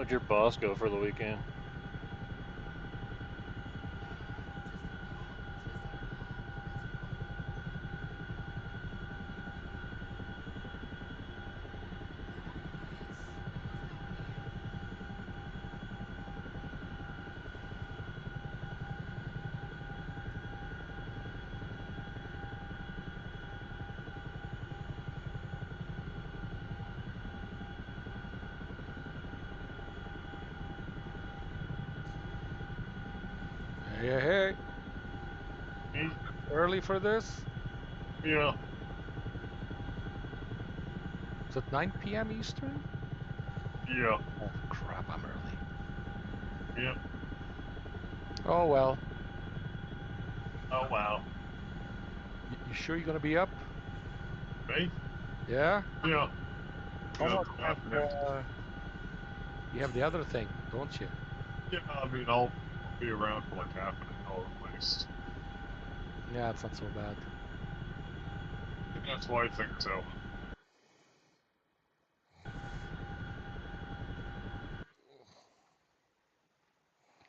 How'd your boss go for the weekend? Hey, hey. Early for this? Yeah. Is it 9 p.m. Eastern? Yeah. Oh, crap, I'm early. Yep. Oh, well. Oh, wow. You sure you're going to be up? Me? Yeah? Yeah. Oh, Yeah. you have the other thing, don't you? Yeah, I mean, I'll be around for like half an hour at least. Yeah, it's not so bad. That's what I think too.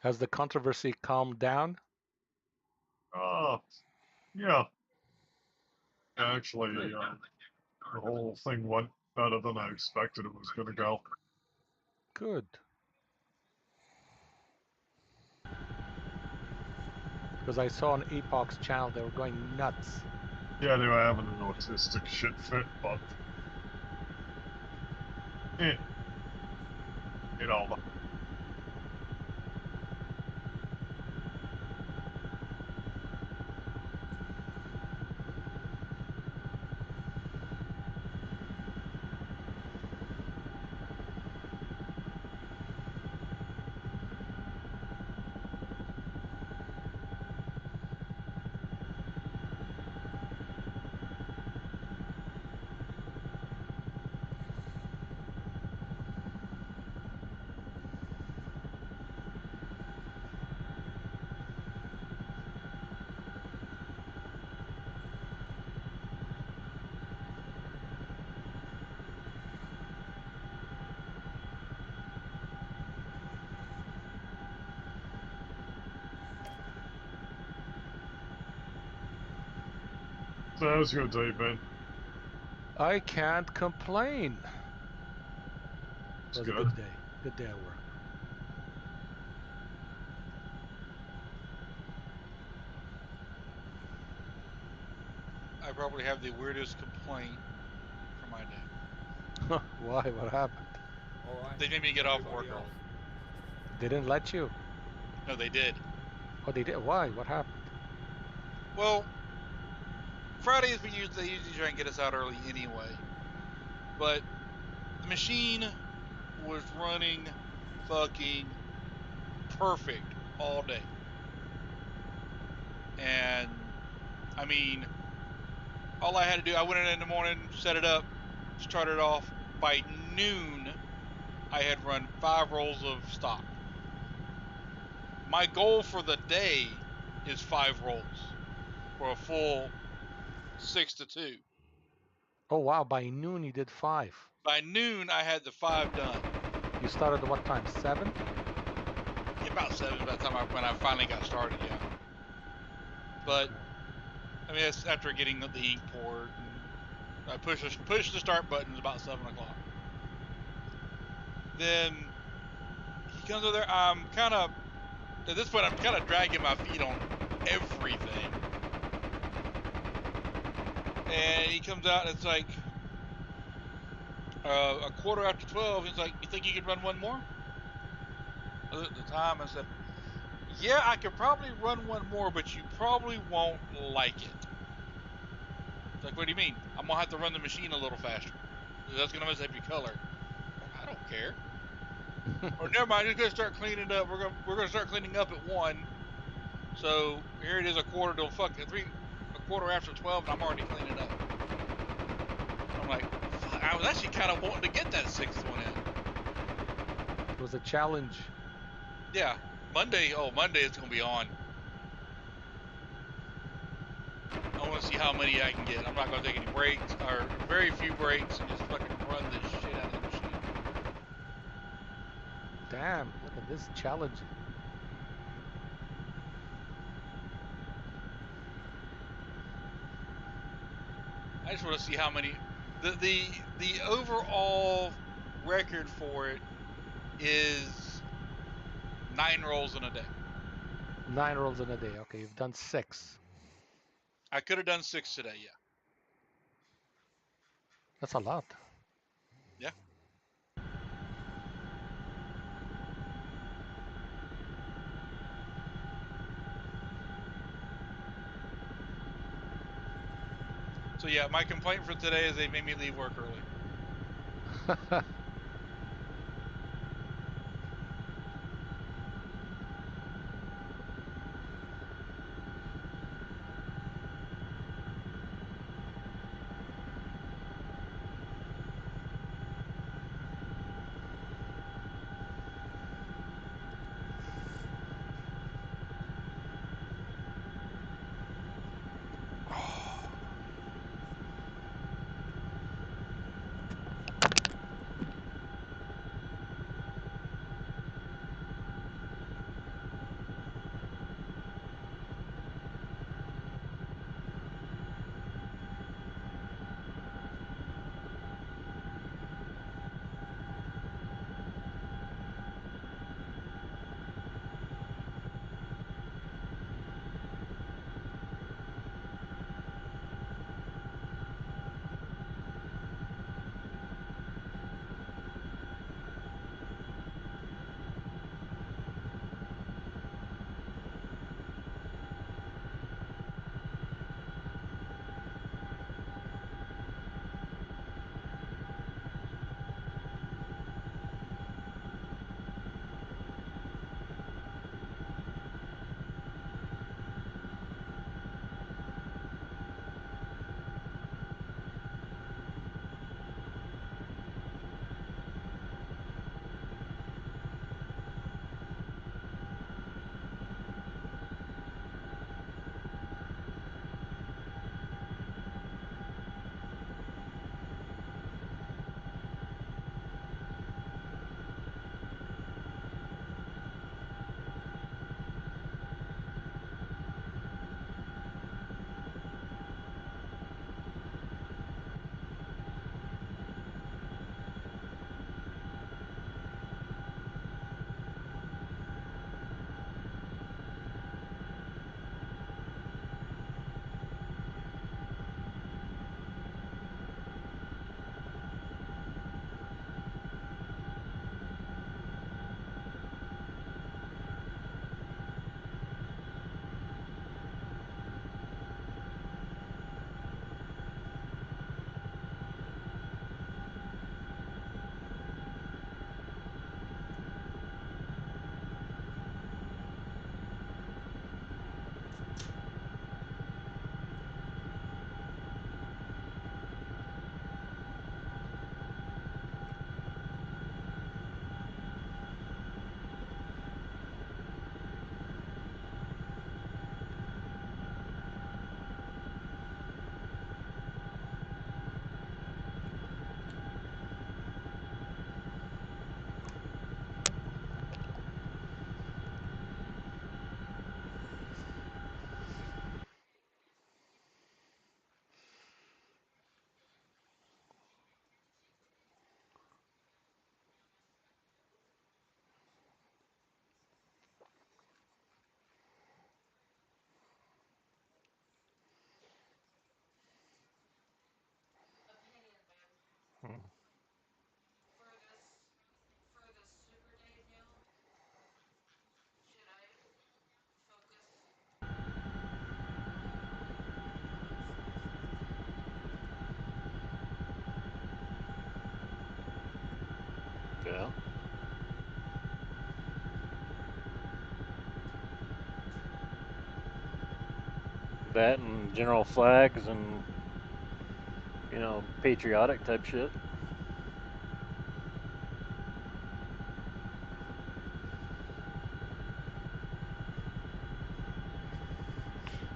Has the controversy calmed down? Yeah. Actually, the whole thing went better than I expected it was going to go. Good. Because I saw on Epoch's channel they were going nuts. Yeah, they were having an autistic shit fit, but you know. So how's your day been? I can't complain. It's It was a good. good day. Good day at work. I probably have the weirdest complaint for my day. Why? What happened? All right. They made me get off work early. They didn't let you? No, they did. Oh, they did? Why? What happened? Well, Fridays they usually try and get us out early anyway. But the machine was running fucking perfect all day. And I mean, all I had to do, I went in the morning, set it up, started it off. By noon, I had run 5 rolls of stock. My goal for the day is 5 rolls for a full 6 to 2. Oh, wow. By noon you did 5. By noon, I had the 5 done. You started at what time? 7? About 7 by the time when I finally got started, yeah. But I mean, that's after getting the ink poured. And I push the start button about 7 o'clock. Then he comes over there. I'm kind of at this point. I'm kind of dragging my feet on everything. And he comes out and it's like a quarter after 12. He's like, "You think you could run one more?" I looked at the time. I said, "Yeah, I could probably run one more, but you probably won't like it." It's like, "What do you mean?" "I'm gonna have to run the machine a little faster. That's gonna mess up your color." I don't care. Or never mind. Just gonna start cleaning up. We're gonna start cleaning up at 1. So here it is, a quarter after 12, and I'm already cleaning up. I'm like, I was actually kind of wanting to get that 6th one in. It was a challenge. Yeah, Monday. Oh, Monday it's gonna be on. I want to see how many I can get. I'm not gonna take any breaks or very few breaks and just fucking run the shit out of the machine. Damn, look at this challenge. I just want to see how many. The overall record for it is 9 rolls in a day. 9 rolls in a day. Okay, you've done 6. I could have done 6 today, yeah. That's a lot. Yeah. So yeah, my complaint for today is they made me leave work early. Yeah. That and general flags and, patriotic type shit.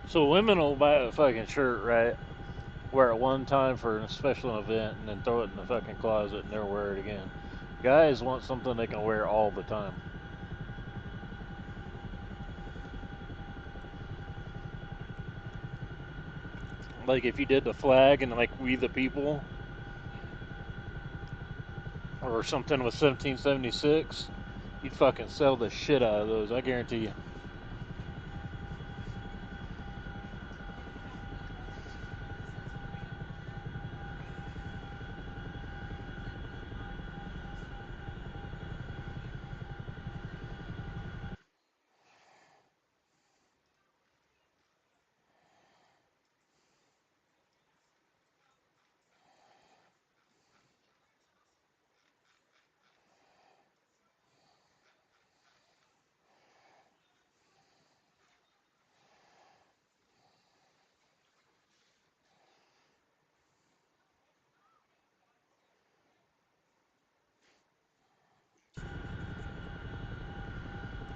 So women will buy a fucking shirt, right? Wear it one time for a special event and then throw it in the fucking closet and never wear it again. Guys want something they can wear all the time. Like if you did the flag and like We the People or something with 1776, you'd fucking sell the shit out of those, I guarantee you.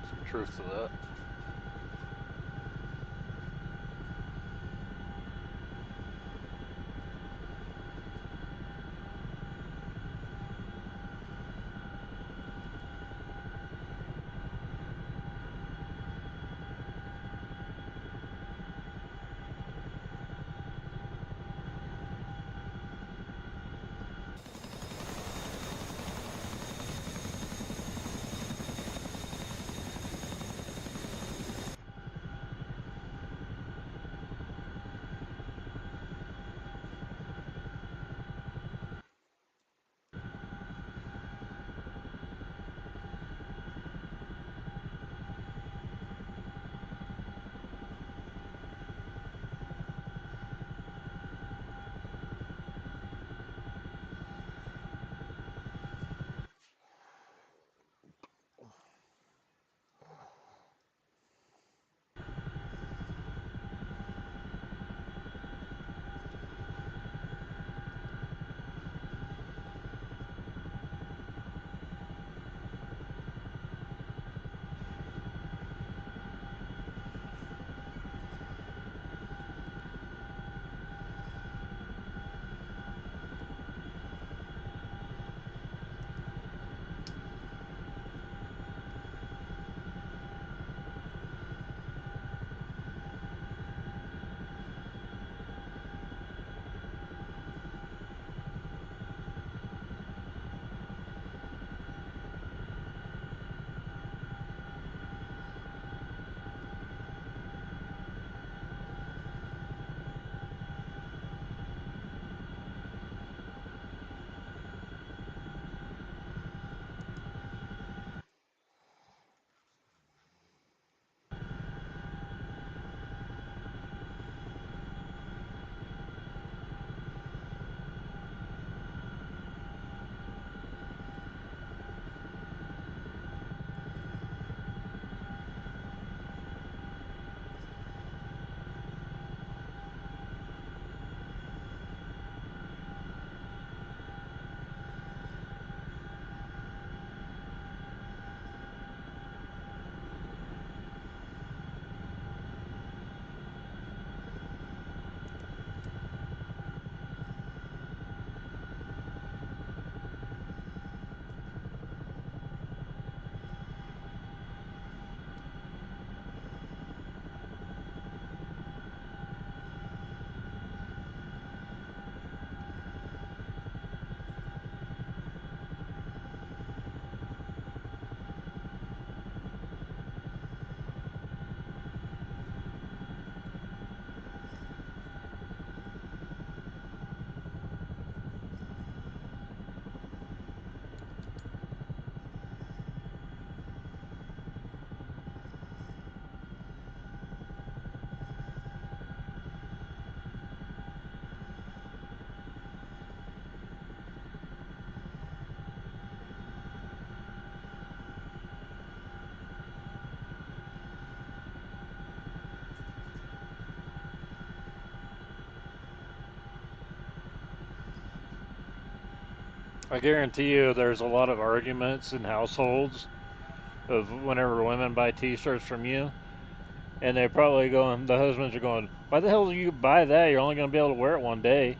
Some truth to that. I guarantee you there's a lot of arguments in households of whenever women buy t-shirts from you, and they're probably going, the husbands are going, why the hell do you buy that? You're only going to be able to wear it one day.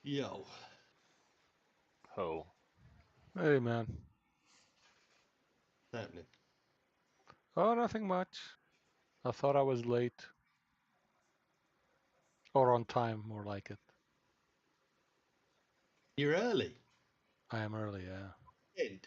Yo. Ho. Hey, man. What's happening? Oh, nothing much. I thought I was late. Or on time, more like it. You're early. I am early, yeah. Ed.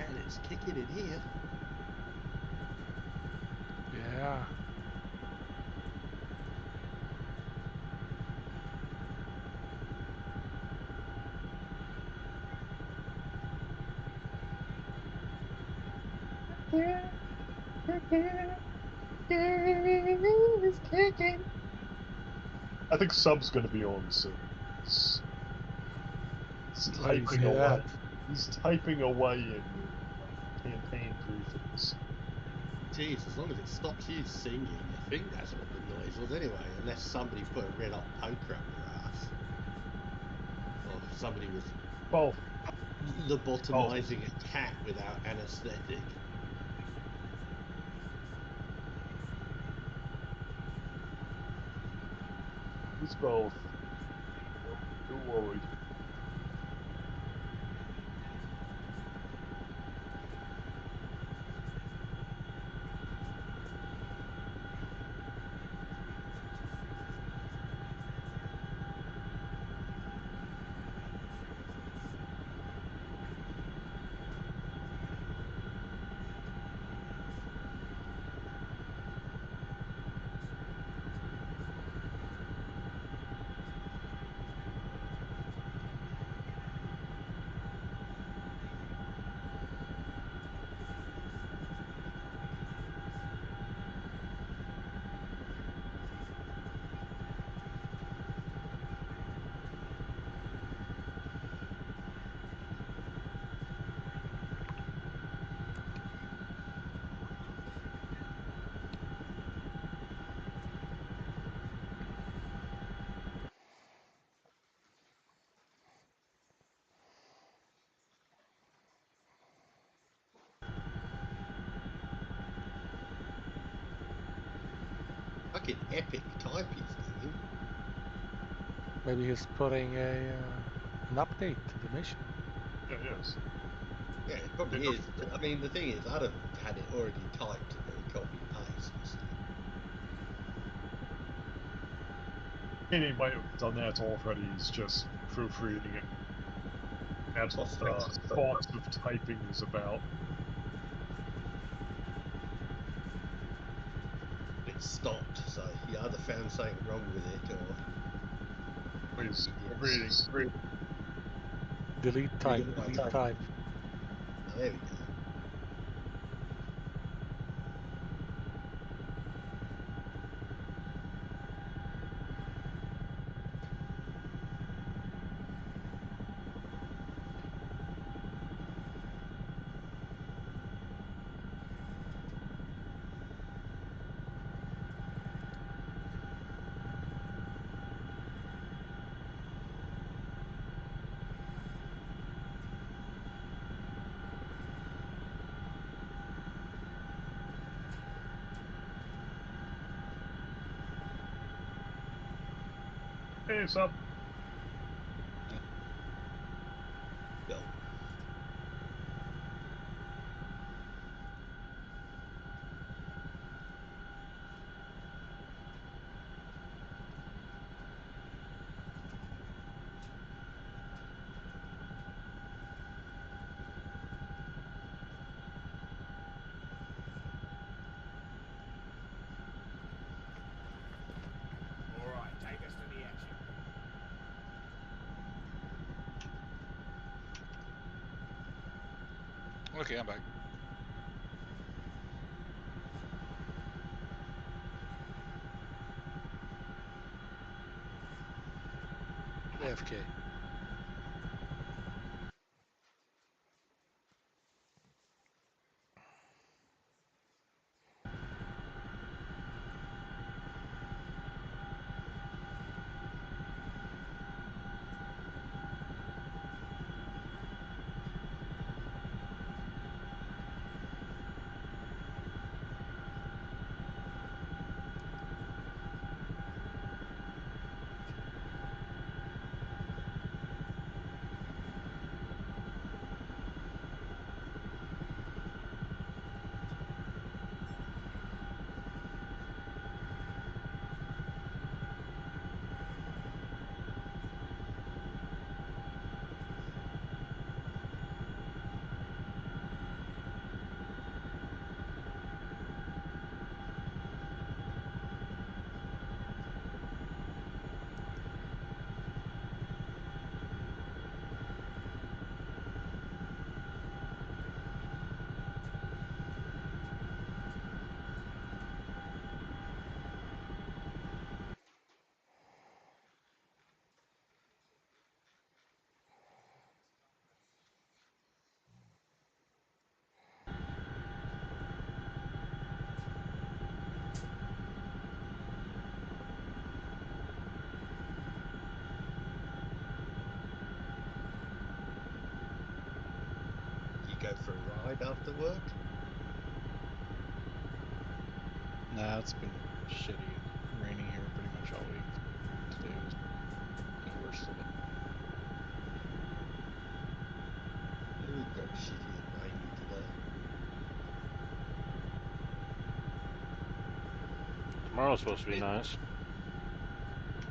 And it's kicking in here. Yeah. I think Sub's going to be on soon. He's How do you typing say away. that? He's typing away in campaign briefings. Jeez, as long as it stops you singing, think that's what the noise was anyway, unless somebody put a red hot poker up their ass. Or somebody was Both. lobotomizing a cat without anaesthetic. It's both. Don't worry. Fucking epic type he's doing. Maybe he's putting an update to the mission. Yeah, yes. Yeah, it probably is. I mean, the thing is, I'd have had it already typed and then copy paste. So. He might have done that already. He's just proofreading it. That's what the thoughts of typing is about. It stopped, so he either found something wrong with it or He's he did. reading. Delete type, Delete delete type. Oh, there we go. Hey, it's up. Go. All right, take us to the action. Okay, I'm back. AFK. go for a ride after work? Nah, it's been shitty and rainy here pretty much all week. Today was the worst of it. It was very shitty and rainy today. Tomorrow's supposed to be nice.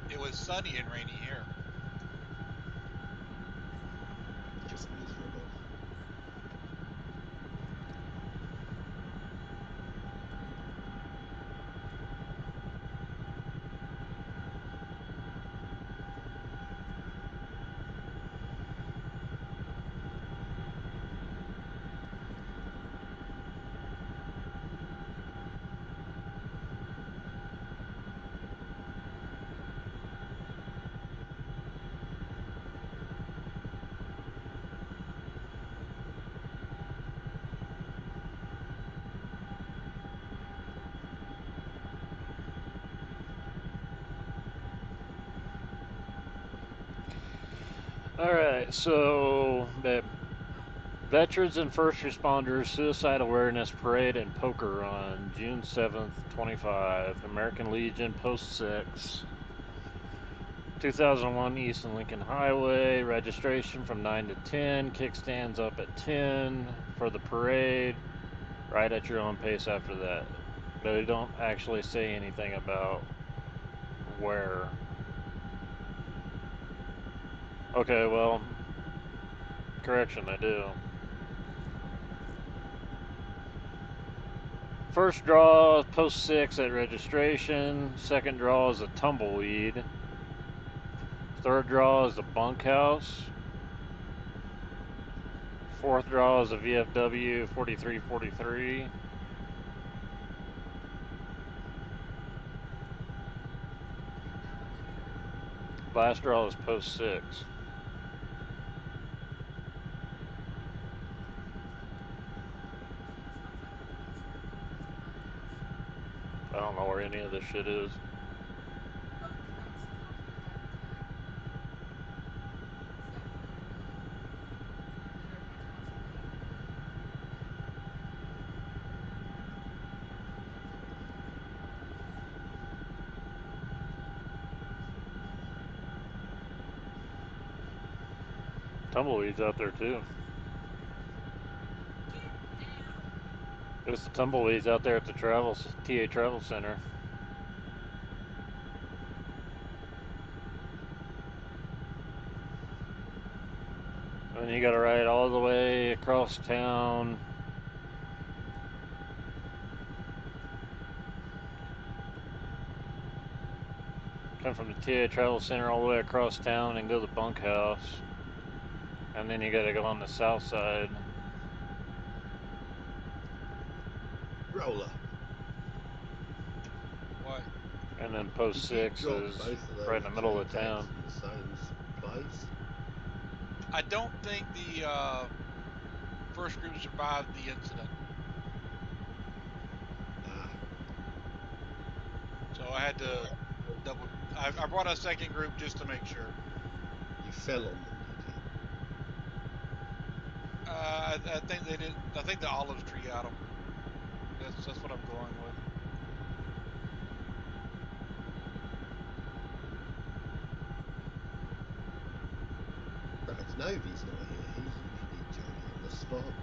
It was sunny and rainy here. Just miserable. Alright, so the Veterans and First Responders Suicide Awareness Parade and Poker Run, June 7th, 25, American Legion, Post 6, 2001 East and Lincoln Highway, registration from 9 to 10, kickstands up at 10 for the parade, ride at your own pace after that. They don't actually say anything about where. Okay, well, correction, I do. First draw, post 6 at registration. Second draw is a tumbleweed. Third draw is a bunkhouse. Fourth draw is a VFW 4343. Last draw is post 6. I don't know where any of this shit is. Tumbleweeds out there too. There's the tumbleweeds out there at the TA Travel Center. And then you gotta ride all the way across town. Come from the TA Travel Center all the way across town and go to the bunkhouse. And then you gotta go on the south side. Roller. What? And then post 6 is right in the middle of town. In the same place. I don't think the first group survived the incident. Ah, So I had to double. I brought a second group just to make sure. you fell on them, did you? I think they did. I think the olive tree got them. That's what I'm going with. Right, Novy's not here. He's usually jolly on the spot.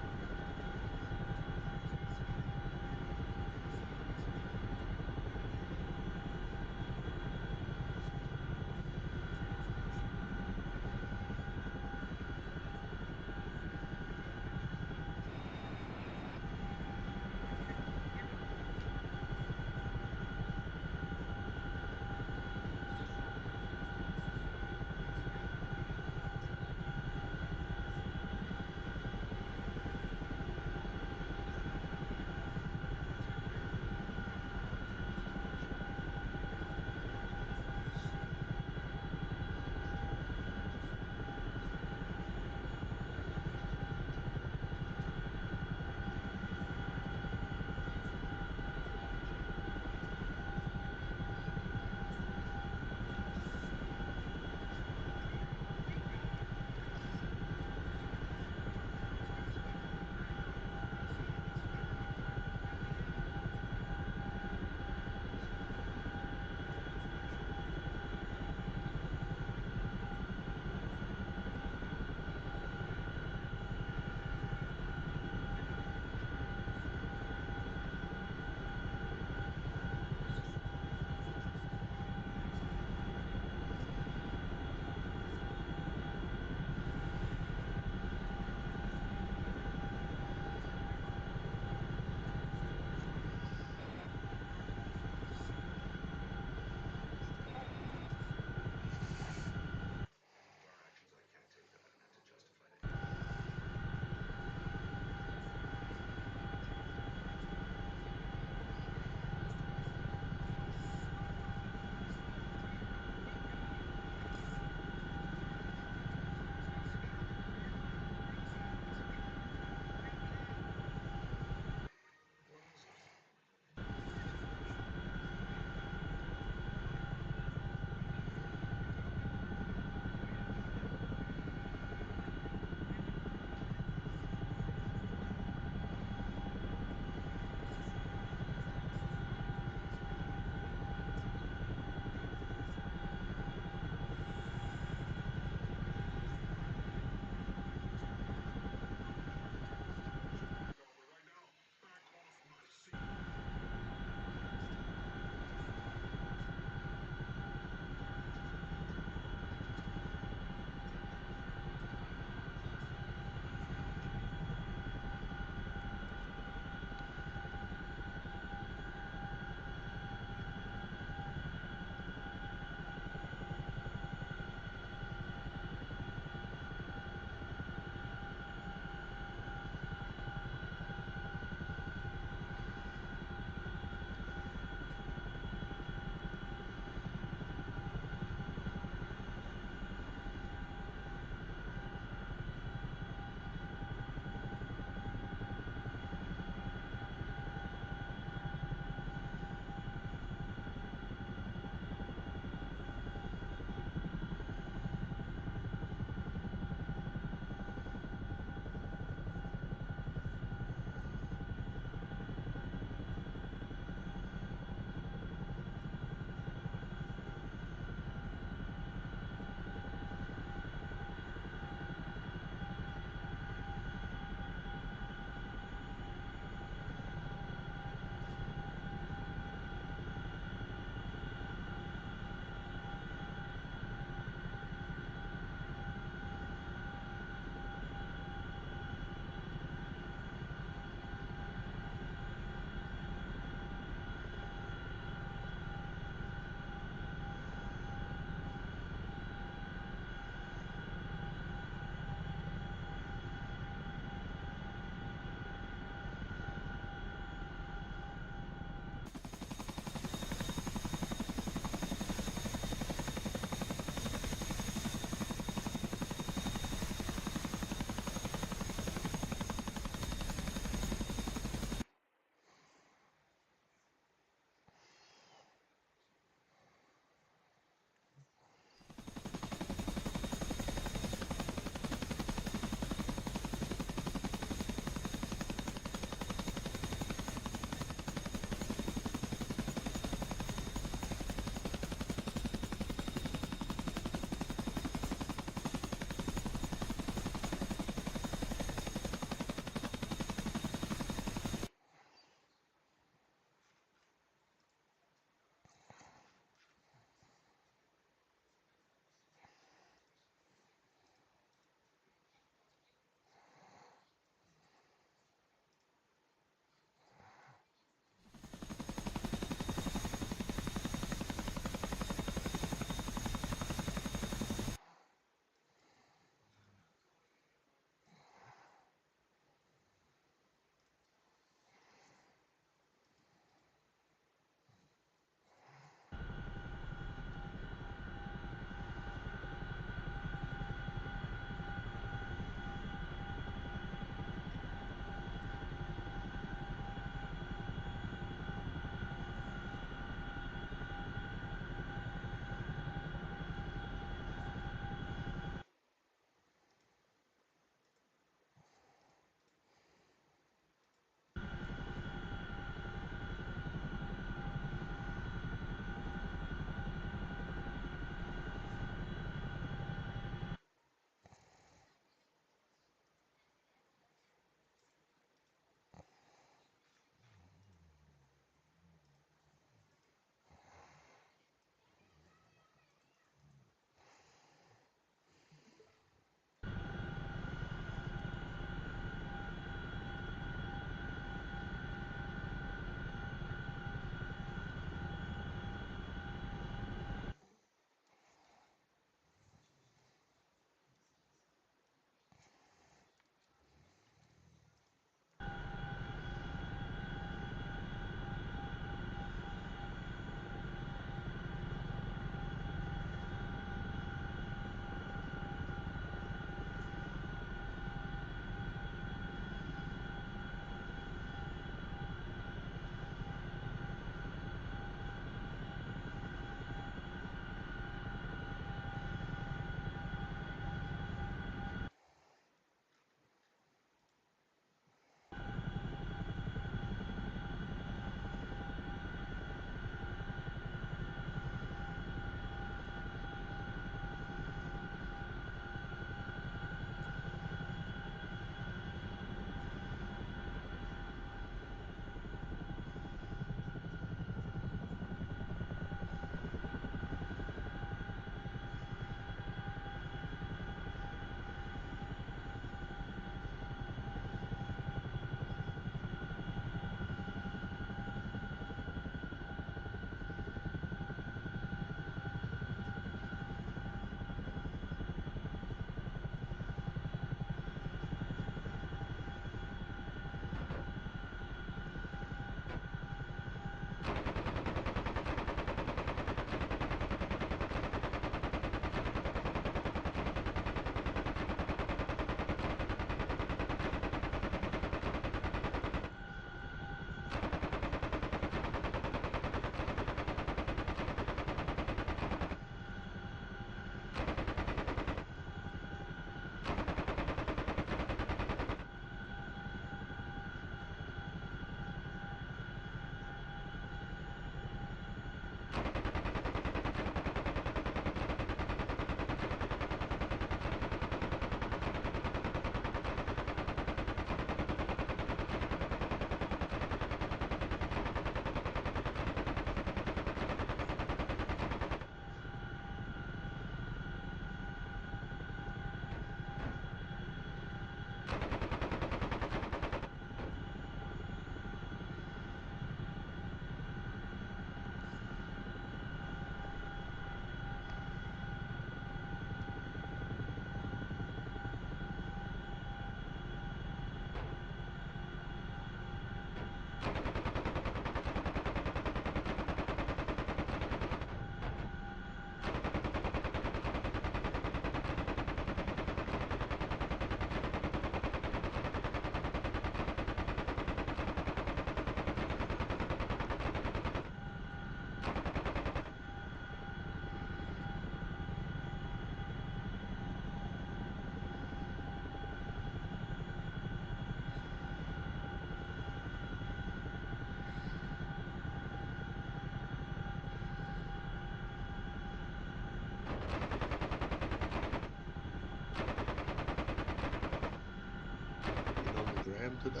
around today?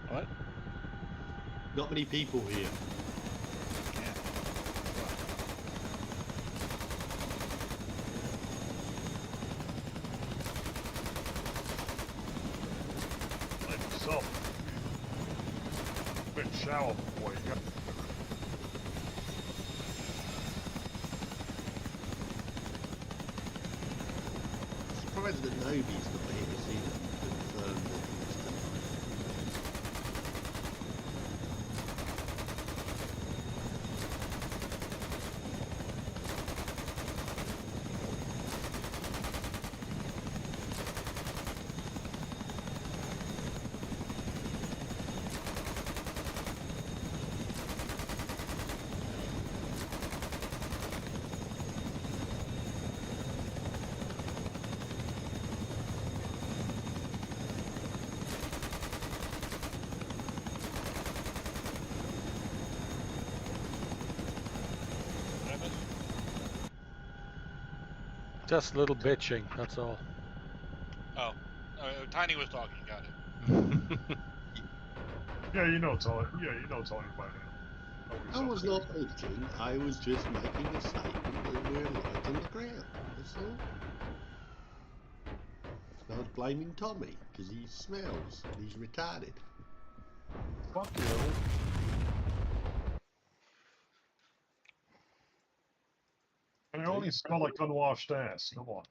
What? Not many people here. Yeah. Like yourself. Big shower before you got. Surprised that nobody's not here to see them confirm that it's tonight. Just a little bitching, that's all. Oh, Tiny was talking. Got it. Yeah, you know Tony. Yeah, you know Tony by now. I was not bitching, I was just making a statement that we're light on the ground. That's all. I was blaming Tommy, because he smells, and he's retarded. Fuck you. And you only smell like unwashed ass. Come on.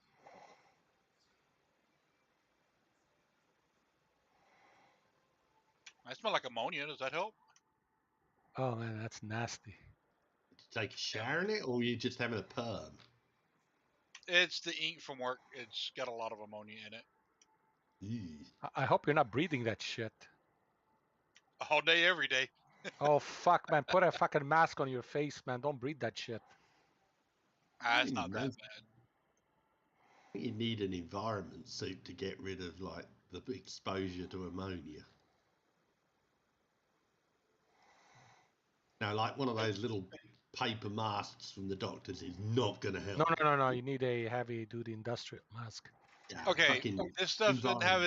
I smell like ammonia. Does that help? Oh man, that's nasty. Did you take a shower in it, or were you just having a perm? It's the ink from work. It's got a lot of ammonia in it. Ew. I hope you're not breathing that shit. All day, every day. Oh fuck, man, put a fucking mask on your face, man. Don't breathe that shit. It's not that bad. You need an environment suit to get rid of like the exposure to ammonia. Now, like one of those little paper masks from the doctors is not going to help. No. You need a heavy-duty industrial mask. Yeah, Okay, fucking this stuff doesn't have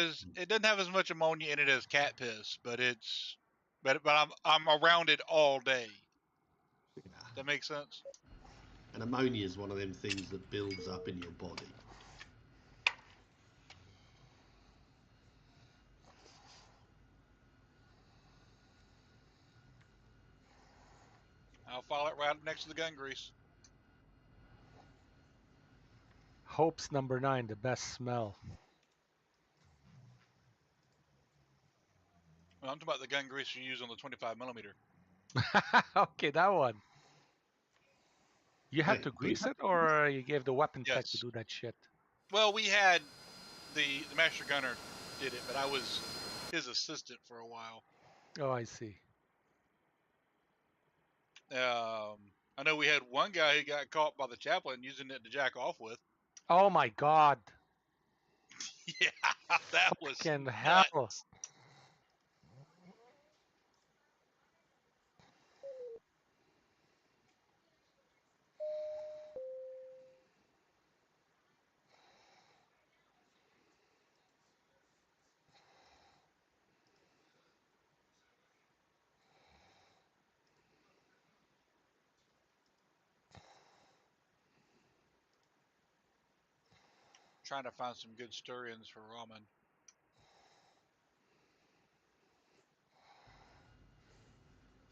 as much ammonia in it as cat piss, but I'm around it all day. Yeah. That makes sense. And ammonia is one of them things that builds up in your body. I'll file it right up next to the gun grease. Hope's number 9, the best smell. Well, I'm talking about the gun grease you use on the 25 millimeter. Okay, that one. You had Wait, to grease it, or you gave the weapon tech to Yes. do that shit? Well, we had the master gunner did it, but I was his assistant for a while. Oh, I see. I know we had one guy who got caught by the chaplain using it to jack off with. Oh my god. Yeah, that was Fucking nuts. hell. Trying to find some good stir-ins for ramen.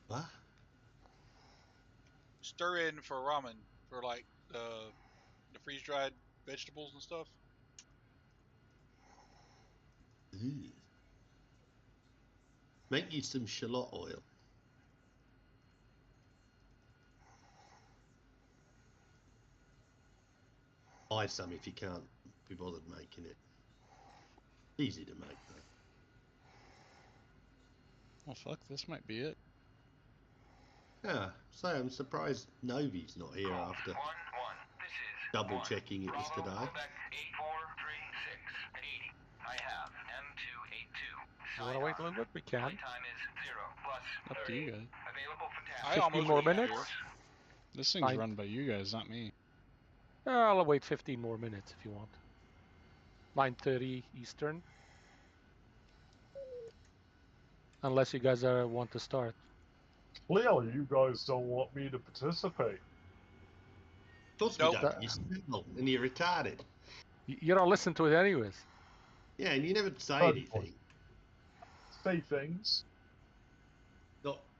What? Stir-in for ramen for like the freeze-dried vegetables and stuff. Ew. Make you some shallot oil. Buy some if you can't be bothered making it. Easy to make though. Oh fuck, this might be it. Yeah, so I'm surprised Novi's not here after double checking it was today. 843680. I have M282. You wanna wait a little bit? We can. Time is 0 plus Up to you 30. guys. Available for task. I 15 almost more was minutes? here. This thing's Fine. run by you guys, not me. I'll wait 15 more minutes if you want. 9:30 Eastern. Unless you guys want to start. Clearly, you guys don't want me to participate. Of course Nope. we don't. You're small and you're retarded. You don't listen to it anyways. Yeah, and you never say Good anything. Say things.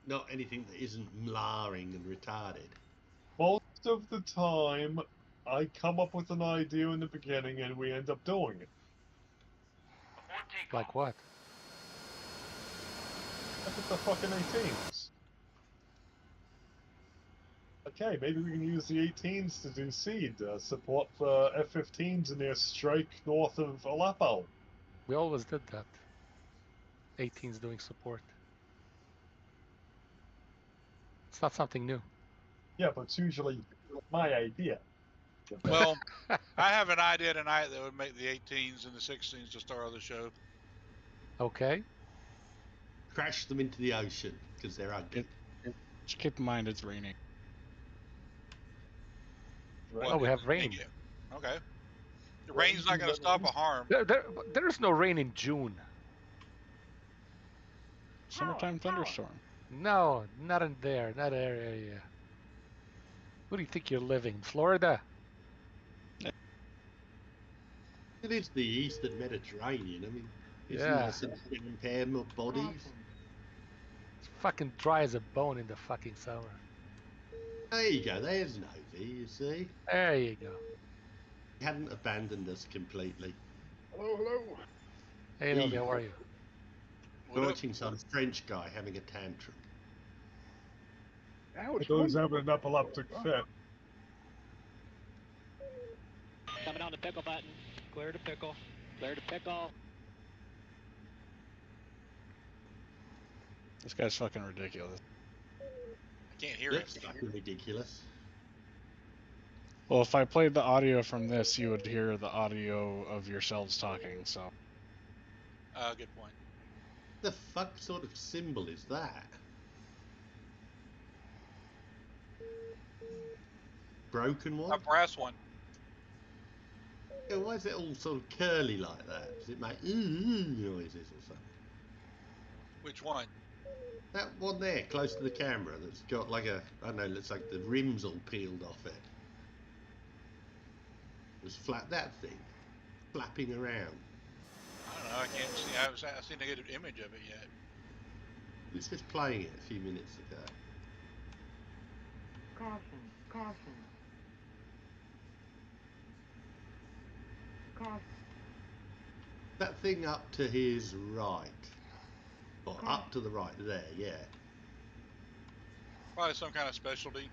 Not anything that isn't mlaring and retarded. Most of the time, I come up with an idea in the beginning and we end up doing it. Like what? Look at the fucking 18s. Okay, maybe we can use the 18s to do seed, support the F-15s in their strike north of Aleppo. We always did that. 18's doing support. It's not something new. Yeah, but it's usually my idea. Well, I have an idea tonight that would make the 18s and the 16s the star of the show. Okay. Crash them into the ocean because they're ugly. Just keep in mind it's raining. Right? Oh, we have rain. Okay. The rain's not going to stop a harm. There's no rain in June. Summertime thunderstorm. No, not in there, not in that area. Where do you think you're living? Florida? It is the eastern Mediterranean. I mean, isn't Yeah. there some impairment bodies? It's fucking dry as a bone in the fucking summer. There you go. There's Novi, you see. There you go. He hadn't abandoned us completely. Hello. Hey, Novi, how are you? We're watching some French guy having a tantrum. Those having an epileptic fit. Coming on the pickle button. Clear to pickle. Clear to pickle. This guy's fucking ridiculous. I can't hear That's it. fucking ridiculous. Well, if I played the audio from this, you would hear the audio of yourselves talking, so. Good point. The fuck sort of symbol is that? Broken one? A brass one. Yeah, why is it all sort of curly like that? Does it make noises or something? Which one? That one there, close to the camera, that's got like a, I don't know, looks like the rims all peeled off it. Just flat, that thing, flapping around. I don't know. I can't see. I haven't seen a good image of it yet. It was just playing it a few minutes ago. Caution. Caution. Caution. That thing up to his right. Or up to the right there, yeah. Probably some kind of specialty.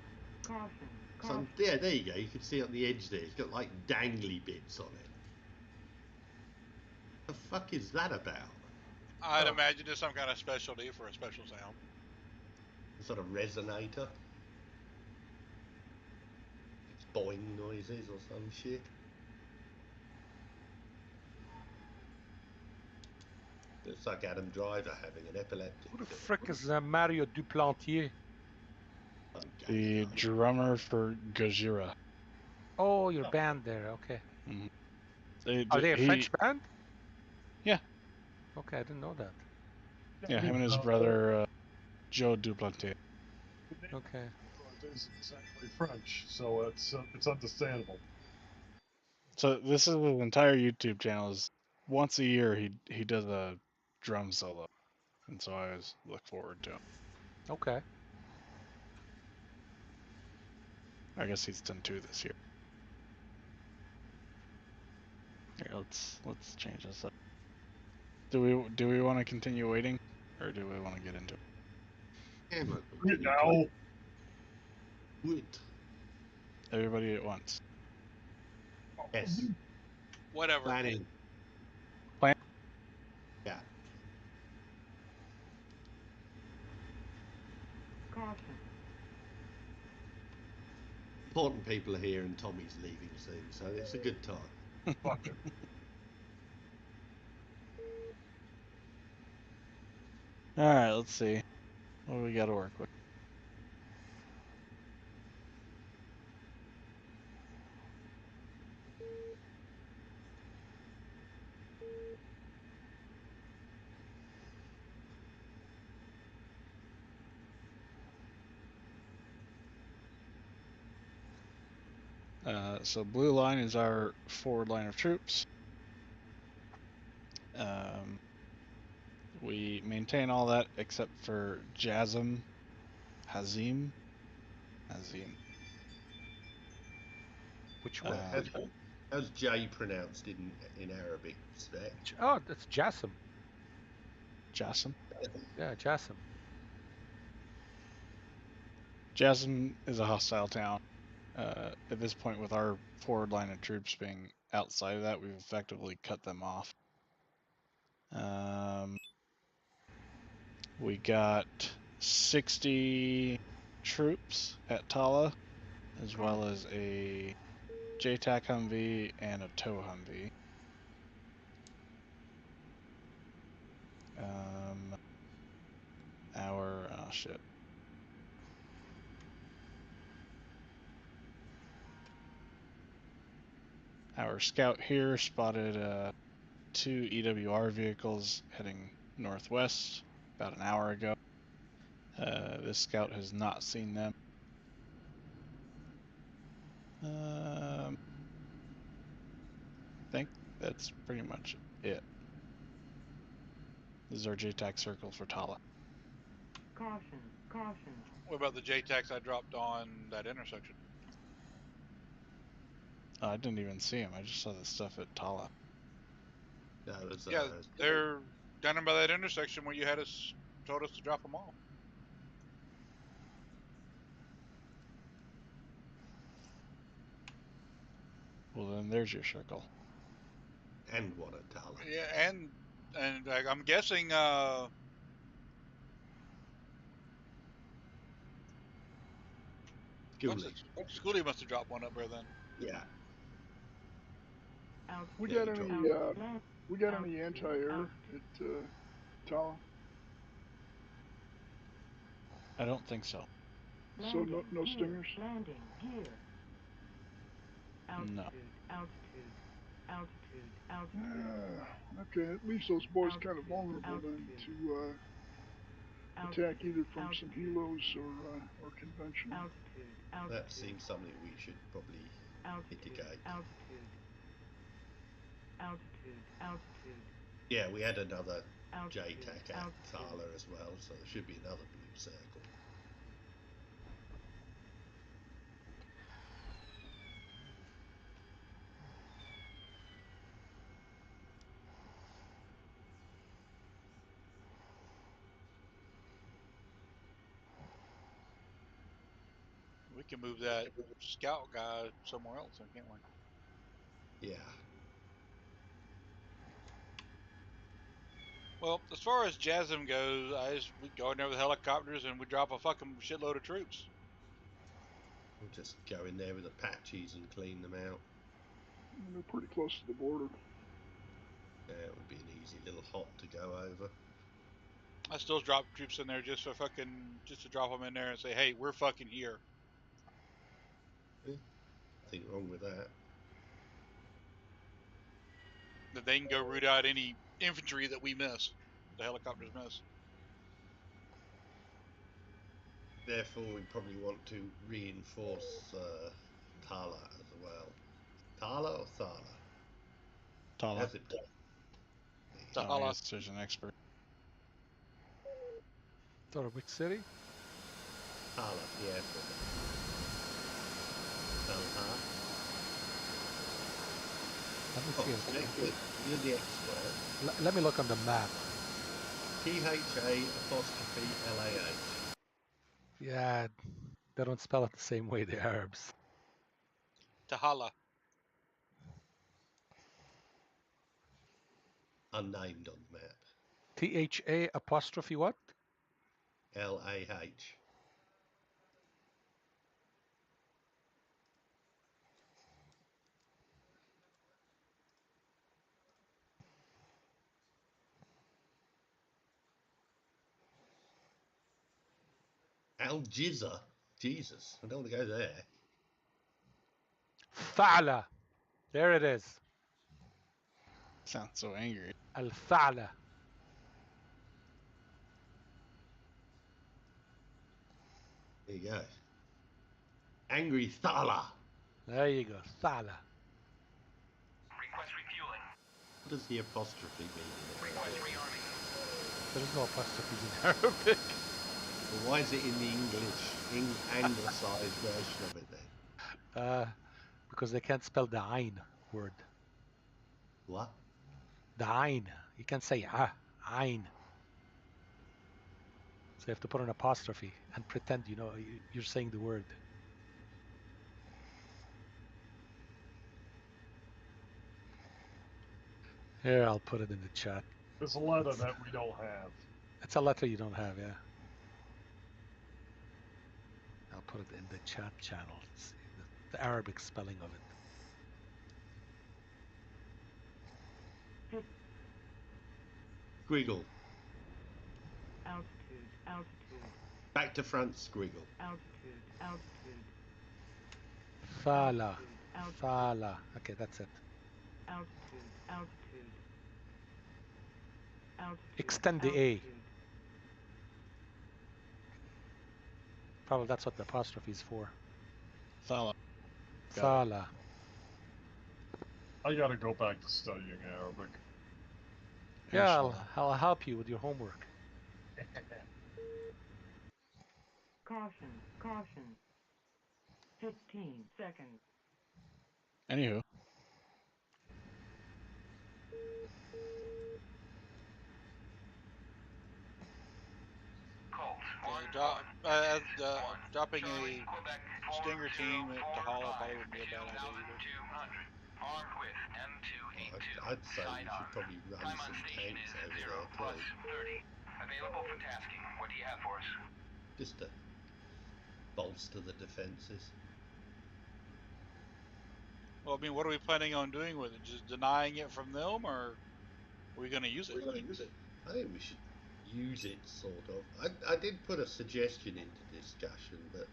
Caution. Some, yeah, there you go. You can see on the edge there. It's got like dangly bits on it. The fuck is that about? I'd imagine it's some kind of specialty for a special sound. A sort of resonator? It's boing noises or some shit. Looks like Adam Driver having an epileptic. Who the frick is Mario Duplantier? The drummer for Gojira. Oh, your band there, okay. Mm-hmm. Are they a French band? Yeah. Okay, I didn't know that. Yeah, him and his brother, Joe Duplantier. Okay. It isn't exactly French, so it's understandable. So this is his entire YouTube channel. Is once a year he does a drum solo, and so I always look forward to it. Okay. I guess he's done 2 this year. Here, let's change this up. Do we want to continue waiting, or do we want to get into it? Now, Wait. Everybody at once. Yes. Whatever. Planning. Plan? Yeah. Caution. Important people are here and Tommy's leaving soon, so it's a good time. fuck it. All right, let's see. What do we got to work with? So blue line is our forward line of troops. We maintain all that except for Hazim. Which one? How's J pronounced in Arabic, Spec? Oh, that's Jassim. Jassim. Yeah, Jassim. Jassim is a hostile town. At this point, with our forward line of troops being outside of that, we've effectively cut them off. We got 60 troops at Tala, as well as a JTAC Humvee and a tow Humvee. Our scout here spotted 2 EWR vehicles heading northwest about an hour ago. This scout has not seen them. I think that's pretty much it. This is our JTAC circle for Tala. Caution, caution. What about the JTACs I dropped on that intersection? I didn't even see him. I just saw the stuff at Tala. No, it was, Yeah, they're down by that intersection where you told us to drop them off. Well, then there's your circle. and one at Tala. Yeah, and I'm guessing Schoolie must have dropped one up there then. Yeah. We got any anti-air at Tala? I don't think so. So no stingers? Landing gear. No. Altitude. Okay, it leaves those boys kind of vulnerable then to attack either from some helos or conventional. That seems something we should probably mitigate. Altitude. Yeah, we had another JTAC at Thala as well, so there should be another blue circle. We can move that scout guy somewhere else, can't we? Yeah. Well, as far as Jasm goes, we go in there with helicopters and we drop a fucking shitload of troops. We'll just go in there with Apaches and clean them out. They're pretty close to the border. Yeah, it would be an easy little hop to go over. I still drop troops in there just to drop them in there and say, hey, we're fucking here. Nothing wrong with that. That they can go root out any infantry that we miss, the helicopters miss. Therefore, we probably want to reinforce Tala as well. Tala or Thala? Tala. How's it? Tala. Yes, there's an expert. Sorry, which city? Tala, the airport. Tala. Let me see it. You're the expert. Let me look on the map. THA''LAH. Yeah, they don't spell it the same way, the Arabs. Tahala. Unnamed on the map. THA apostrophe what? LAH. Al Jizza. Jesus, I don't want to go there. Fa'la. There it is. Sounds so angry. Al-Fa'la. There you go. Angry Thala. There you go. Thala. Request refueling. What does the apostrophe mean? Request rearming. There is no apostrophes in Arabic. Well, why is it in the English, anglicised version of it then? Because they can't spell the Ain word. What? The Ain. You can't say Ain. So you have to put an apostrophe and pretend you know you're saying the word. Here, I'll put it in the chat. There's a letter that we don't have. It's a letter you don't have, yeah. I'll put it in the chat channel. See the Arabic spelling of it. Squiggle. Altitude, altitude, Back to front, squiggle. altitude, altitude, Thala. altitude, Thala. Okay, that's it. altitude, altitude, altitude. Extend the A. altitude. Probably that's what the apostrophe is for. Thala. Thala. I gotta go back to studying Arabic. Yeah, Inshallah. I'll help you with your homework. Caution, caution. 15 seconds. Anywho, Colt. Dropping a Stinger team to Hollow probably wouldn't be a bad idea either. 200. Armed with M282. I'd say we should probably run Time on some station tanks is over 0 there plus too, 30. Available for tasking. What do you have for us? just to bolster the defences. Well, I mean, what are we planning on doing with it? Just denying it from them, or are we going to use it? I think we should use it, sort of. I did put a suggestion into discussion, but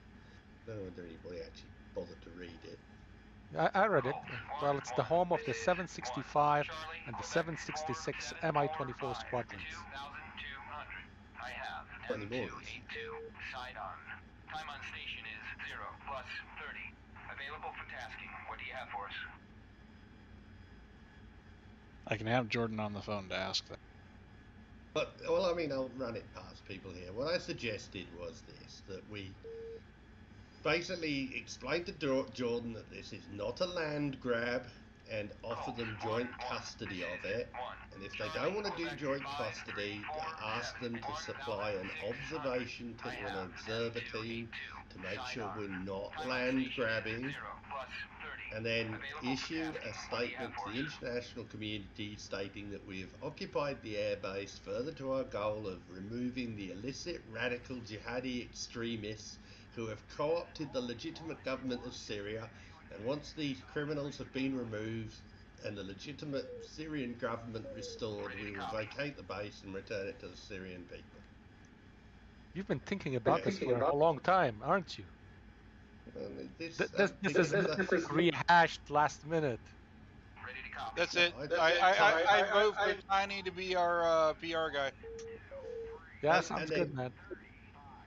I don't know whether anybody actually bothered to read it. I read it. Well, it's the home of the 765 and the 766 Mi-24 squadrons. 2,200. I have Plenty more. M282. Side on. Time on station is 0 plus 30. Available for tasking. What do you have for us? I can have Jordan on the phone to ask that. But, well, I mean, I'll run it past people here. What I suggested was this, that we basically explain to Jordan that this is not a land grab and offer them joint custody of it. And if they don't want to do joint custody, ask them to supply an observation to an observer team to make sure we're not land grabbing, and then issue a statement to the international community stating that we have occupied the airbase further to our goal of removing the illicit radical jihadi extremists who have co-opted the legitimate government of Syria, and once these criminals have been removed and the legitimate Syrian government restored, we will vacate the base and return it to the Syrian people. You've been thinking about this for a long time, aren't you? This is rehashed last minute. That's it. No, I vote for Tiny to be our PR guy. Yeah, sounds good, man.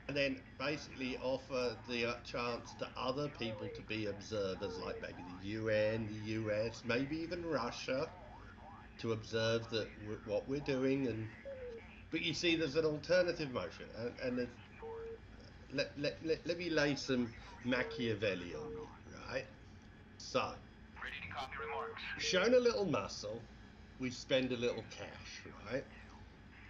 And then basically offer the chance to other people to be observers, like maybe the UN, the US, maybe even Russia, to observe that what we're doing. But you see, there's an alternative motion, and let me lay some Machiavelli on you, right? So, Ready to copy remarks. shown a little muscle, we spend a little cash, right?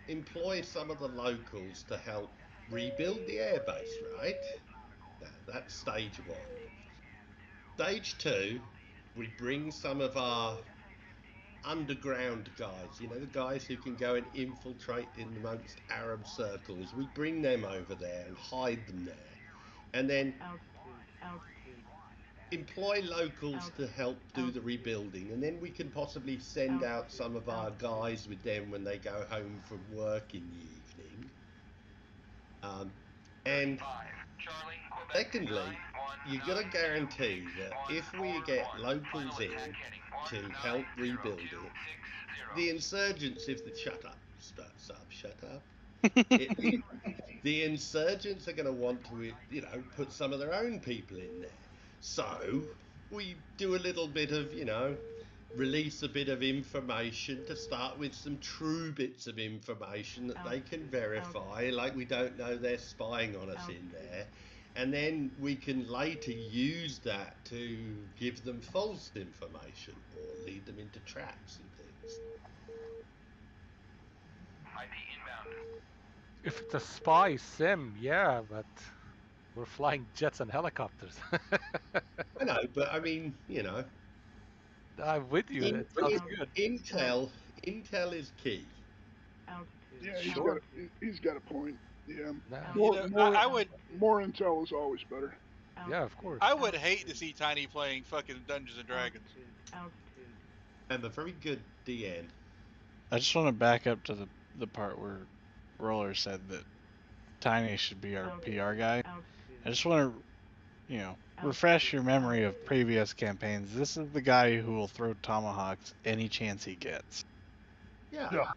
Employ some of the locals to help rebuild the airbase, right? Now, that's stage one. Stage two, we bring some of our underground guys, you know, the guys who can go and infiltrate in amongst Arab circles. We bring them over there and hide them there. And then employ locals to help do the rebuilding, and then we can possibly send out some of our guys with them when they go home from work in the evening. And secondly, you've got to guarantee that if we get locals in to help rebuild it, the insurgents, if the shut up, the insurgents are going to want to, you know, put some of their own people in there. So we do a little bit of, you know, release a bit of information to start with, some true bits of information that they can verify, like we don't know they're spying on us in there, and then we can later use that to give them false information or lead them into traps and things. IP inbound. If it's a spy sim, yeah, but we're flying jets and helicopters. I know, but I mean, you know, I'm with you. It sounds good. Intel is key. Yeah, Sure. he's got a point. Yeah. I would. More intel is always better. Yeah, of course. I would hate to see Tiny playing fucking Dungeons and Dragons. I'm a very good DN. I just want to back up to the part where Roller said that Tiny should be our PR guy. I just want to, you know, refresh your memory of previous campaigns. This is the guy who will throw tomahawks any chance he gets. Yeah.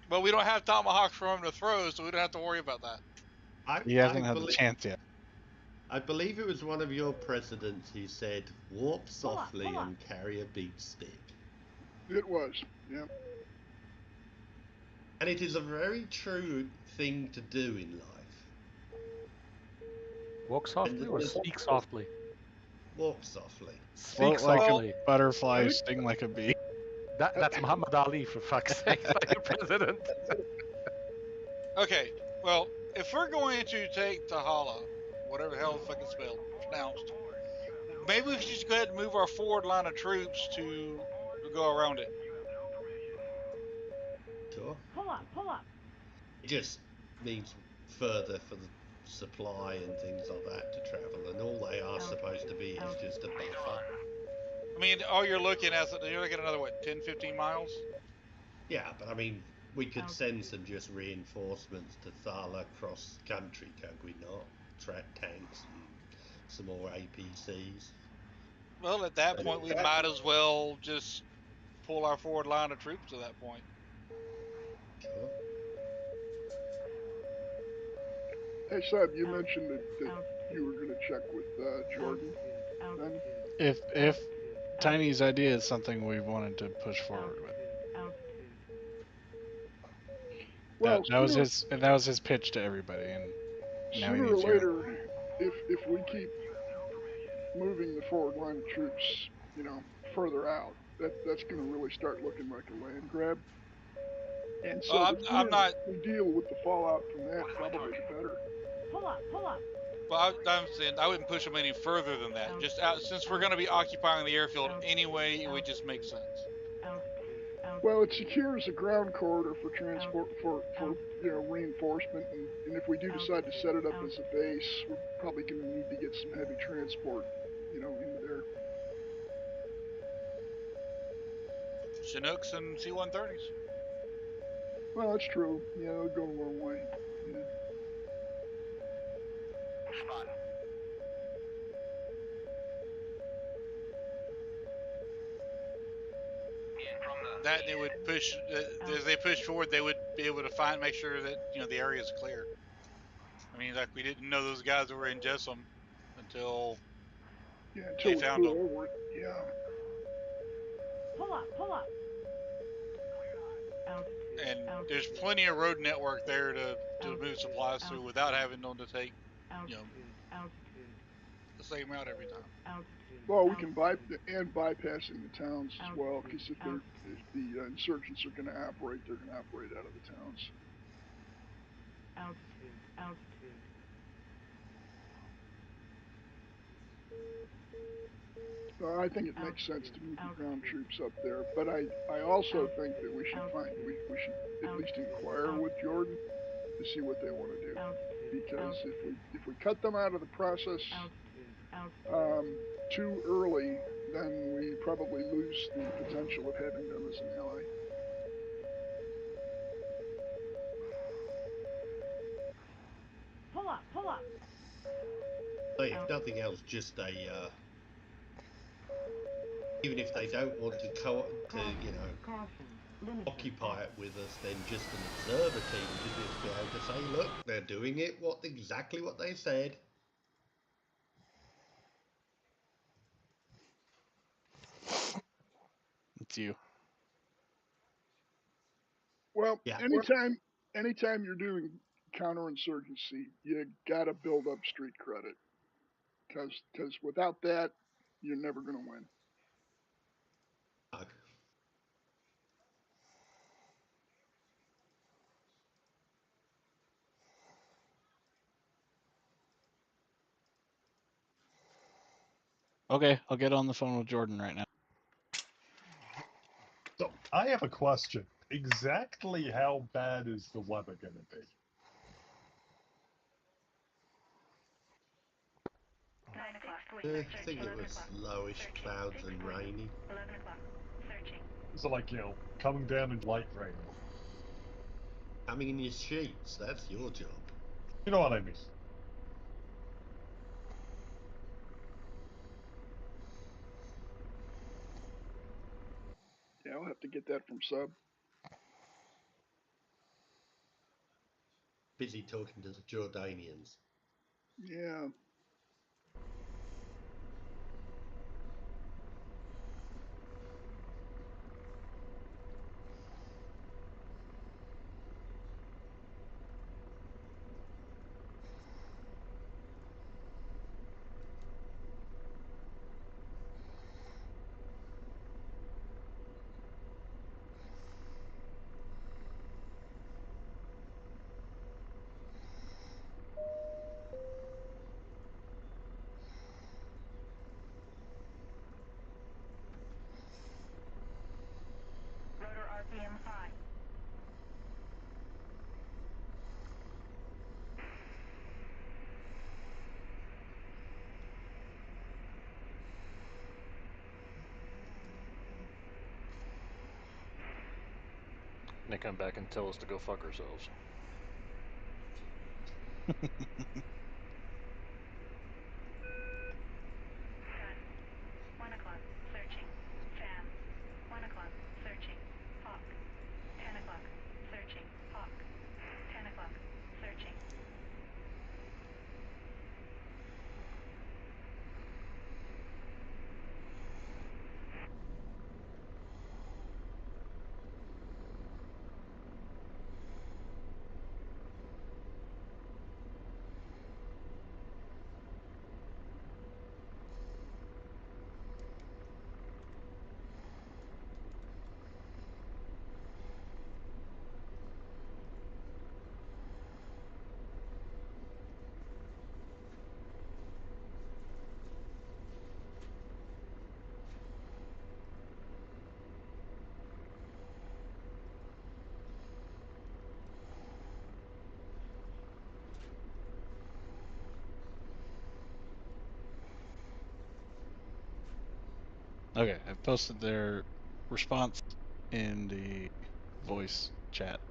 But we don't have tomahawks for him to throw, so we don't have to worry about that. He hasn't had the chance yet. I believe it was one of your presidents. He said, "Walk softly and carry a big stick." It was, yeah. And it is a very true thing to do in life. Walk softly or speak softly? Walk softly. Speak Float like softly. a butterfly, sting like a bee. That's Muhammad Ali, for fuck's sake, like your president. Okay, well, if we're going to take Tahala, whatever the hell the fucking spelled, pronounced, maybe we should just go ahead and move our forward line of troops to go around it. Sure. Pull up. It just means further for the supply and things like that to travel, and all they are supposed to be is just a buffer. I mean, all you're looking at, you're looking at another, what, 10, 15 miles? Yeah, but I mean, we could send some just reinforcements to Thala cross country, can't we not? Track tanks and some more APCs. Well, at that point, we might as well just pull our forward line of troops to that point. Sure. Hey, Seb, you mentioned that you were going to check with Jordan. Then? If Tiny's idea is something we wanted to push forward with. Well, that was his pitch to everybody, and now he sooner or needs your... later, if we keep moving the forward line of troops, you know, further out, that's going to really start looking like a land grab. And so I'm not. We deal with the fallout from that, probably the better. Pull up. Well, I'm saying I wouldn't push them any further than that. Just since we're going to be occupying the airfield anyway, it would just make sense. Well, it secures a ground corridor for transport for you know, reinforcement, and if we do decide to set it up as a base, we're probably going to need to get some heavy transport, you know, into there. Chinooks and C-130s. Well, that's true. Yeah, they'll go a long way. Yeah. Spot. That they would push as they push forward, they would be able to make sure that, you know, the area is clear. I mean, like, we didn't know those guys were in Jessom until they found them. Over it. Yeah. Pull up. And there's plenty of road network there to move supplies through without having them to take, you know, the same route every time. Well, we can bypassing the towns as well, because if the insurgents are going to operate, they're going to operate out of the towns. Altitude. I think it makes sense to move the ground troops up there, but I also think that we should at least inquire with Jordan to see what they want to do, because if we cut them out of the process too early, then we probably lose the potential of having them as an ally. Pull up. If nothing else, just even if they don't want to you know, occupy it with us, then just an observer team to just be able to say, look, they're doing it exactly what they said. it's you. Well, Yeah. anytime you're doing counterinsurgency, you gotta build up street credit, because without that, you're never gonna win. Okay, I'll get on the phone with Jordan right now. So I have a question. Exactly how bad is the weather going to be? 9 o'clock. I think it was lowish, clouds and rainy. 11 o'clock. Searching. So like, coming down in light rain. Coming in your sheets, that's your job. You know what I mean? Yeah, I'll have to get that from Sub. Busy talking to the Jordanians. Yeah. Rotor RPM high. They come back and tell us to go fuck ourselves. 1 o'clock. Searching. Fan. 1 o'clock. Searching. Hawk. 10 o'clock. Searching. Hawk. 10 o'clock. Searching. Okay, I've posted their response in the voice chat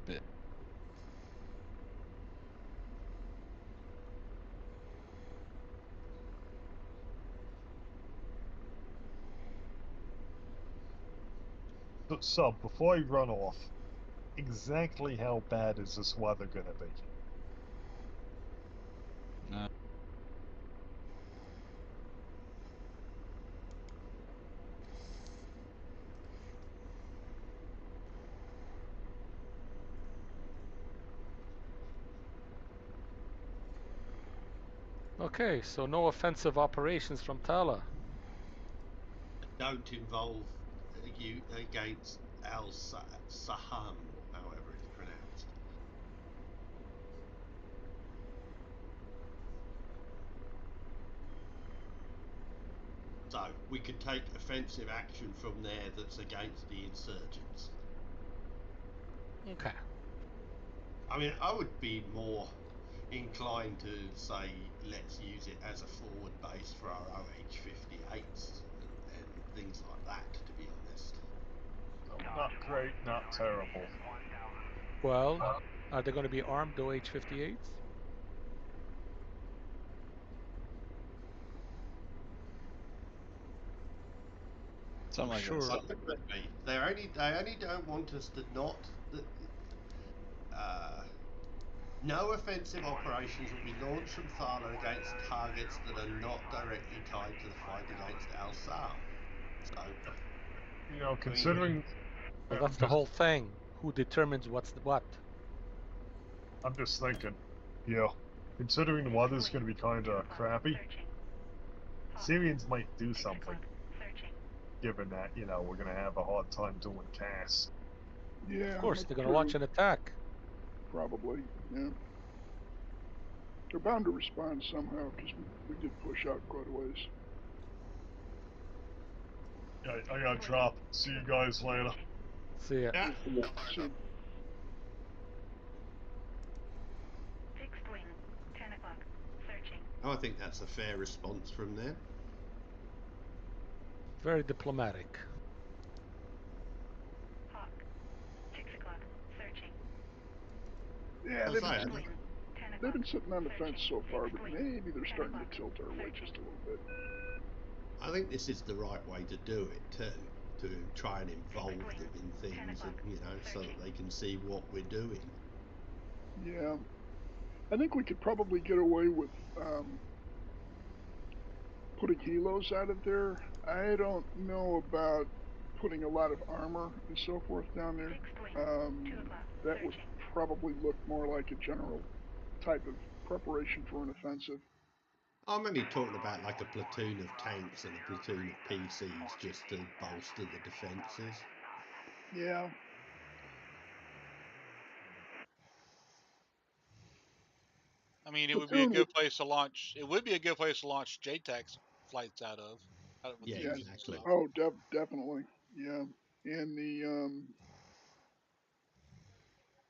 bit. But Sub, before I run off, exactly how bad is this weather going to be? Okay, so no offensive operations from Tala. Don't involve you against Al-Saham, however it's pronounced. So, we could take offensive action from there that's against the insurgents. Okay. I mean, I would be more inclined to say, let's use it as a forward base for our OH-58s and things like that, to be honest. Not great, not terrible. Well, are they going to be armed OH-58s? Something like sure. that. They only don't want us to not. No offensive operations will be launched from Thala against targets that are not directly tied to the fight against Al-Sam. So, You know, considering... Well, that's the whole thing. Who determines what's what? I'm just thinking, yeah, considering the weather's going to be kind of crappy, Syrians might do something, given that, you know, we're going to have a hard time doing casts. Yeah. Of course, they're going to true. launch an attack. Probably, yeah. They're bound to respond somehow, because we did push out quite a ways. Yeah, I gotta drop. See you guys later. See ya. Yeah. So, Fixed wing, 10 o'clock, searching. I think that's a fair response from them. Very diplomatic. Hawk, 6 o'clock, searching. yeah, Well, they've been sitting on the fence so far, but maybe they're starting to tilt our way just a little bit. I think this is the right way to do it too, to try and involve them in things, and, you know, so that they can see what we're doing. Yeah. I think we could probably get away with putting helos out of there. I don't know about putting a lot of armor and so forth down there. That would probably look more like a general type of preparation for an offensive. I'm only talking about like a platoon of tanks and a platoon of PCs just to bolster the defences. Yeah. I mean, it would be a good place to launch. It would be a good place to launch JTAC flights out of. Yeah, exactly. Oh, definitely. Yeah, and the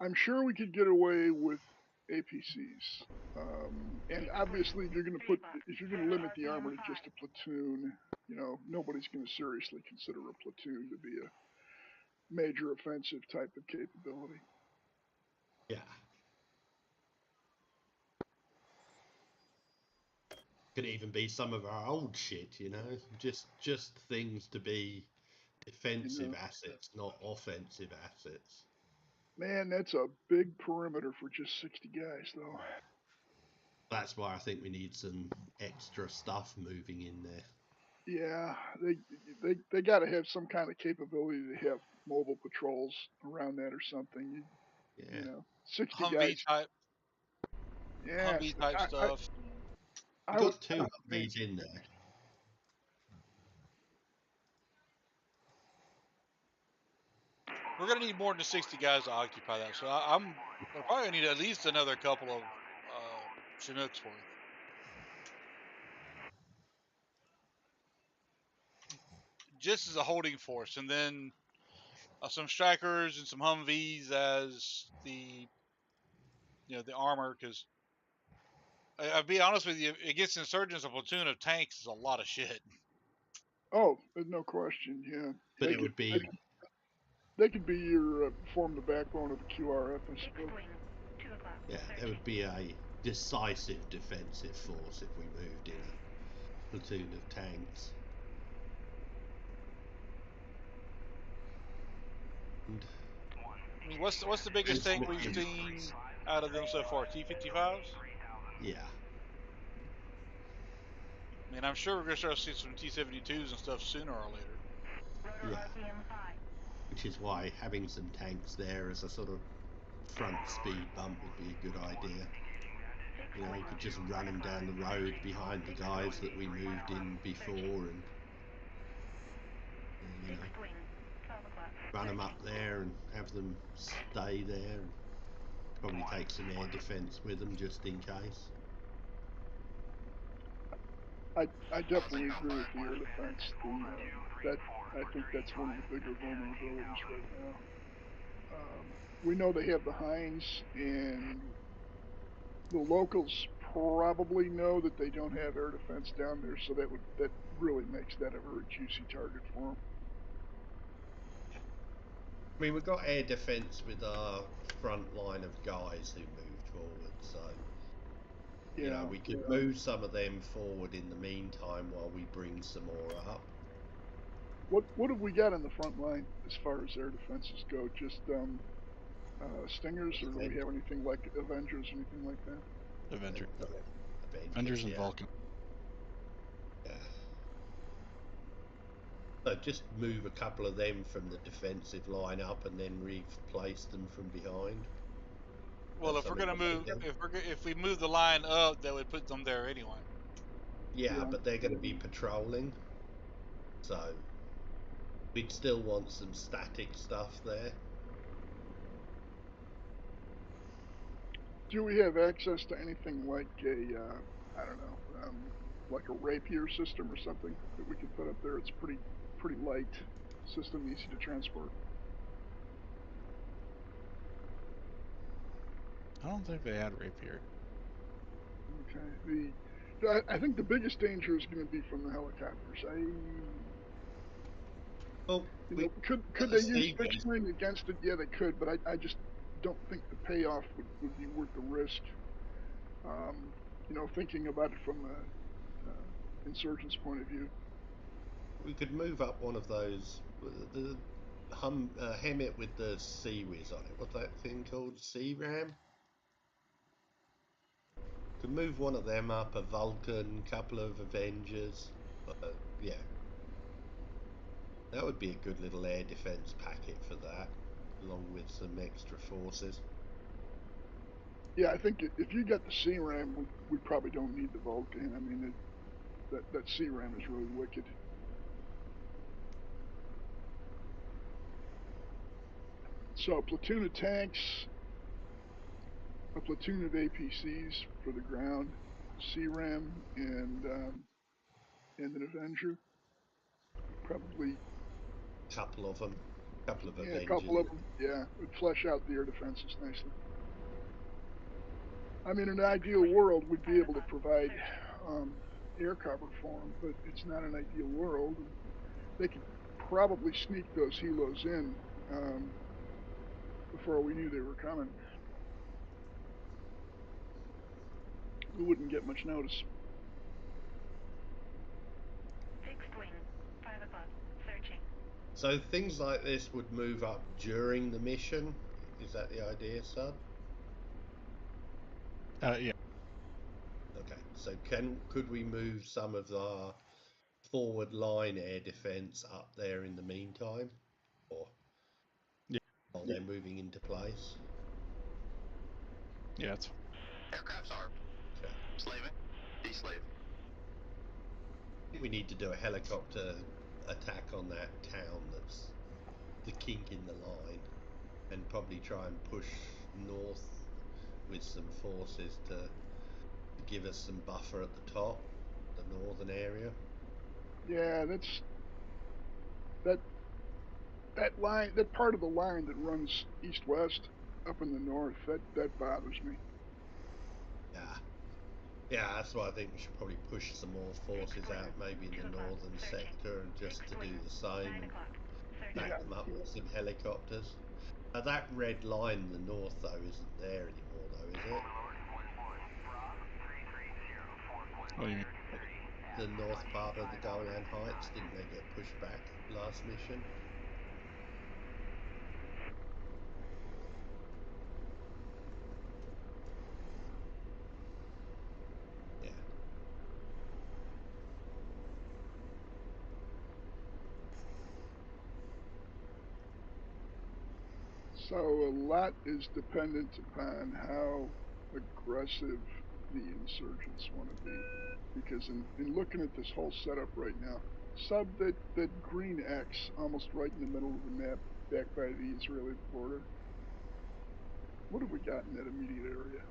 I'm sure we could get away with APCs. And obviously, if you're going to limit the armor to just a platoon, you know, nobody's going to seriously consider a platoon to be a major offensive type of capability. Yeah. Could even be some of our old shit, you know, just things to be defensive assets, not offensive assets. Man, that's a big perimeter for just 60 guys, though. That's why I think we need some extra stuff moving in there. Yeah, they got to have some kind of capability to have mobile patrols around that or something. You know, 60 Humvee guys. Type. Yeah, Humvee type stuff. We've got 2 Humvees in there. We're gonna need more than 60 guys to occupy that, so I'm probably gonna need at least another couple of Chinooks worth. Just as a holding force, and then some strikers and some Humvees as the armor. Because I'll be honest with you, against insurgents, a platoon of tanks is a lot of shit. Oh, no question. Yeah, but it would be. They could be your form the backbone of the QRF, I suppose. Yeah, there would be a decisive defensive force if we moved in a platoon of tanks. And I mean, what's the biggest tank we've seen out of them so far? T-55s? Yeah. I mean, I'm sure we're gonna start to see some T-72s and stuff sooner or later. Yeah. Which is why having some tanks there as a sort of front speed bump would be a good idea. You know, you could just run them down the road behind the guys that we moved in before, and you know, run them up there and have them stay there. And probably take some air defense with them just in case. I definitely agree with the air defense. I think that's one of the bigger vulnerabilities right now. We know they have the Heinz, and the locals probably know that they don't have air defense down there, so that really makes that a very juicy target for them. I mean, we've got air defense with our front line of guys who moved forward, so you know, we could move some of them forward in the meantime while we bring some more up. What have we got on the front line as far as air defenses go? Just Stingers, or do we have anything like Avengers or anything like that? Avengers and yeah. Vulcan. Yeah. So just move a couple of them from the defensive line up and then replace them from behind. Well, That's if we're gonna something move, if we move the line up, that would put them there anyway. Yeah, but they're going to be patrolling, so we'd still want some static stuff there. Do we have access to anything like a, I don't know, like a rapier system or something that we could put up there? It's pretty light system, easy to transport. I don't think they had rapier. Okay. I think the biggest danger is going to be from the helicopters. Well, could they use fixed wing against it? Yeah, they could, but I just don't think the payoff would be worth the risk. Thinking about it from a insurgent's point of view. We could move up one of those, the Hemet with the Sea-Wiz on it. What's that thing called? Sea-Ram? Could move one of them up, a Vulcan, couple of Avengers. Yeah. That would be a good little air defense packet for that, along with some extra forces. Yeah, I think if you got the C-Ram, we probably don't need the Vulcan. I mean, that C-Ram is really wicked. So a platoon of tanks, a platoon of APCs for the ground, C-Ram, and an Avenger. Probably. Couple of them. Couple of Avengers. Yeah, a couple of them. Yeah, would flesh out the air defenses nicely. I mean, in an ideal world, we'd be able to provide air cover for them, but it's not an ideal world. And they could probably sneak those helos in before we knew they were coming. We wouldn't get much notice. Fixed wing, 5 o'clock, searching. So things like this would move up during the mission? Is that the idea, Sud? Yeah. Okay, so could we move some of our forward line air defense up there in the meantime? Or while they're moving into place? Yeah, it's aircrafts are slaving, de-slave. I think we need to do a helicopter attack on that town that's the kink in the line, and probably try and push north with some forces to give us some buffer at the top, the northern area. Yeah, that line, that part of the line that runs east-west up in the north, that bothers me. Yeah, that's why I think we should probably push some more forces out, maybe in the northern sector, and just to do the same and back them up with some helicopters. That red line in the north, though, isn't there anymore, though, is it? What do you mean? The north part of the Golan Heights, didn't they get pushed back last mission? Yeah. So a lot is dependent upon how aggressive the insurgents want to be. Because in looking at this whole setup right now, sub that green X almost right in the middle of the map back by the Israeli border. What have we got in that immediate area?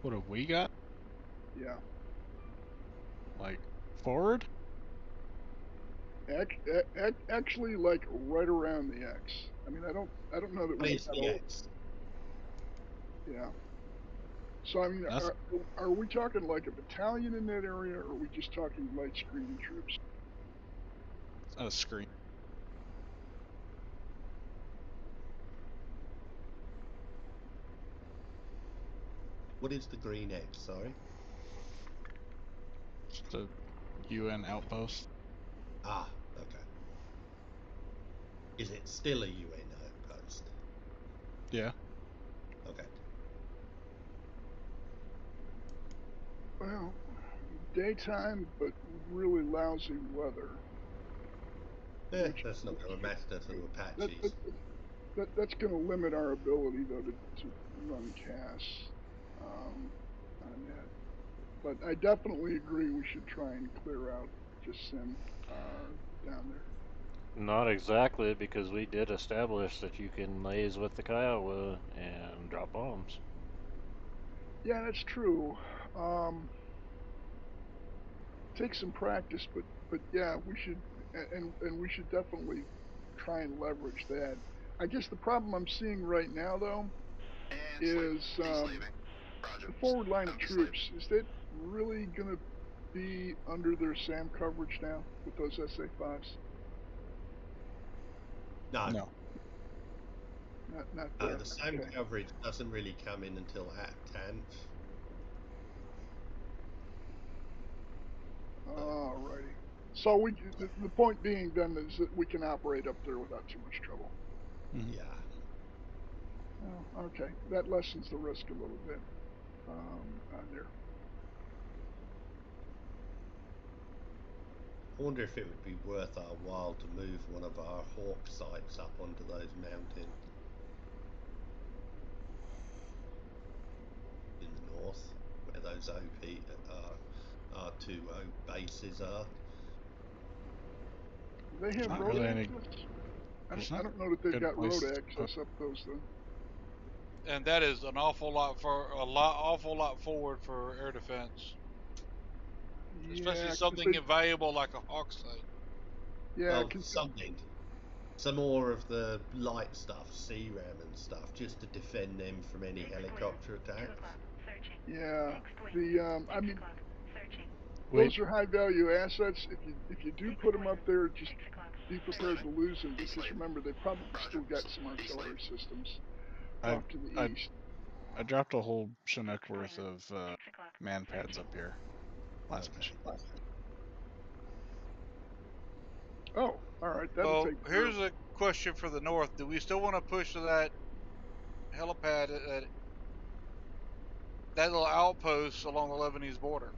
What have we got? Yeah. Like forward? Actually, like right around the X. I mean, I don't know that we got the X? Yeah. So I mean, are we talking like a battalion in that area, or are we just talking light screening troops? A screen. What is the green X, sorry? Just a UN outpost. Ah, okay. Is it still a UN outpost? Yeah. Okay. Well, daytime, but really lousy weather. That's not going to matter to Apaches. That's going to limit our ability, though, to run casts on that. But I definitely agree we should try and clear out just Sim down there. Not exactly, because we did establish that you can laze with the Kiowa and drop bombs. Yeah, that's true. Take some practice, but yeah, we should, and we should definitely try and leverage that. I guess the problem I'm seeing right now, though, is the forward line of troops. Is that really going to be under their SAM coverage now with those SA5s? No. Not there. The SAM coverage doesn't really come in until at 10th. Alrighty. So the point being then is that we can operate up there without too much trouble. Yeah. Oh, okay. That lessens the risk a little bit on there. I wonder if it would be worth our while to move one of our Hawk sites up onto those mountains in the north, where those R2O bases are. They have Not road really access? I don't know that they've got road access up those though. And that is an awful lot forward for air defense. Especially Yeah, something valuable like a Hawk site. Yeah, well, some more of the light stuff, CRAM and stuff, just to defend them from any helicopter attack. Yeah, I mean, those are high value assets. If you do put them up there, just be prepared to lose them, because remember they probably still got some artillery systems off to the east. I dropped a whole Chinook worth of man pads up here last mission. Oh, all right. So here's a question for the north: do we still want to push to that helipad, that little outpost along the Lebanese border?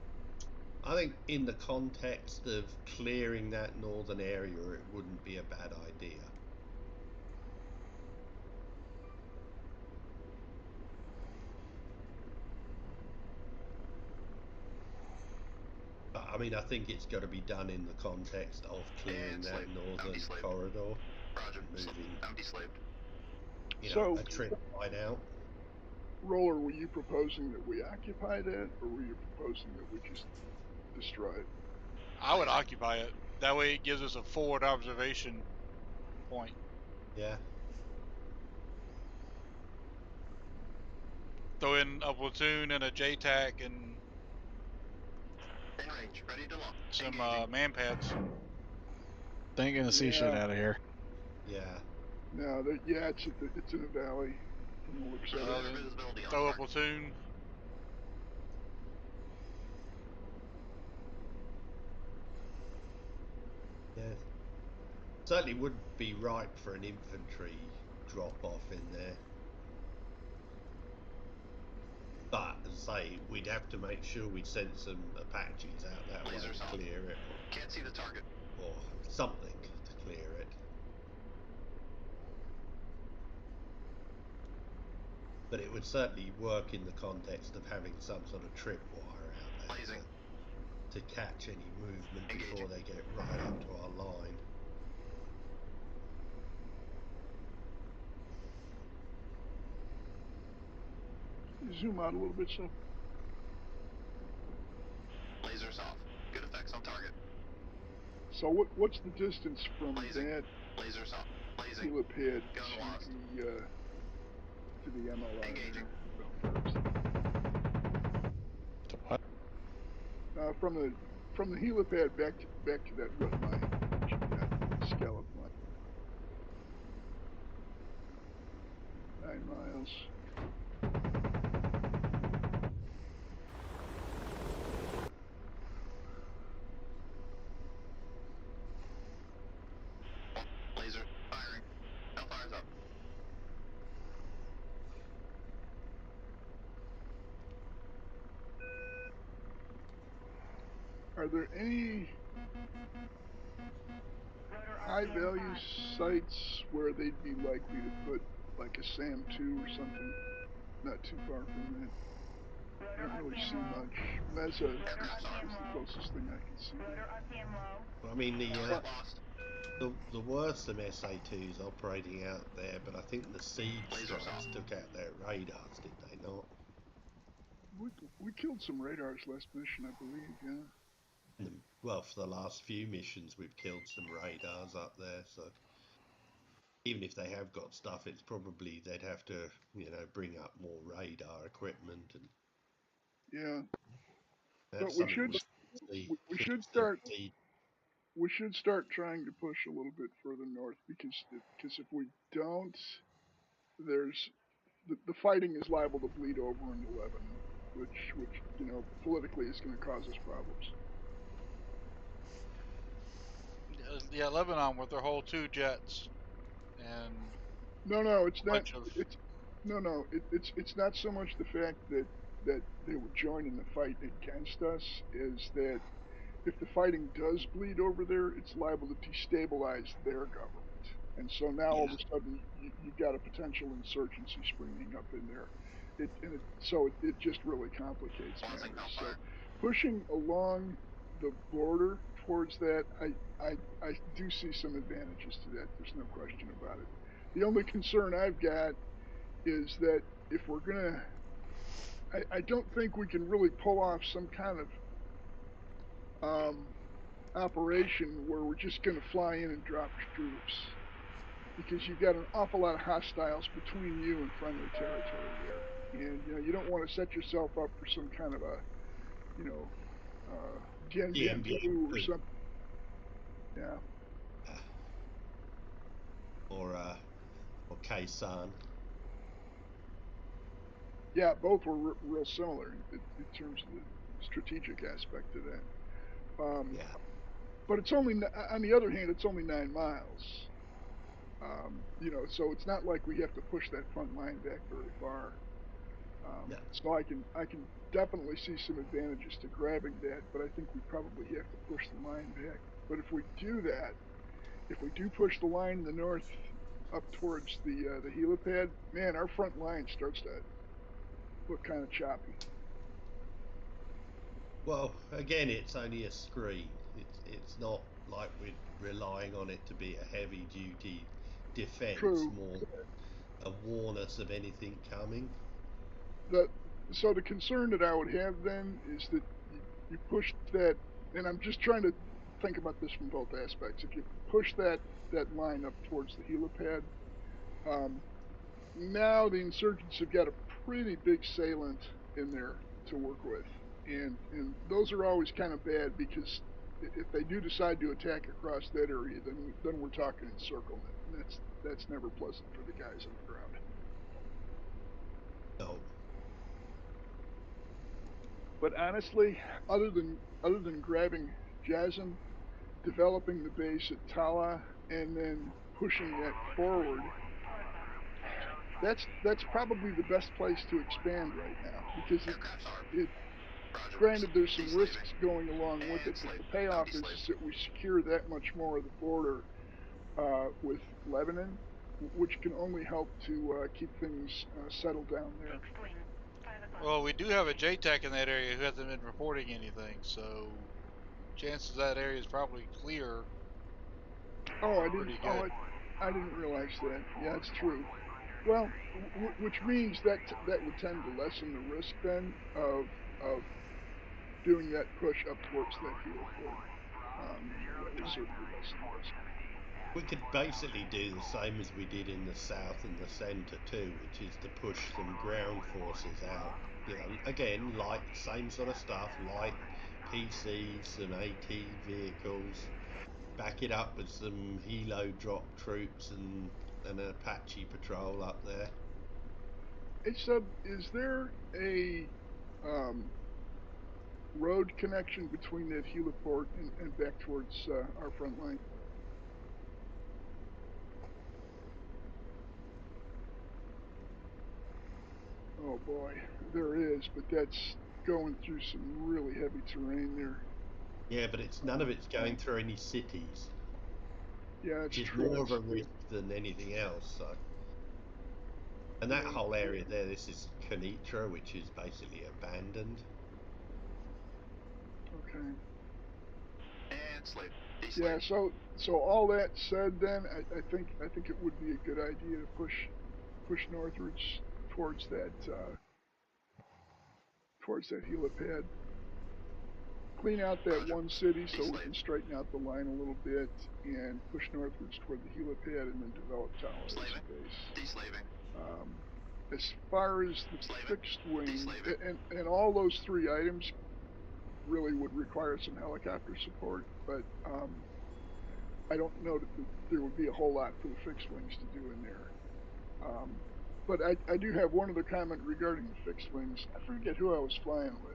I think in the context of clearing that northern area, it wouldn't be a bad idea. But I mean, I think it's got to be done in the context of clearing that northern corridor, moving, a trip right out. Roller, were you proposing that we occupy that, or were you proposing that we just destroy it? I would occupy it. That way it gives us a forward observation point. Yeah. Throw in a platoon and a JTAC and some man pads. They ain't gonna see shit out of here. Yeah. No, it's in a valley. From the looks of it. Throw a platoon. Yeah. Certainly would be ripe for an infantry drop-off in there. But, as I say, we'd have to make sure we send some Apaches out that way to clear it. Can't see the target. Or something to clear it. But it would certainly work in the context of having some sort of tripwire out there to catch any movement before they get right up to our line. Zoom out a little bit, so. Lasers off. Good effects on target. So what's the distance from that lasers off. helipad to the MLI? Engaging. To what? From the helipad back to that red line, scallop line. 9 miles. Laser firing. Hellfire's up. are there any high value sites where they'd be likely to put like a SAM 2 or something not too far from that? I don't really see much. Mesa is the closest thing I can see there. Well, I mean, there were some SA2s operating out there, but I think the Seed strikes took out their radars, did they not? We killed some radars last mission, I believe, yeah. Well, for the last few missions, we've killed some radars up there, so even if they have got stuff, it's probably they'd have to, bring up more radar equipment and. Yeah. That's But we should start trying to push a little bit further north because if we don't, there's the fighting is liable to bleed over into Lebanon, which politically is going to cause us problems. Yeah, Lebanon with their whole 2 jets and No, it's not. It's not so much the fact that they would join in the fight against us, is that if the fighting does bleed over there, it's liable to destabilize their government. And so now all of a sudden you've got a potential insurgency springing up in there. So it just really complicates matters. So pushing along the border towards that, I do see some advantages to that. There's no question about it. The only concern I've got is that if we're gonna, I don't think we can really pull off some kind of operation where we're just going to fly in and drop troops, because you've got an awful lot of hostiles between you and friendly territory there, and you don't want to set yourself up for some kind of a Gen 2 or something. Yeah. Or Kaisan. Yeah, both were real similar in terms of the strategic aspect of that. But it's only, on the other hand, it's only 9 miles. So it's not like we have to push that front line back very far. So I can definitely see some advantages to grabbing that, but I think we probably have to push the line back. But if we do that, if we do push the line in the north up towards the helipad, man, our front line starts to look kind of choppy. Well, again, it's only a screen. It's not like we're relying on it to be a heavy-duty defense. True. More a warn us of anything coming. So the concern that I would have then is that you push that, and I'm just trying to think about this from both aspects. If you push that line up towards the helipad, now the insurgents have got a pretty big salient in there to work with, and those are always kind of bad, because if they do decide to attack across that area, then we're talking encirclement, and that's never pleasant for the guys on the ground. No. But honestly, other than grabbing Jazan, developing the base at Tala, and then pushing that forward, that's probably the best place to expand right now, because it granted there's some risks going along with it, but the payoff is that we secure that much more of the border with Lebanon, which can only help to keep things settled down there. Well, we do have a JTAC in that area who hasn't been reporting anything, so chances that area is probably clear. Oh, I didn't realize that. Yeah, it's true. Well, which means that would tend to lessen the risk then of doing that push up towards that heliport. That would certainly lessen the risk. We could basically do the same as we did in the south and the centre too, which is to push some ground forces out. Again, same sort of stuff, light PCs, some AT vehicles, back it up with some helo drop troops and an Apache patrol up there. Hey, Sub, is there a road connection between that heliport and back towards our front line? Oh boy, there is, but that's going through some really heavy terrain there. Yeah, but it's none of it's going through any cities. Yeah, it's It's true. more of a risk than anything else. So, and that whole area there, this is Kenitra, which is basically abandoned. Okay. And slave. Yeah. So all that said, then I think it would be a good idea to push northwards towards that helipad. Clean out that one city so we can straighten out the line a little bit and push northwards toward the helipad and then develop Tower as a base. Deslaving. As far as the fixed wing, and all those three items really would require some helicopter support, but I don't know that there would be a whole lot for the fixed wings to do in there. But I do have one other comment regarding the fixed wings. I forget who I was flying with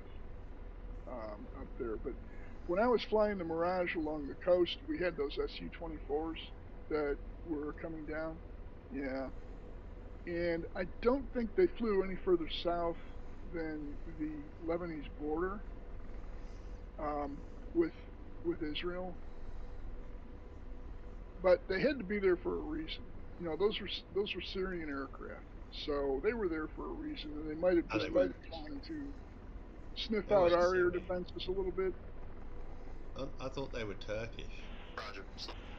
up there, but when I was flying the Mirage along the coast, we had those Su-24s that were coming down. Yeah. And I don't think they flew any further south than the Lebanese border with Israel. But they had to be there for a reason. You know, those were Syrian aircraft, so they were there for a reason, and they might have just been trying to sniff out our air defenses a little bit. I thought they were Turkish. Roger.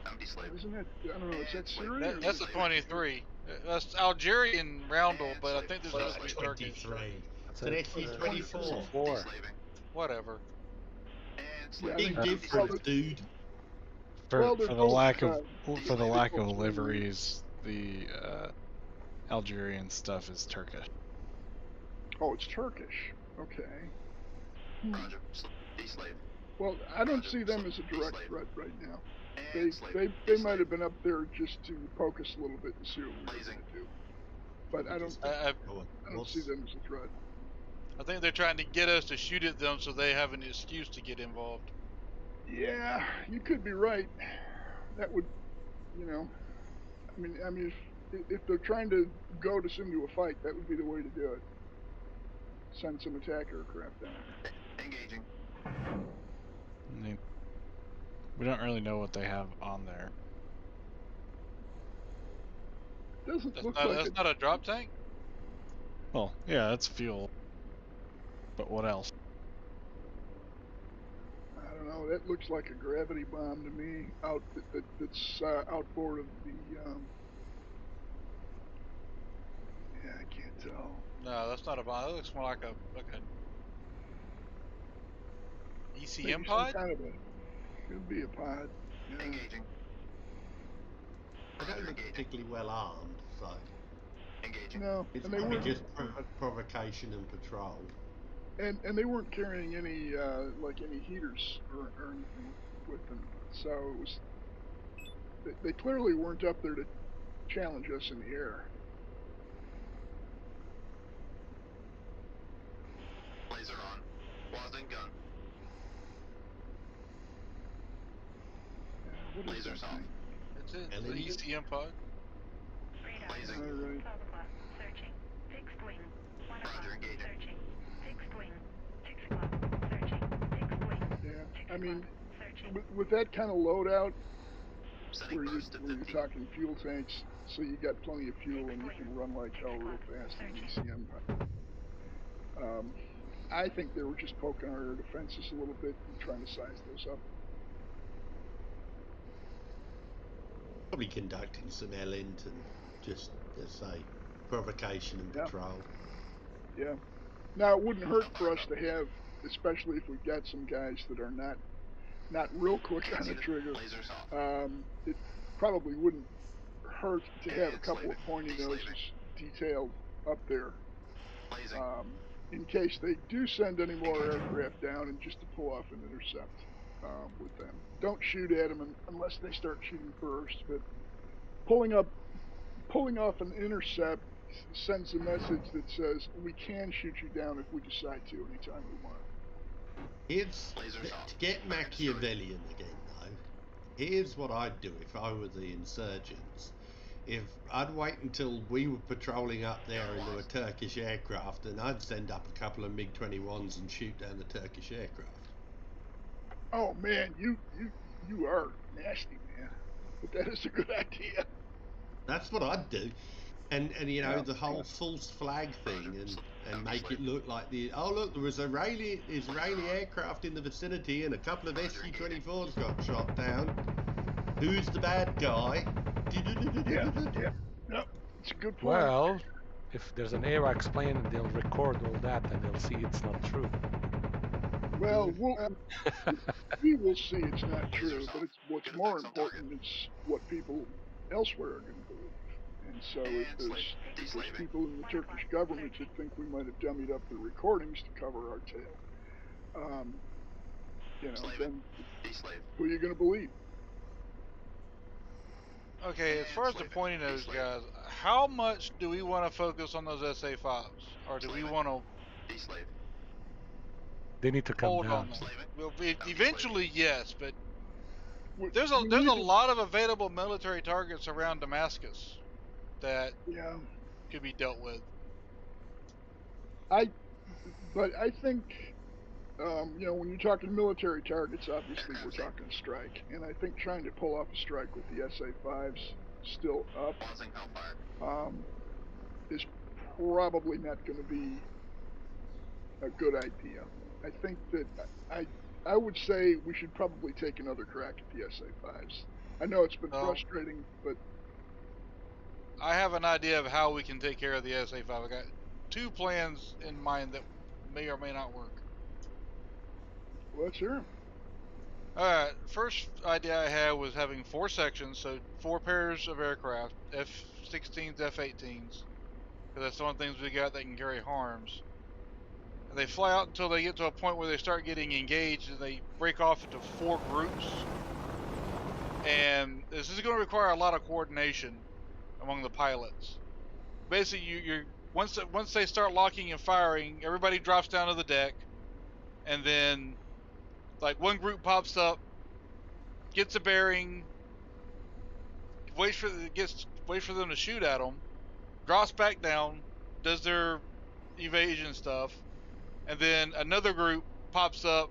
I'm deslaving. Isn't it? I don't know. Is that Syria? That's a 23. That's Algerian roundel, but I think this is Turkish. 23. It's an SU-24. Whatever. Big difference, dude. For the lack of liveries, the Algerian stuff is Turkish. Oh, it's Turkish. Okay. Roger. Deslave. Well, I don't see them as a direct threat right now. They might have been up there just to poke us a little bit and see what we were going to do. But I don't see them as a threat. I think they're trying to get us to shoot at them so they have an excuse to get involved. Yeah, you could be right. That would, you know, I mean, if they're trying to goad us into a fight, that would be the way to do it. Send some attack aircraft down. Engaging. We don't really know what they have on there. Doesn't look like that's not a drop tank? Well, yeah, that's fuel. But what else? I don't know. That looks like a gravity bomb to me. That's outboard of the. Yeah, I can't tell. No, that's not a bomb. That looks more like a ECM Maybe pod. Some kind of could be a pod. Yeah. Engaging. They don't look particularly well armed, so. Engaging. No, It's and they probably weren't just provocation and patrol. and they weren't carrying any any heaters or anything with them. So it was. They clearly weren't up there to challenge us in the air. Laser on. Wasden gun. What is Lasers that off. thing? That's it. The ECM pod. Blazing. All right. 12 o'clock. Searching. Fixed wing. 1 o'clock. Roger, engaging. Searching. Fixed wing. 6 o'clock. Searching. Fixed wing. Yeah, I mean, Searching. with that kind of loadout, Setting where boost to you're 50. talking fuel tanks, so you got plenty of fuel and you can run like hell real fast in ECM. I think they were just poking our air defenses a little bit and trying to size those up. Probably conducting some Elint and just, as say, provocation and patrol. Yeah. Now it wouldn't hurt for us to have, especially if we've got some guys that are not real quick on the trigger. Lasers off. It probably wouldn't hurt to have a couple of pointy noses detailed up there. Blazing. In case they do send any more aircraft down and just to pull off an intercept with them. Don't shoot at them unless they start shooting first, but pulling off an intercept sends a message that says we can shoot you down if we decide to anytime we want. It's to get Machiavellian again, though. Here's what I'd do if I were the insurgents. If I'd wait until we were patrolling up there into a Turkish aircraft, and I'd send up a couple of MiG-21s and shoot down the Turkish aircraft. Oh man, you are nasty, man. But that is a good idea. That's what I'd do. And you know, Yeah. the whole false flag thing, and make it look like look, there was Israeli aircraft in the vicinity and a couple of SU-24s got shot down. Who's the bad guy? Yeah. No, it's a good point. Well, if there's an AWACS plane, they'll record all that and they'll see it's not true. Well, we will see it's not true, but what's more important is what people elsewhere are going to believe. And so if there's people in the Turkish government that think we might have dummied up the recordings to cover our tail, then who are you going to believe? Okay, as far as the pointing those guys, how much do we want to focus on those SA5s, or do we want to? They need to come hold down. on them? Well, eventually, yes, but there's a We need to- lot of available military targets around Damascus that could be dealt with. But I think, when you're talking military targets, obviously we're talking strike, and I think trying to pull off a strike with the SA-5s still up is probably not going to be a good idea. I think that I would say we should probably take another crack at the SA-5s. I know it's been frustrating, but I have an idea of how we can take care of the SA-5. I got 2 plans in mind that may or may not work. Let's hear 'em. Alright, first idea I had was having 4 sections, so 4 pairs of aircraft, F-16s, F-18s, because that's the only things we got that can carry harms. And they fly out until they get to a point where they start getting engaged, and they break off into 4 groups. And this is going to require a lot of coordination among the pilots. Basically, once they start locking and firing, everybody drops down to the deck, and then like one group pops up, gets a bearing, waits for them to shoot at them, drops back down, does their evasion stuff, and then another group pops up,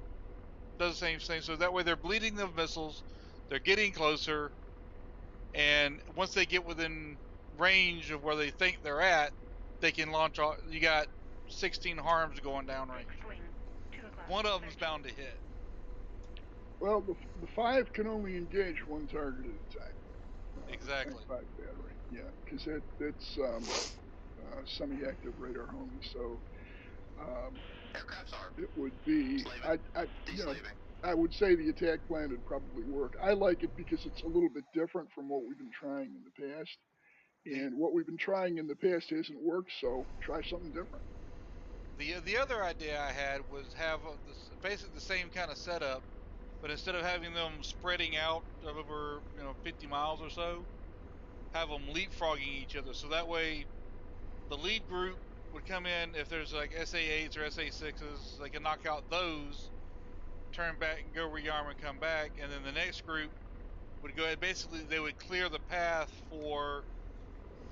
does the same thing. So that way they're bleeding the missiles, they're getting closer, and once they get within range of where they think they're at, they can launch off. You got 16 harms going down range. One of them's bound to hit. Well, the 5 can only engage one target at a time. Exactly. 5 battery, yeah, because it's semi-active radar only. So it would be. I would say the attack plan would probably work. I like it because it's a little bit different from what we've been trying in the past, and what we've been trying in the past hasn't worked. So try something different. The other idea I had was have basically the same kind of setup, but instead of having them spreading out over 50 miles or so, have them leapfrogging each other. So that way, the lead group would come in if there's like SA-8s or SA-6s, they can knock out those, turn back and go rearm and come back, and then the next group would go ahead. Basically, they would clear the path for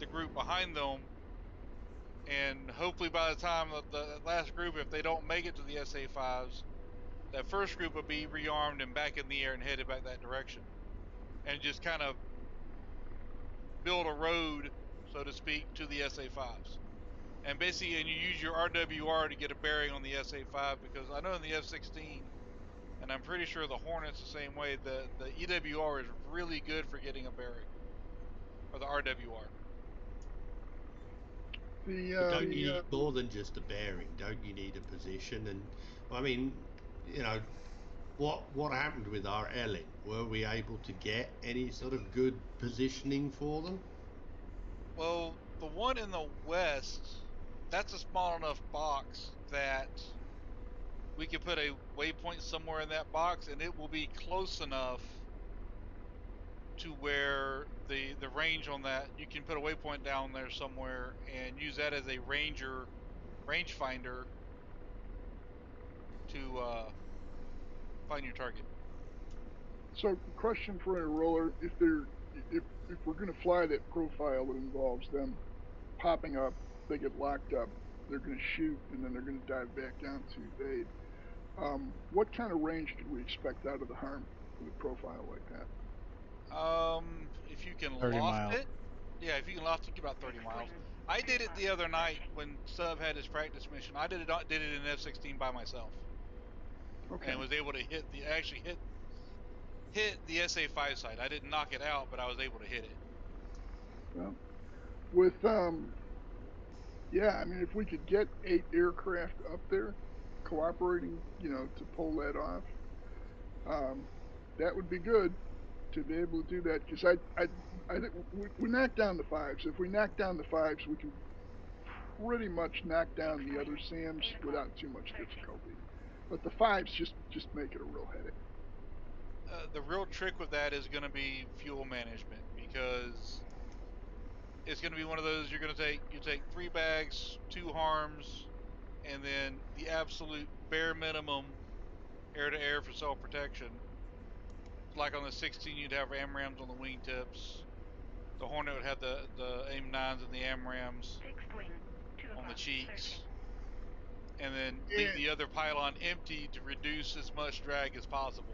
the group behind them. And hopefully by the time of the last group, if they don't make it to the SA-5s, that first group would be rearmed and back in the air and headed back that direction. And just kind of build a road, so to speak, to the SA-5s. And basically, and you use your RWR to get a bearing on the SA-5, because I know in the F-16, and I'm pretty sure the Hornet's the same way, the EWR is really good for getting a bearing. Or the RWR. But don't you need more than just a bearing? Don't you need a position? And I mean, what happened with our Ellen? Were we able to get any sort of good positioning for them? Well, the one in the west, that's a small enough box that we could put a waypoint somewhere in that box, and it will be close enough to where the range on that, you can put a waypoint down there somewhere and use that as a rangefinder to find your target. So, question for a roller: if we're going to fly that profile that involves them popping up, they get locked up, they're going to shoot, and then they're going to dive back down to evade. What kind of range could we expect out of the harm with a profile like that? If you can 30 loft miles. it, yeah, if you can loft it, get about 30 miles. I did it the other night when Sub had his practice mission. I did it in F-16 by myself, Okay. and was able to actually hit the SA-5 site. I didn't knock it out, but I was able to hit it. Well, with yeah, I mean, if we could get 8 aircraft up there cooperating, you know, to pull that off, that would be good to be able to do that. Because we knock down the 5s. If we knock down the 5s, we can pretty much knock down the other SAMs without too much difficulty. But the 5s just make it a real headache. The real trick with that is going to be fuel management, because it's going to be one of those you take 3 bags, 2 harms, and then the absolute bare minimum air-to-air for self-protection. Like on the 16, you'd have AMRAMs on the wingtips. The Hornet would have the AIM-9s and the AMRAMs on the cheeks. And then leave the other pylon empty to reduce as much drag as possible.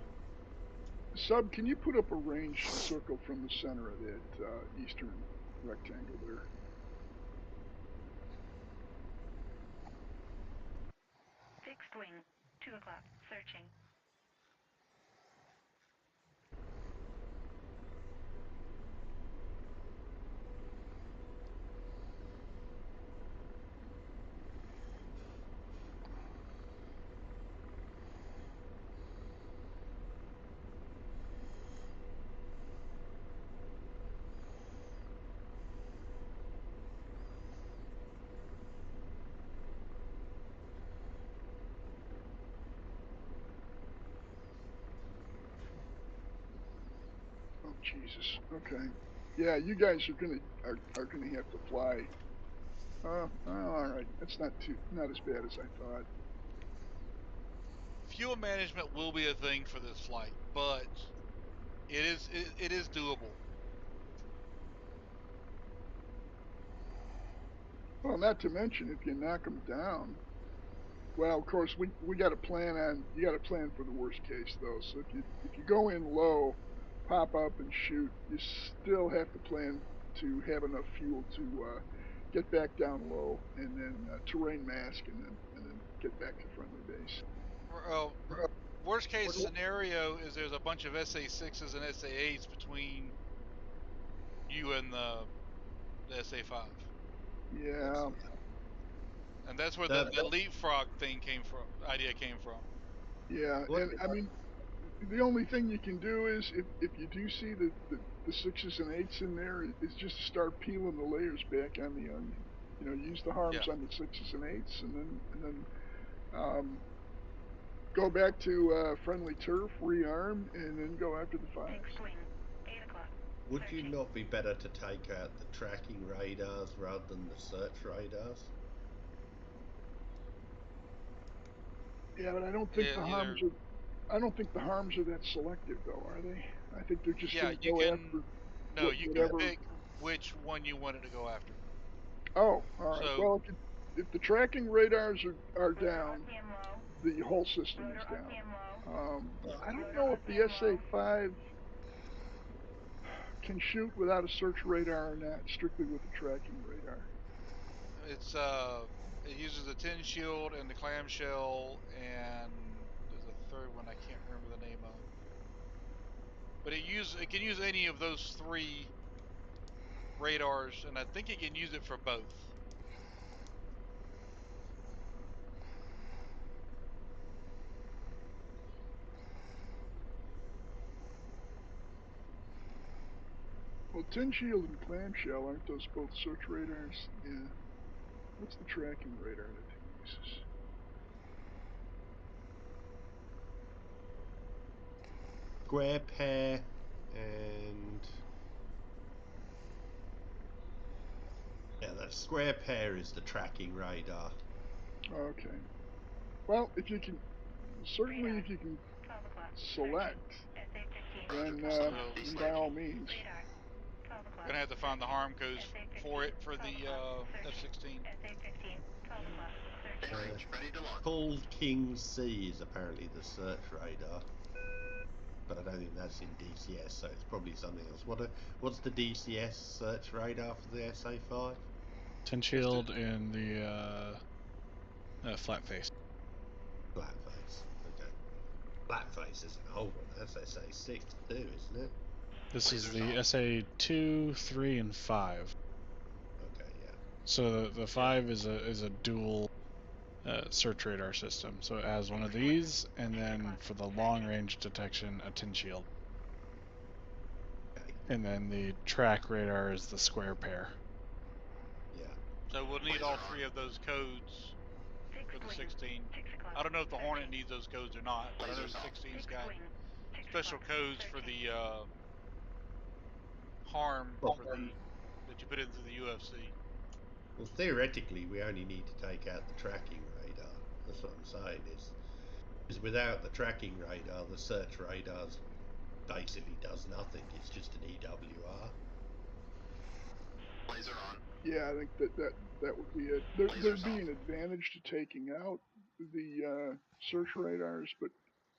Sub, can you put up a range circle from the center of that eastern rectangle there? Fixed wing, 2 o'clock, searching. Oh Jesus. Okay. Yeah, you guys are gonna have to fly. All right. That's not as bad as I thought. Fuel management will be a thing for this flight, but it is doable. Well, not to mention if you knock them down. Well, of course we got to plan on. You got to plan for the worst case though. So if you go in low, pop up and shoot, you still have to plan to have enough fuel to get back down low and then terrain mask and then get back to friendly base. Worst case scenario is there's a bunch of SA-6s and SA-8s between you and the SA-5. Yeah. And that's where the leapfrog idea came from. Yeah, and I mean, the only thing you can do is if you do see the 6s and 8s in there, is just start peeling the layers back on the onion. You know, use the harms on the 6s and 8s, and then go back to friendly turf, rearm, and then go after the 5s. Would you not be better to take out the tracking radars rather than the search radars? Yeah, but I don't think the harms are. I don't think the harms are that selective, though, are they? I think they're just going to go after. No, you can pick which one you want it to go after. Oh, all right. So, well, if the tracking radars are down, the whole system is down. I don't know if the SA-5 can shoot without a search radar or not, strictly with the tracking radar. It uses the tin shield and the clamshell, and there's a third one I can't remember the name of. But it can use any of those 3 radars, and I think it can use it for both. Well, tin shield and clamshell, aren't those both search radars? Yeah. What's the tracking radar that it uses? Square pair and... Yeah, that square pair is the tracking radar. Okay. Well, if you can select, then by all means. Gonna have to find the harm codes for it for the F-16. Called King C is apparently the search radar, but I don't think that's in DCS, so it's probably something else. What's the DCS search radar for the SA5? Tin shield and the flat face. Flat face. Okay. Flat face is an old one. That's SA6 too, isn't it? This is the SA2, 3, and 5. Okay, yeah. So the 5 is a dual search radar system. So it has one of these, and then for the long range detection, a tin shield. Okay. And then the track radar is the square pair. Yeah. So we'll need all three of those codes for the 16. I don't know if the Hornet needs those codes or not, but I know the 16's got special codes for the harm that you put into the UFC. Well, theoretically, we only need to take out the tracking radar. That's what I'm saying. Is without the tracking radar, the search radar basically does nothing. It's just an EWR. Laser on. Yeah, I think that would be it. There'd be an advantage to taking out the search radars, but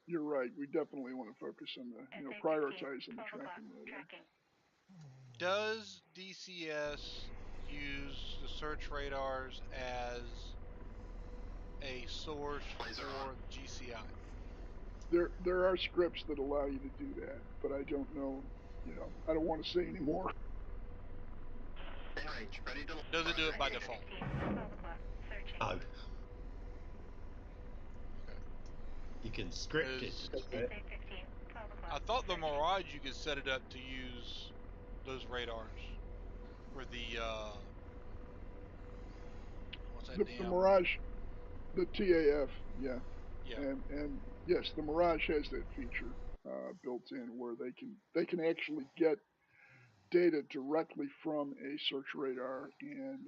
you're right. We definitely want to focus on the prioritizing the tracking radar. Does DCS use the search radars as a source for the GCI? There are scripts that allow you to do that, but I don't know. I don't want to say anymore. Does it do it by default? Oh. You can script it. I thought the Mirage you could set it up to use those radars for the what's that The Mirage, the TAF, yeah. Yeah. And yes, the Mirage has that feature built in where they can actually get data directly from a search radar, and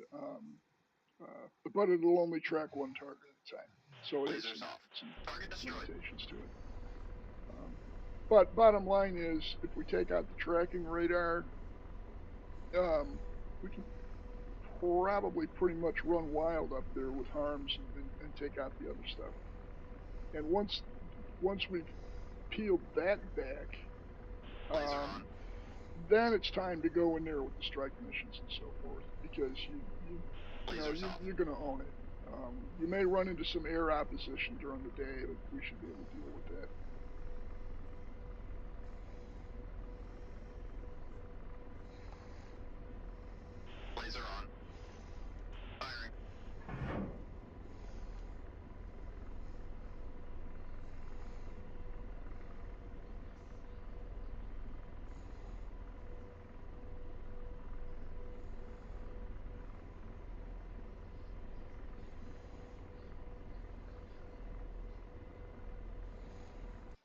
but it'll only track one target at a time. So it has some limitations to it. But bottom line is, if we take out the tracking radar, we can probably pretty much run wild up there with harms and take out the other stuff. And once we've peeled that back, then it's time to go in there with the strike missions and so forth, because you're going to own it. You may run into some air opposition during the day, but we should be able to deal with that. Laser on. Firing.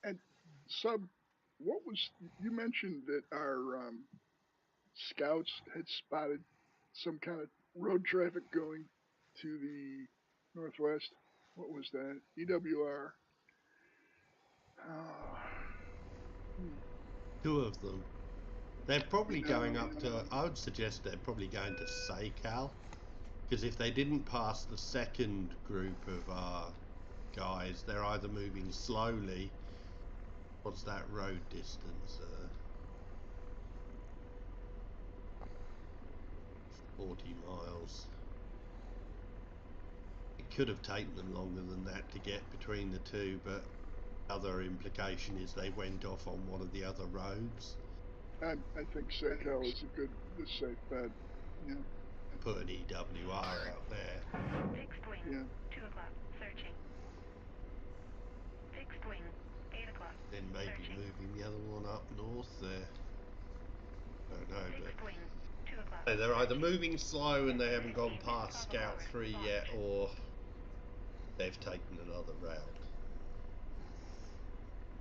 And Sub, you mentioned that our scouts had spotted some kind of road traffic going to the northwest. What was that? EWR. Two of them. They're probably going up to, I would suggest they're probably going to SACAL, because if they didn't pass the second group of our guys, they're either moving slowly. What's that road distance? 40 miles. It could have taken them longer than that to get between the two, but other implication is they went off on one of the other roads. I think SACAL is a good, safe bet. Yeah. Put an EWR out there. Fixed wing, Yeah. 2 o'clock, searching. Fixed wing, 8 o'clock. Then maybe searching. moving the other one up north there. I don't know, Fixed but wing, 2 o'clock. they're either moving slow and they haven't gone past Scout 3 yet, or they've taken another route.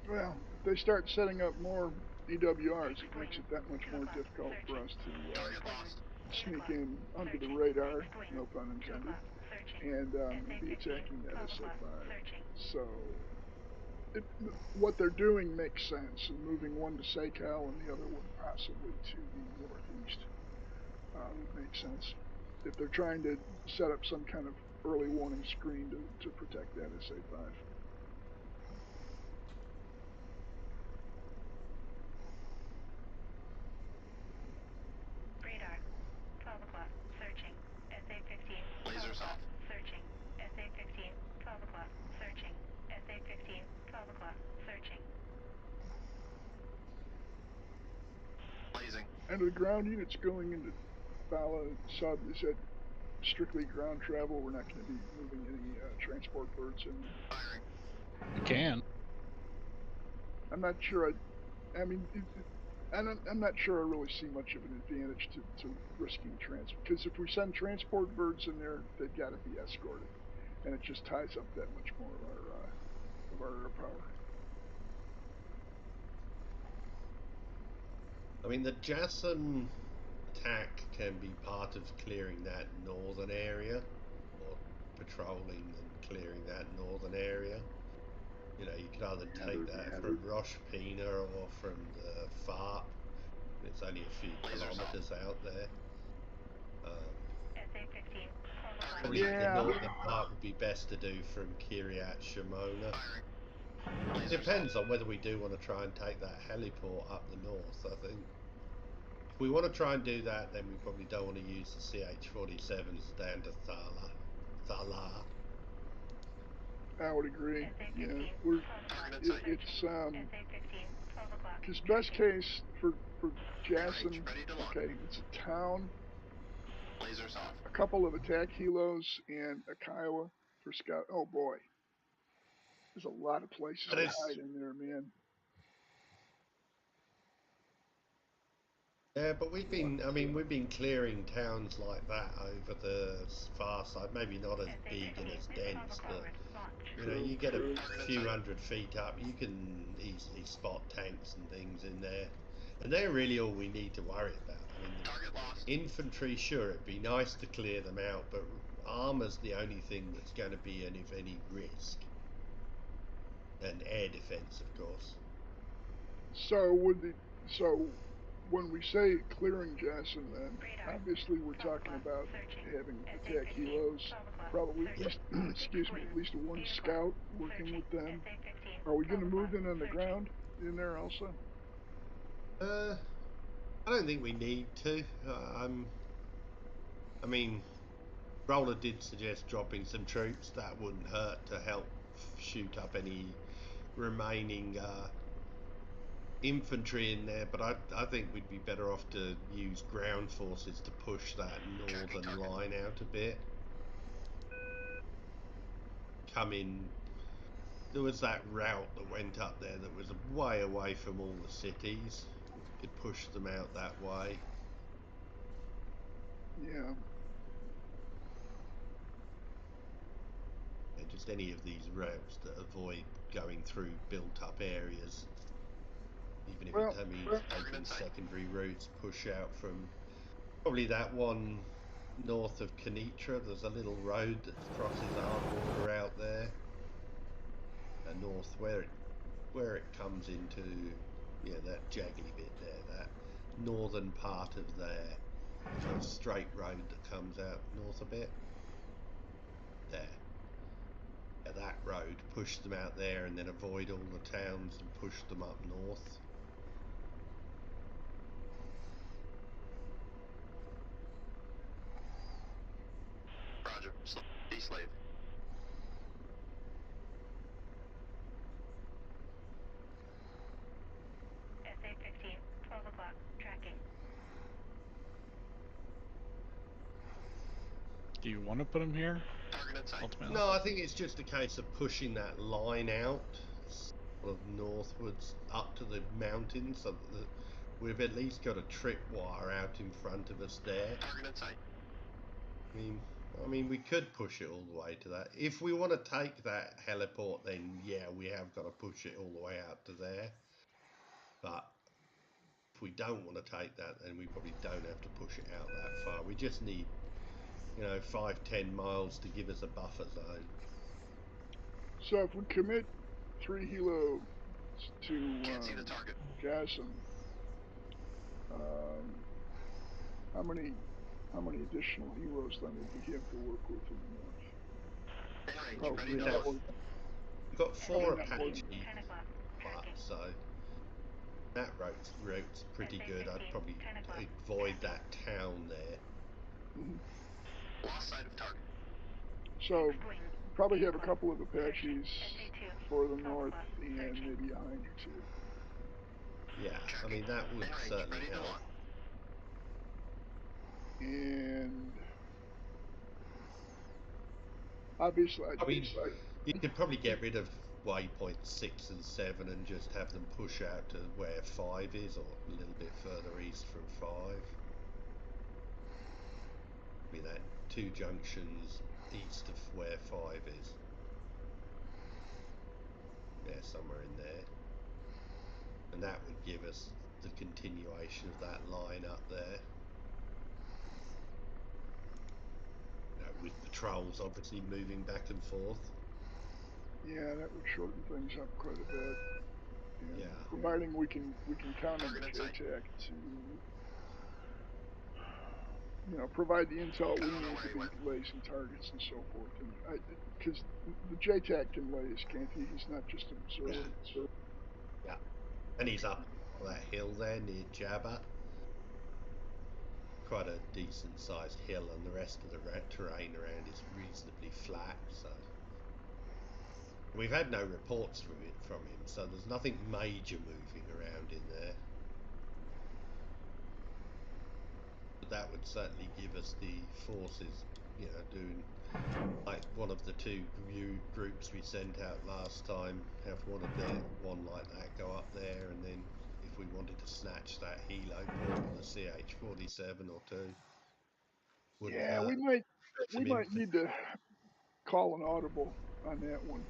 Well, if they start setting up more EWRs, it makes it that much more difficult for us to sneak in under the radar, no pun intended, and be attacking that SA5. So what they're doing makes sense, and moving one to SACAL and the other one possibly to the northeast would make sense. If they're trying to set up some kind of early warning screen to protect that SA5. Radar. 12 o'clock. Searching. SA-15. Lasers off. Searching. SA-15. 12 o'clock. Searching. SA-15. 12 o'clock. Searching. Blazing. And the ground units going into Bala sub, is that strictly ground travel? We're not going to be moving any transport birds in there. Firing. You can. I'm not sure. I'm not sure I really see much of an advantage to risking transport, because if we send transport birds in there, they've got to be escorted, and it just ties up that much more of our air power. I mean, the JASSM attack can be part of clearing that northern area, or patrolling and clearing that northern area. You know, you could either take that from Rosh Pina or from the FARP. It's only a few kilometers out there. SA-15. Probably the northern part would be best to do from Kiryat Shimona. It depends on whether we do want to try and take that heliport up the north. I think if we want to try and do that, then we probably don't want to use the CH-47s down to Thala. I would agree. Yeah, it's because best case for JASSM, okay, it's a town, Lasers off. a couple of attack helos, and a Kiowa for scout. Oh boy, there's a lot of places to hide in there, man. Yeah, but we've been clearing towns like that over the far side. Maybe not as big and as dense, but you know, you get a few 100 feet up, you can easily spot tanks and things in there, and they're really all we need to worry about. I mean, the infantry, sure, it'd be nice to clear them out, but armor's the only thing that's going to be of any risk, and air defense, of course. So when we say clearing JASSM, then obviously we're talking about having attack helos, probably at least, excuse me, at least one scout working with them. Are we going to move in on the ground in there also? I don't think we need to. I mean, Roller did suggest dropping some troops. That wouldn't hurt to help shoot up any remaining infantry in there, but I think we'd be better off to use ground forces to push that northern line out a bit. Come in. There was that route that went up there that was way away from all the cities. You could push them out that way. Yeah. Just any of these routes that avoid going through built-up areas. Even if it means taking secondary routes, push out from probably that one north of Kenitra. There's a little road that crosses our border out there. North where it comes into, yeah, that jaggly bit there, that northern part of there. There's a straight road that comes out north a bit. There. Yeah, that road, push them out there and then avoid all the towns and push them up north. Roger. D-slave. SA-15, 12 o'clock, tracking. Do you want to put them here? Ultimately? No, I think it's just a case of pushing that line out sort of northwards up to the mountains so that we've at least got a tripwire out in front of us there. I mean, we could push it all the way to that. If we want to take that heliport, then yeah, we have got to push it all the way out to there. But if we don't want to take that, then we probably don't have to push it out that far. We just need, you know, 5-10 miles to give us a buffer zone. So if we commit 3 helo to JASSM, how many additional helos then would we have to work with in the north? Probably We've not. got 4 Probably not more Apache than- 10 o'clock. but so that route's pretty good. I'd probably 10 o'clock. avoid that town there. Mhm. Lost sight of target. So probably have a couple of Apaches for the north and maybe a Hind or two. Yeah, I mean that would certainly help. And obviously, I mean, you could probably get rid of waypoint 6 and 7 and just have them push out to where 5 is, or a little bit further east from 5. I mean, that 2 junctions east of where 5 is. Yeah, somewhere in there. And that would give us the continuation of that line up there. You know, with patrols obviously moving back and forth. yeah, that would shorten things up quite a bit. And Yeah. providing we can count on the JTAC to, provide the intel we need to be lacing targets and so forth. And because the JTAC can lace, can't he? He's not just an observer. Yeah. And he's up that hill there near Jabba. Quite a decent sized hill, and the rest of the terrain around is reasonably flat, so we've had no reports from him, so there's nothing major moving around in there. But that would certainly give us the forces, doing like one of the 2 groups we sent out last time, have one like that go up there, and then if we wanted to snatch that helo port with a CH-47 or 2. Yeah, we might need to call an audible on that one,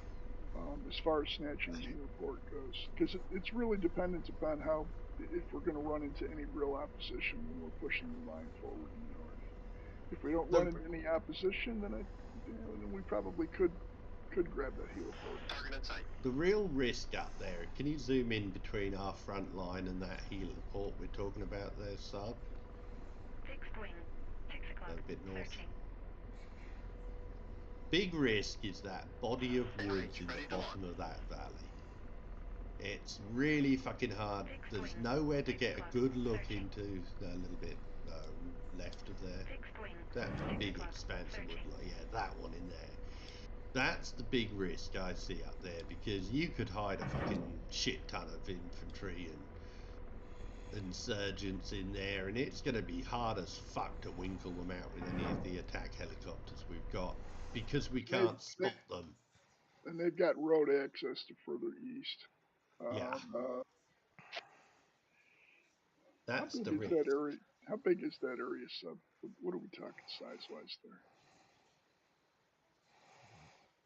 as far as snatching the heliport goes, because it's really dependent upon if we're going to run into any real opposition when we're pushing the line forward in the north. If we don't run into any opposition, then then we probably could grab that heliport. The real risk up there, can you zoom in between our front line and that heliport we're talking about there, Sub? Fixed wing. 6 o'clock. A bit north. Searching. Big risk is that body of woods in the bottom of that valley. It's really fucking hard. There's nowhere to get a good look into a little bit left of there. That big expanse of wood, yeah, that one in there. That's the big risk I see up there, because you could hide a fucking shit ton of infantry and insurgents in there, and it's going to be hard as fuck to winkle them out with any of the attack helicopters we've got, because we can't spot them. And they've got road access to further east. Yeah. That's the risk. How big is that area, Sub? What are we talking size-wise there?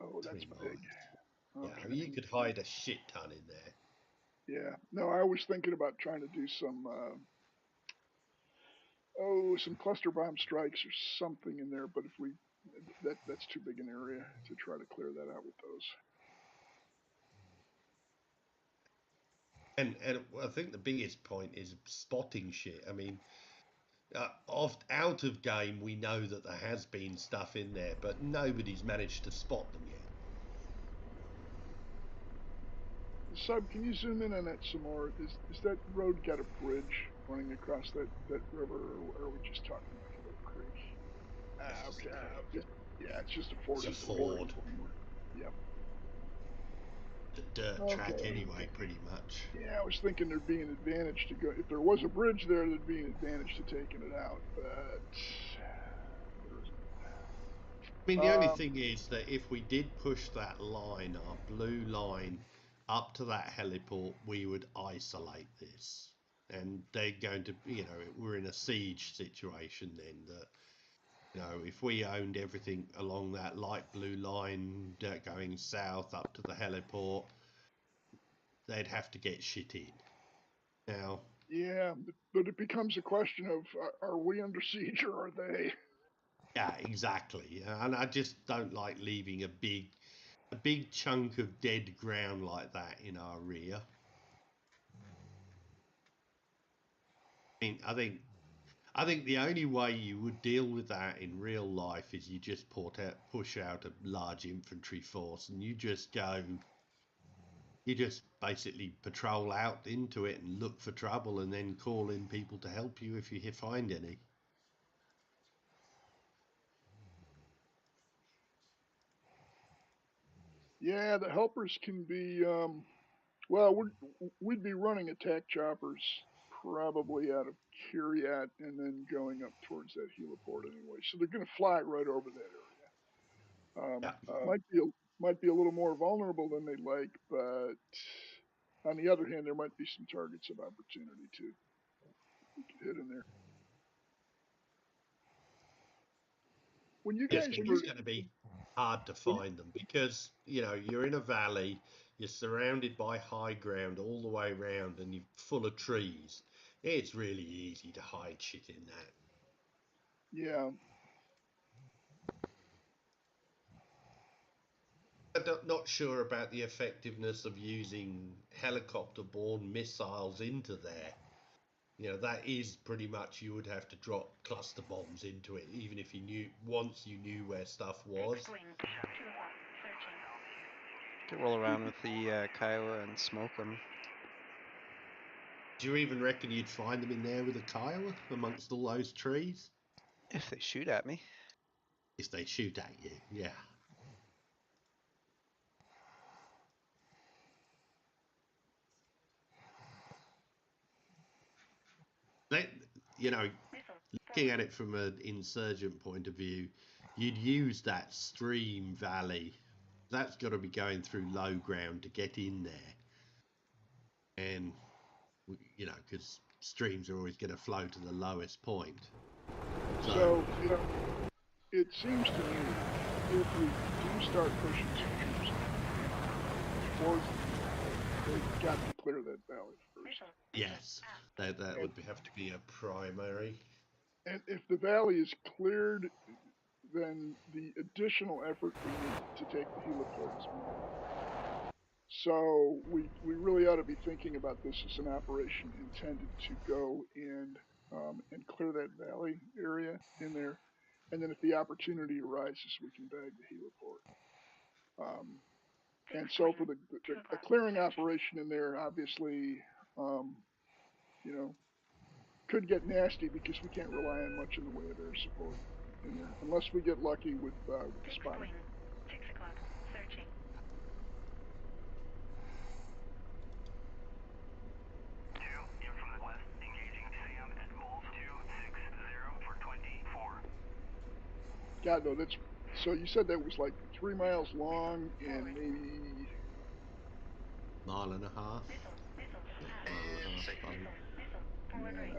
Oh, that's big. Yeah, Okay. I mean, you could hide a shit ton in there. Yeah. No, I was thinking about trying to do some cluster bomb strikes or something in there, but if that's too big an area to try to clear that out with those. And I think the biggest point is spotting shit. I mean, out of game, we know that there has been stuff in there, but nobody's managed to spot them yet. Sub, can you zoom in on that some more? Is that road got a bridge running across that river, or are we just talking like a little creek? Okay. Yeah, it's just a ford. It's a ford. Yep. The dirt track anyway, pretty much. Yeah, I was thinking there'd be an advantage to go. If there was a bridge there, there'd be an advantage to taking it out, but there isn't. I mean, the only thing is that if we did push that line, our blue line, up to that heliport, we would isolate this. And they're going to, we're in a siege situation then, that, if we owned everything along that light blue line going south up to the heliport, they'd have to get shit in. Now. Yeah, but it becomes a question of, are we under siege or are they? Yeah, exactly. And I just don't like leaving a big chunk of dead ground like that in our rear. I think I think the only way you would deal with that in real life is you just push out a large infantry force, and you just basically patrol out into it and look for trouble, and then call in people to help you if you find any. Yeah, the helpers can be. Well, we'd be running attack choppers probably out of Kiryat and then going up towards that heliport anyway. So they're going to fly right over that area. Might be a little more vulnerable than they'd like, but on the other hand, there might be some targets of opportunity too. We could hit in there. When you guys it's going to be hard to find them because you're in a valley, you're surrounded by high ground all the way around, and you're full of trees. It's really easy to hide shit in that. Yeah. I'm not sure about the effectiveness of using helicopter-borne missiles into there. That is pretty much, you would have to drop cluster bombs into it, even if once you knew where stuff was. Could roll around with the Kiowa and smoke them. Do you even reckon you'd find them in there with a Kiowa amongst all those trees? If they shoot at me. If they shoot at you, yeah. Looking at it from an insurgent point of view, you'd use that stream valley. That's got to be going through low ground to get in there. And, because streams are always going to flow to the lowest point. So, it seems to me if we do start pushing some troops towards them, they've got to clear that valley first. Yes, that would have to be a primary. And if the valley is cleared, then the additional effort we need to take the heliport is minimal. So we really ought to be thinking about this as an operation intended to go and clear that valley area in there, and then if the opportunity arises, we can bag the heliport. And so for the clearing operation in there, obviously, could get nasty because we can't rely on much in the way of air support in there, unless we get lucky with the spotting. 6 o'clock, searching. In from the west, engaging Sam at Moles 260 for 24. God, no, that's, so you said that was like 3 miles long and maybe... Mile and a half.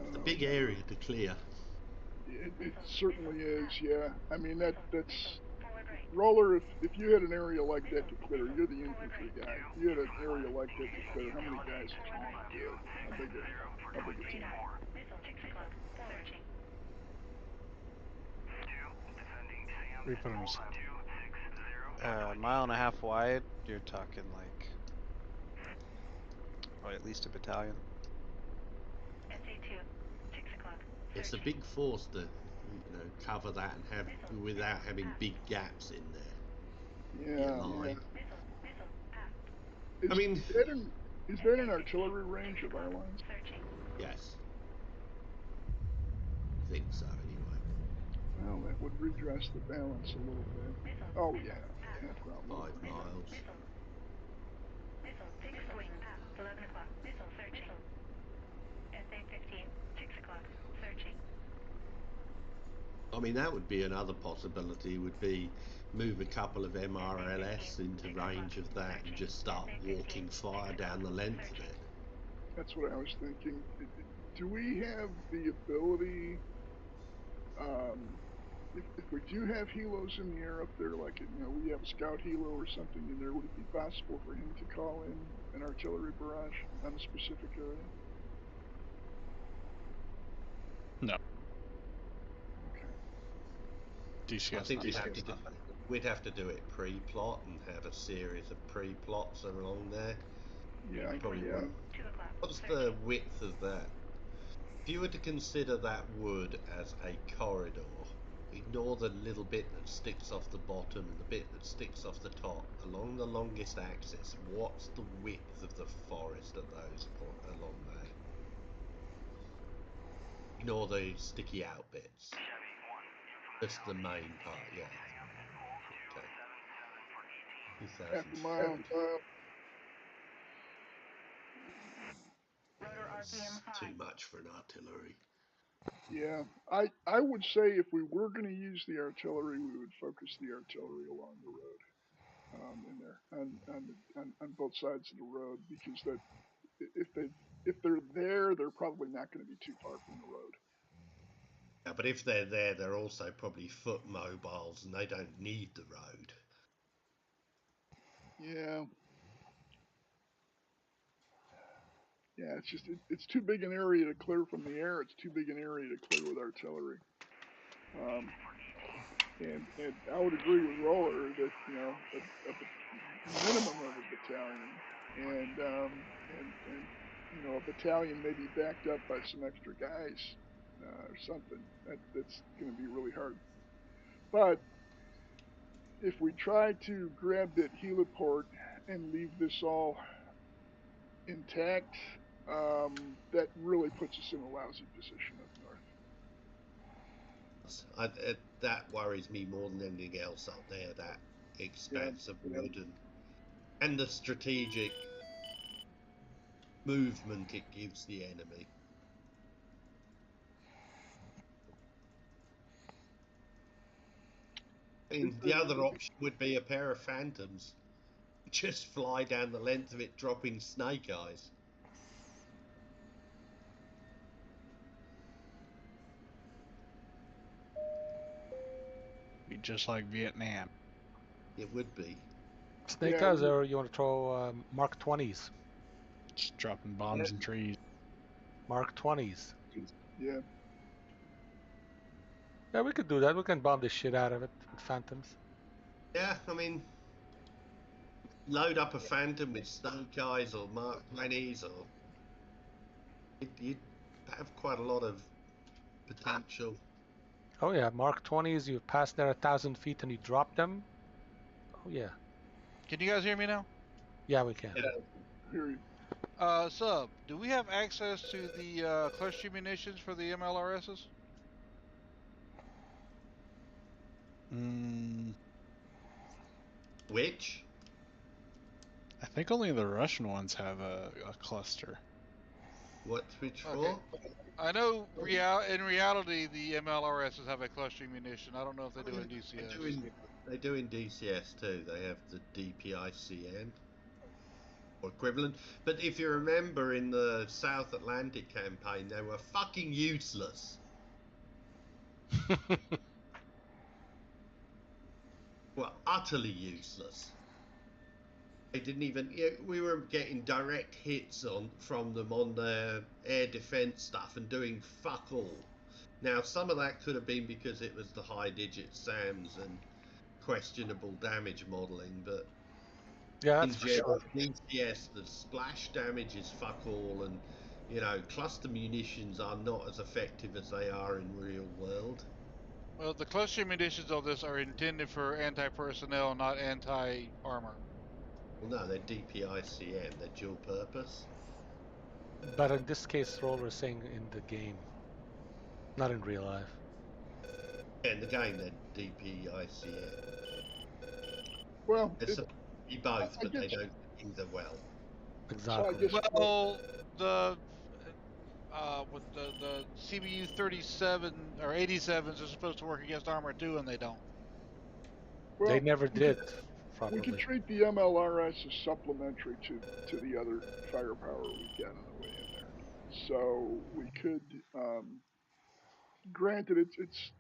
It's a big area to clear. It certainly is, yeah. I mean, that's... Roller, if you had an area like that to clear, you're the infantry guy. If you had an area like that to clear, how many guys would you need to do it? How big a team? Reapers. A mile and a half wide, you're talking like, at least a battalion. It's a big force to, cover that and have without having big gaps in there. Yeah. Is that an artillery range of our lines? Yes. I think so, anyway. Well, that would redress the balance a little bit. Oh, yeah. 5 miles. Missile, take a swing. 11 o'clock. Missile, searching. SA-15, 6 o'clock, searching. I mean, that would be another possibility, would be move a couple of MRLS into range of that and just start walking fire down the length of it. That's what I was thinking. Do we have the ability, if we do have helos in the air up there, like, we have a scout helo or something in there, would it be possible for him to call in an artillery barrage on a specific area? No. Okay. DCS. I think we'd have to do it pre-plot and have a series of pre-plots along there. Yeah, Probably. What's the width of that If you were to consider that wood as a corridor, ignore the little bit that sticks off the bottom and the bit that sticks off the top. Along the longest axis, what's the width of the forest at those along there? Ignore the sticky out bits. Just the main part, yeah. Okay. 2,000 Half a mile. It's too much for an artillery. Yeah, I would say if we were going to use the artillery, we would focus the artillery along the road, in there on both sides of the road, because that if they're there, they're probably not going to be too far from the road. Yeah, but if they're there, they're also probably foot mobiles, and they don't need the road. Yeah. Yeah, it's just it's too big an area to clear from the air. It's too big an area to clear with artillery. And I would agree with Roller that a minimum of a battalion, and a battalion maybe backed up by some extra guys or something. That's going to be really hard. But if we try to grab that heliport and leave this all intact, that really puts us in a lousy position up north. That worries me more than anything else up there, that expanse of wood and the strategic movement it gives the enemy. I mean, the other option would be a pair of phantoms. Just fly down the length of it, dropping snake eyes. Be just like Vietnam. It would be. Snake eyes, or you want to throw Mark 20s? Just dropping bombs in trees. Mark 20s. Yeah. Yeah, we could do that. We can bomb the shit out of it with phantoms. Yeah, I mean, load up a phantom with snake eyes or Mark 20s, or you'd have quite a lot of potential. Oh yeah, Mark 20s. You pass there 1,000 feet and you drop them. Oh yeah. Can you guys hear me now? Yeah, we can. Hear you. Sub, do we have access to the cluster munitions for the MLRSs? Which? I think only the Russian ones have a cluster. Which for? Okay. I know in reality the MLRSs have a clustering munition. I don't know if they do in DCS. They do in DCS too. They have the DPICN or equivalent. But if you remember in the South Atlantic campaign, they were fucking useless. Well, utterly useless. They didn't even. We were getting direct hits from them on their air defense stuff and doing fuck all. Now, some of that could have been because it was the high digit SAMs and questionable damage modeling, but yeah, in that's for general, sure. DCS, the splash damage is fuck all, and cluster munitions are not as effective as they are in real world. Well, the cluster munitions of this are intended for anti-personnel, not anti-armor. Well, no, they're DPICN. They're dual purpose. But in this case, Roller is saying in the game, not in real life. Yeah, in the game, they're DPICN. Well, They're supposed to be both, but they don't either well. Exactly. So well, with the CBU 37 or 87s are supposed to work against armor too, and they don't. Well, they never did. Probably. We can treat the MLRS as supplementary to the other firepower we've got on the way in there. So we could, granted, it's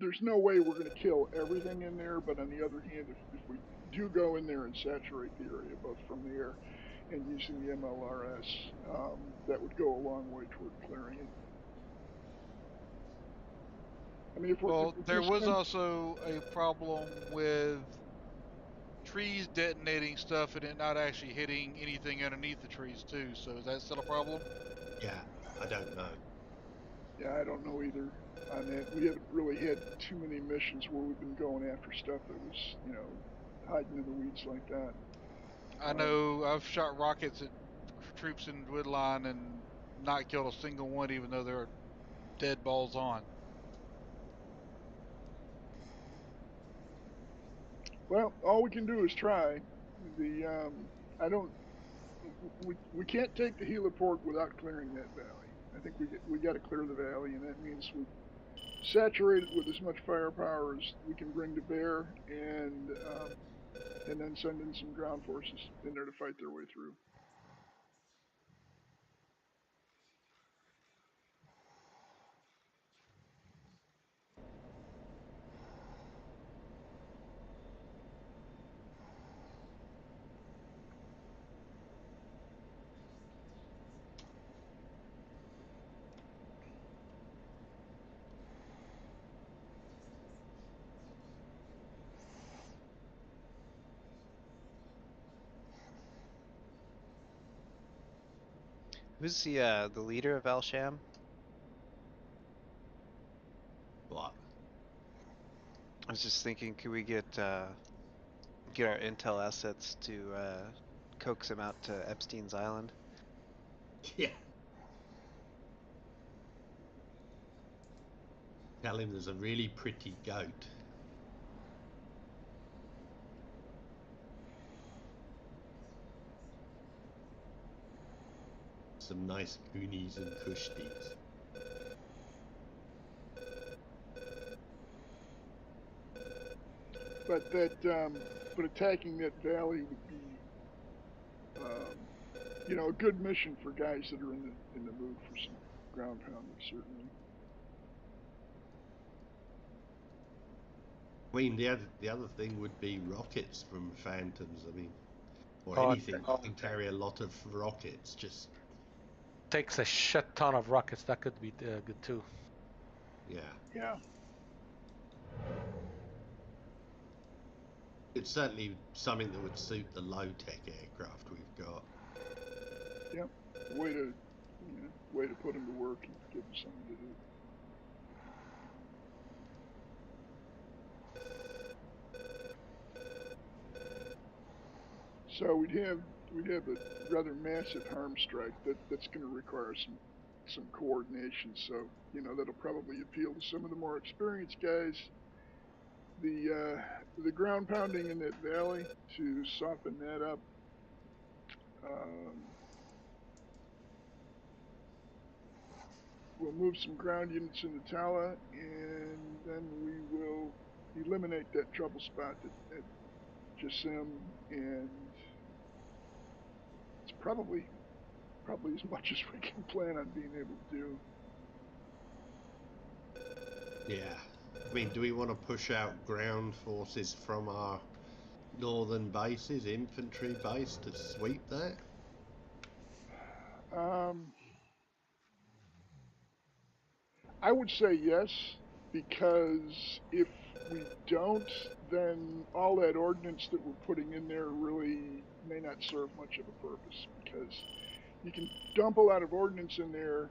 there's no way we're going to kill everything in there, but on the other hand, if we do go in there and saturate the area both from the air and using the MLRS, that would go a long way toward clearing it. I mean, there was also a problem with trees detonating stuff and it not actually hitting anything underneath the trees too. So is that still a problem? Yeah, I don't know. Yeah, I don't know either on that. We haven't really had too many missions where we've been going after stuff that was, you know, hiding in the weeds like that. I know I've shot rockets at troops in Woodline and not killed a single one, even though they're dead balls on. Well, all we can do is try. I don't. We can't take the heliport without clearing that valley. I think we got to clear the valley, and that means we saturate it with as much firepower as we can bring to bear, and then send in some ground forces in there to fight their way through. Who's the leader of Al Sham? What? I was just thinking, could we get our intel assets to coax him out to Epstein's Island? Yeah. Tell him there's a really pretty goat. Some nice goonies and kushtis. But attacking that valley would be, you know, a good mission for guys that are in the mood for some ground pounding, certainly. I mean, the other thing would be rockets from Phantoms. I mean, or anything that can carry a lot of rockets. Just takes a shit ton of rockets. That could be good too. yeah. Yeah. It's certainly something that would suit the low-tech aircraft we've got. Yep. Way to put them to work and give them something to do. So we'd have a rather massive harm strike that's going to require some coordination. So you know that'll probably appeal to some of the more experienced guys. The ground pounding in that valley to soften that up. We'll move some ground units into Tala, and then we will eliminate that trouble spot at Jassim, and it's probably as much as we can plan on being able to do. Yeah. I mean, do we want to push out ground forces from our northern bases, infantry base, to sweep that? I would say yes, because if we don't, then all that ordnance that we're putting in there really may not serve much of a purpose, because you can dump a lot of ordnance in there,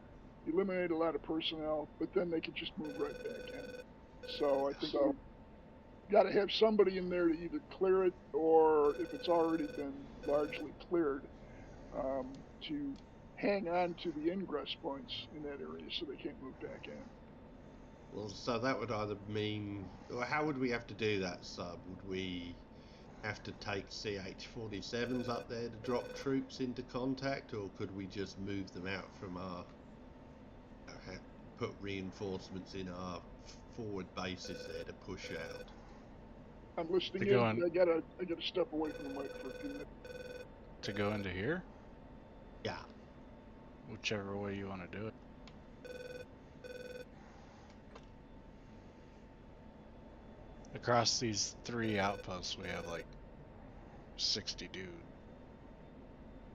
eliminate a lot of personnel, but then they could just move right back in. So I think we've got to have somebody in there to either clear it, or if it's already been largely cleared, to hang on to the ingress points in that area so they can't move back in. Well, so that would either mean, or how would we have to do that, Sub? Would we have to take CH-47s up there to drop troops into contact, or could we just move them out from our, put reinforcements in our forward bases there to push out? I'm listening in. I gotta step away from the mic for a few minutes. To go into here? Yeah. Whichever way you want to do it. Across these 3 outposts, we have like 60 dudes.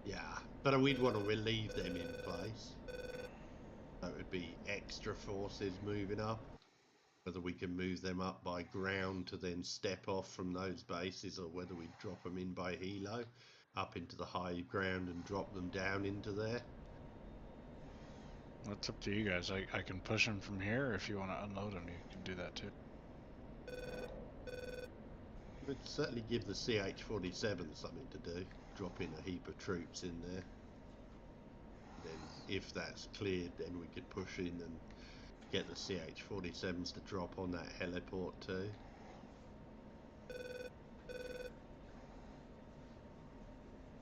Yeah, but we'd want to relieve them in place. So it would be extra forces moving up. Whether we can move them up by ground to then step off from those bases, or whether we drop them in by helo up into the high ground and drop them down into there. That's up to you guys. I can push them from here. If you want to unload them, you can do that too. It would certainly give the CH-47 something to do. Drop in a heap of troops in there. Then, if that's cleared, then we could push in and get the CH-47s to drop on that heliport too.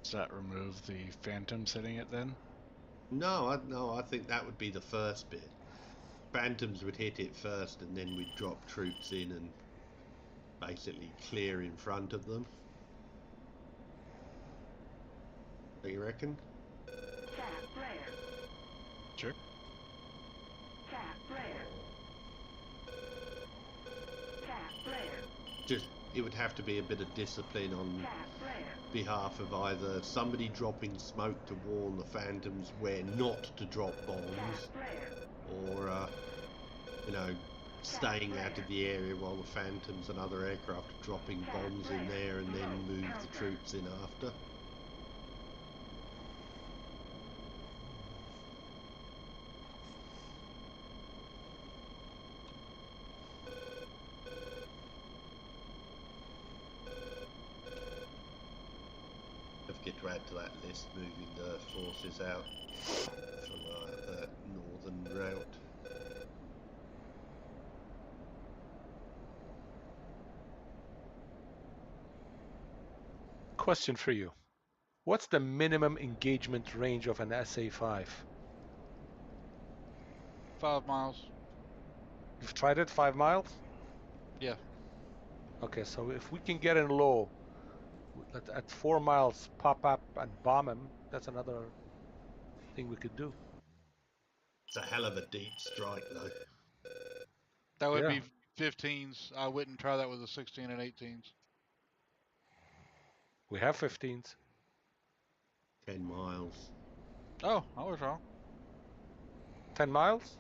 Does that remove the Phantoms hitting it then? No, I think that would be the first bit. Phantoms would hit it first, and then we'd drop troops in and basically clear in front of them. What do you reckon? Sure. Just, it would have to be a bit of discipline on behalf of either somebody dropping smoke to warn the Phantoms where not to drop bombs, or you know, staying out of the area while the Phantoms and other aircraft are dropping bombs in there, and then move the troops in after. Don't forget to add to that list moving the forces out from that northern route. Question for you. What's the minimum engagement range of an SA-5? 5 miles. You've tried it, 5 miles? Yeah. Okay, so if we can get in low, at 4 miles, pop up and bomb him, that's another thing we could do. It's a hell of a deep strike, though. That would Yeah. be 15s. I wouldn't try that with a 16 and 18s. We have 15s. 10 miles. Oh, I was wrong. 10 miles?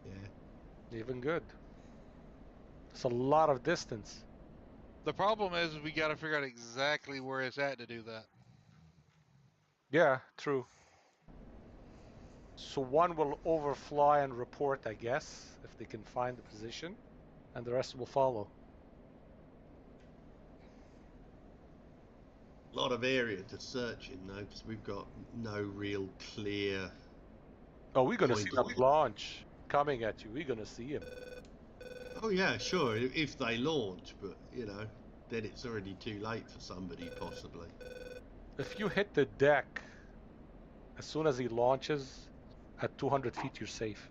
Yeah. Even good. It's a lot of distance. The problem is we got to figure out exactly where it's at to do that. Yeah, true. So one will overfly and report, I guess, if they can find the position, and the rest will follow. A lot of area to search in, though, because we've got no real clear... Oh, we're going to see that launch coming at you. We're going to see him. Oh, yeah, sure, if they launch, but, you know, then it's already too late for somebody, possibly. If you hit the deck as soon as he launches, at 200 feet, you're safe.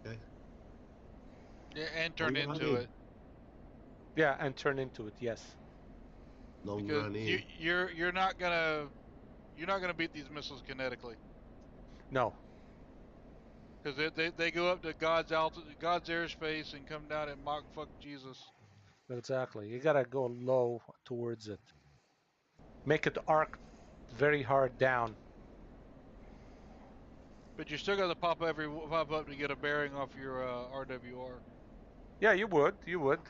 Okay. Yeah, and turn into it. Yeah, and turn into it. Yes. Long because run in. You're not gonna beat these missiles kinetically. No. Because they go up to God's altitude, God's airspace, and come down at Mach fuck Jesus. Exactly. You gotta go low towards it. Make it arc very hard down. But you still got to pop up to get a bearing off your RWR. Yeah, you would. You would.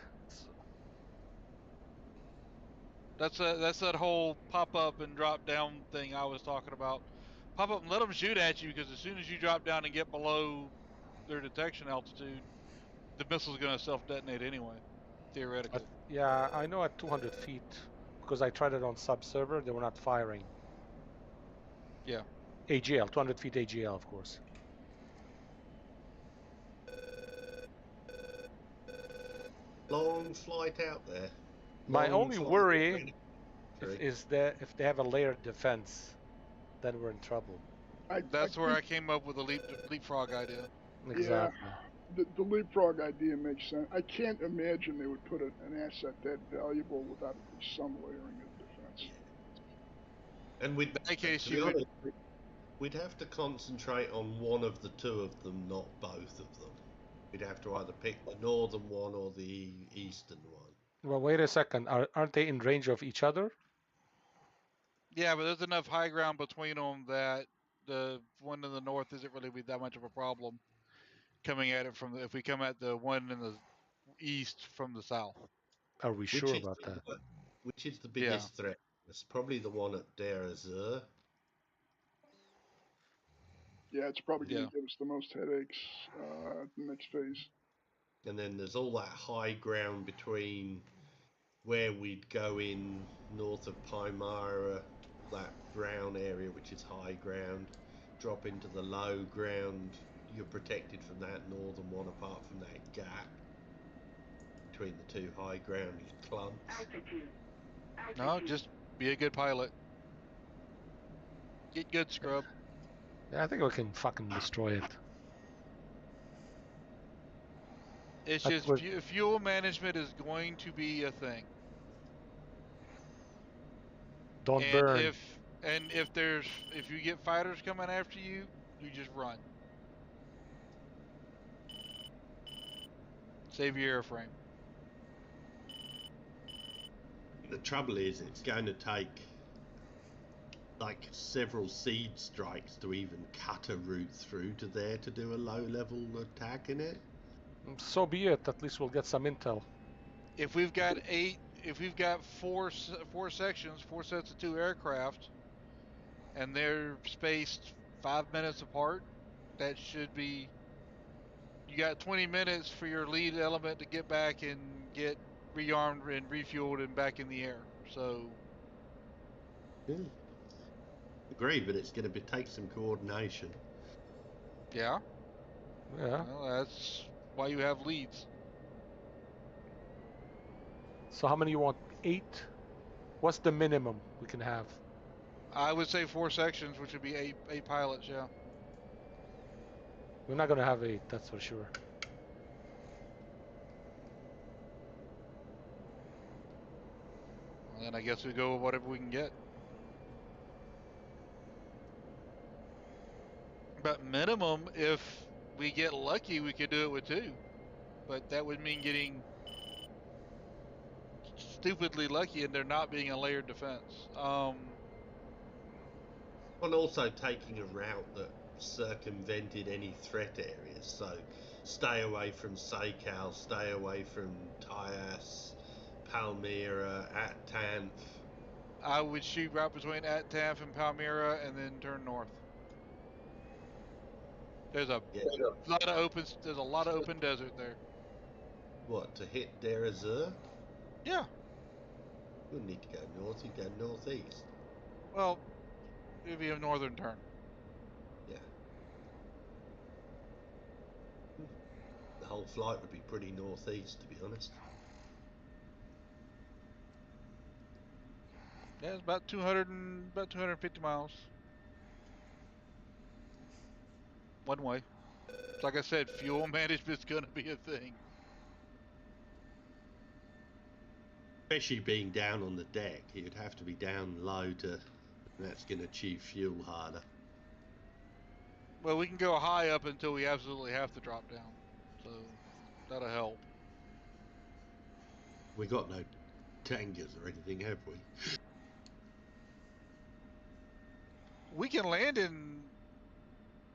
That's that whole pop up and drop down thing I was talking about. Pop up and let them shoot at you, because as soon as you drop down and get below their detection altitude, the missile's going to self-detonate anyway, theoretically. Yeah, I know at 200 feet, because I tried it on sub-server, they were not firing. Yeah. AGL, 200 feet AGL, of course. Long flight out there. My only worry is that if they have a layered defense, then we're in trouble. That's where I came up with the leapfrog idea. Exactly. Yeah, the leapfrog idea makes sense. I can't imagine they would put an asset that valuable without at least some layering of defense. And with that case, we'd have to concentrate on one of the two of them, not both of them. We'd have to either pick the northern one or the eastern one. Well, wait a second. Aren't they in range of each other? Yeah, but there's enough high ground between them that the one in the north isn't really that much of a problem. Coming at it from if we come at the one in the east from the south. Are we sure about that? Which is the biggest threat? It's probably the one at Deir ez-Zor. Yeah, it's probably going to give us the most headaches the next phase. And then there's all that high ground between where we'd go in north of Palmyra, that brown area which is high ground, drop into the low ground. You're protected from that northern one apart from that gap between the two high ground clumps. No, just be a good pilot. Get good, scrub. Yeah, I think we can fucking destroy it. It's just fuel management is going to be a thing. Don't burn. If you get fighters coming after you, you just run. Save your airframe. The trouble is, it's going to take like several seed strikes to even cut a route through to there to do a low-level attack in it. So be it. At least we'll get some intel. If we've got four sections, 4 sets of 2 aircraft, and they're spaced 5 minutes apart, that should be. You got 20 minutes for your lead element to get back and get rearmed and refueled and back in the air. So. Yeah. Agreed, but it's going to take some coordination. Yeah. Yeah. Well, that's why you have leads. So how many you want? 8? What's the minimum we can have? I would say 4 sections, which would be 8 pilots, yeah. We're not going to have 8, that's for sure. Well, then I guess we go with whatever we can get. But minimum, if we get lucky, we could do it with 2. But that would mean getting stupidly lucky and there not being a layered defense. And also taking a route that circumvented any threat areas. So stay away from Sakal, stay away from Tyas, Palmyra, at Tanf. I would shoot right between at Tanf and Palmyra and then turn north. There's a lot of open desert there. What, to hit Deir ez-Zor? Yeah. You wouldn't need to go north, you go northeast. Well, it'd be a northern turn. Yeah. The whole flight would be pretty northeast, to be honest. Yeah, it's about 250 miles. One way. Like I said, fuel management's gonna be a thing. Especially being down on the deck, you'd have to be down low to. That's going to chew fuel harder. Well, we can go high up until we absolutely have to drop down, so that'll help. We got no tangers or anything, have we? We can land in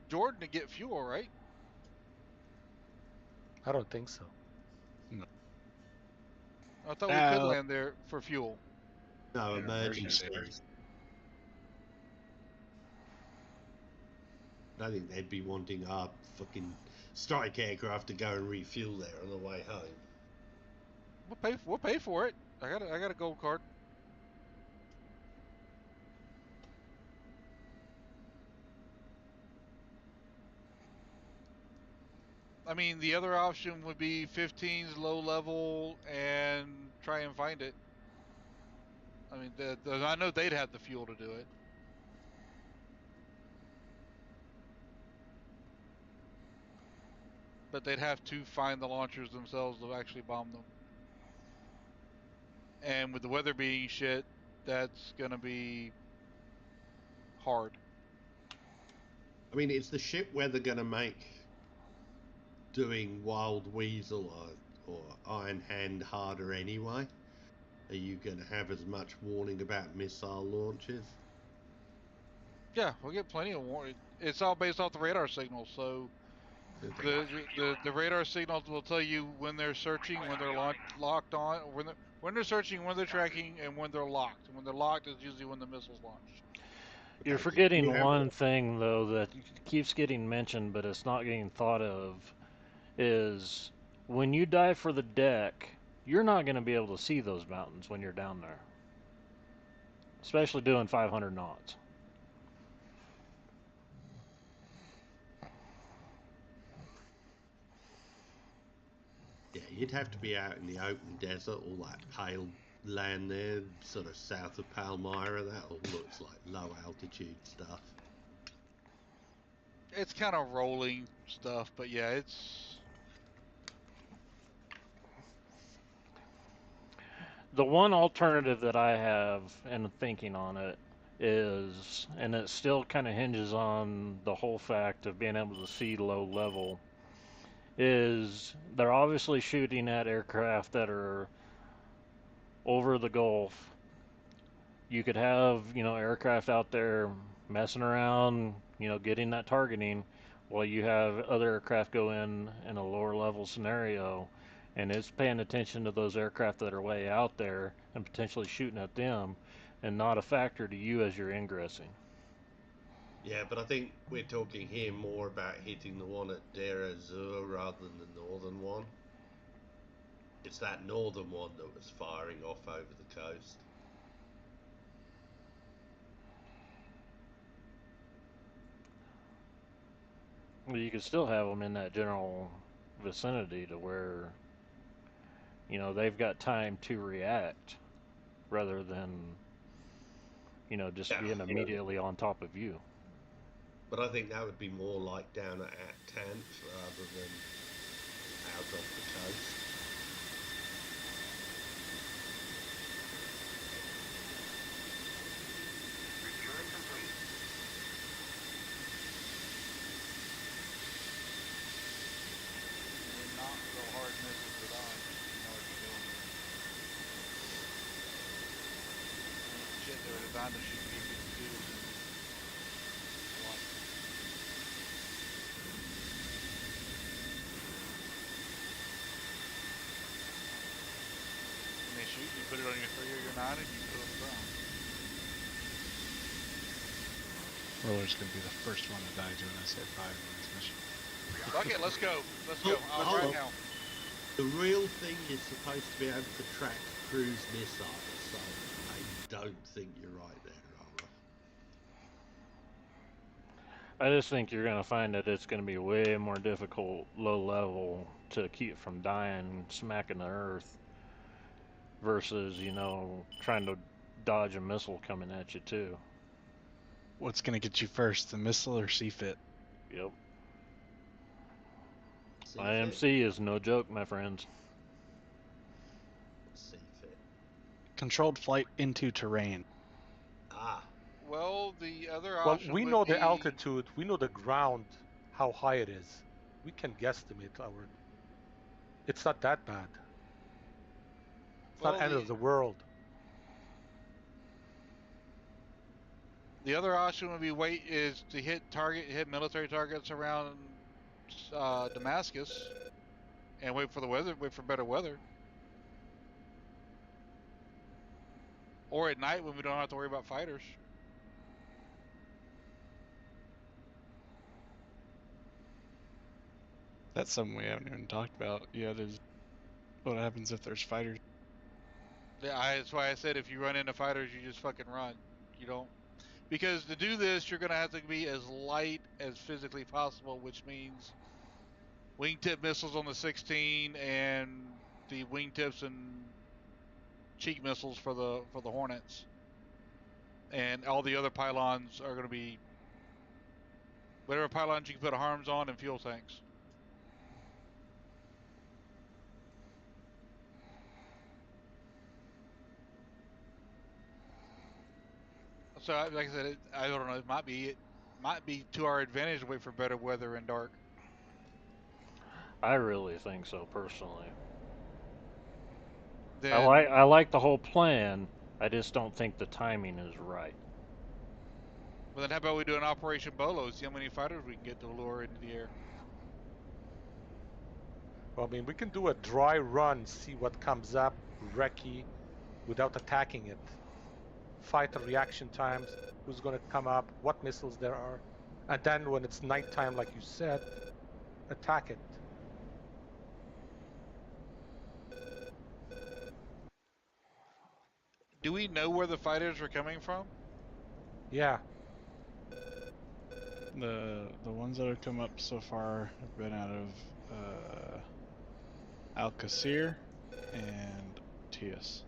Jordan to get fuel, right? I don't think so. No. I thought we could land there for fuel. No, emergencies. I don't think they'd be wanting our fucking strike aircraft to go and refuel there on the way home. We'll pay for it. I got a gold card. I mean, the other option would be 15's low level and try and find it. I mean, I know they'd have the fuel to do it. But they'd have to find the launchers themselves to actually bomb them. And with the weather being shit, that's going to be hard. I mean, is the ship weather going to make doing Wild Weasel or Iron Hand harder anyway? Are you going to have as much warning about missile launches? Yeah, we'll get plenty of warning. It's all based off the radar signals, so the radar signals will tell you when they're searching, when they're locked on, when they're searching, when they're tracking, and when they're locked. And when they're locked is usually when the missile's launched. You're Okay, forgetting you have- one thing, though, that keeps getting mentioned, but it's not getting thought of, is when you dive for the deck, you're not going to be able to see those mountains when you're down there, especially doing 500 knots. Yeah, you'd have to be out in the open desert, all that pale land there, sort of south of Palmyra. That all looks like low altitude stuff. It's kind of rolling stuff, but yeah, it's. The one alternative that I have and thinking on it is, and it still kind of hinges on the whole fact of being able to see low level, is they're obviously shooting at aircraft that are over the Gulf. You could have, aircraft out there messing around, getting that targeting, while you have other aircraft go in a lower level scenario, and it's paying attention to those aircraft that are way out there and potentially shooting at them, and not a factor to you as you're ingressing. Yeah, but I think we're talking here more about hitting the one at Deir ez-Zor rather than the northern one. It's that northern one that was firing off over the coast. Well, you could still have them in that general vicinity to where, they've got time to react rather than, just being immediately on top of you. But I think that would be more like down at Tanf rather than out off the coast. Refueling complete. Not real hard missiles at all. You know what you're doing. Shit, they were designed to shoot B-52s. When they shoot, you put it on your 3 or your 9 and you put it on the ground. Roller's gonna be the first one to die doing SA5 in this mission. Fuck it, let's go. Let's go. Hold Right on. now. The real thing is supposed to be able to track cruise missiles, so I don't think you're right there, Roller. I just think you're going to find that it's going to be way more difficult, low level, to keep from dying, smacking the earth, versus, trying to dodge a missile coming at you, too. What's gonna get you first, the missile or CFIT? Yep. IMC is no joke, my friends. Controlled flight into terrain. Ah. Well, the other Well, option we would know be... the altitude, we know the ground, how high it is. We can guesstimate our... It's not that bad. It's not end of the world. The other option would be is to hit military targets around Damascus, and wait for better weather. Or at night when we don't have to worry about fighters. That's something we haven't even talked about yet, is what happens if there's fighters. Yeah, that's why I said if you run into fighters, you just fucking run. You don't... Because to do this, you're going to have to be as light as physically possible, which means wingtip missiles on the 16 and the wingtips and cheek missiles for the Hornets. And all the other pylons are going to be whatever pylons you can put harms on and fuel tanks. So, like I said, I don't know. It might be to our advantage to wait for better weather and dark. I really think so, personally. Then, I like the whole plan. I just don't think the timing is right. Well, then how about we do an Operation Bolo? See how many fighters we can get to lure into the air. Well, I mean, we can do a dry run, see what comes up, recce, without attacking it fighter reaction times, who's going to come up, what missiles there are, and then when it's nighttime, like you said, attack it. Do we know where the fighters are coming from? Yeah. The ones that have come up so far have been out of Al-Qasir and Tias.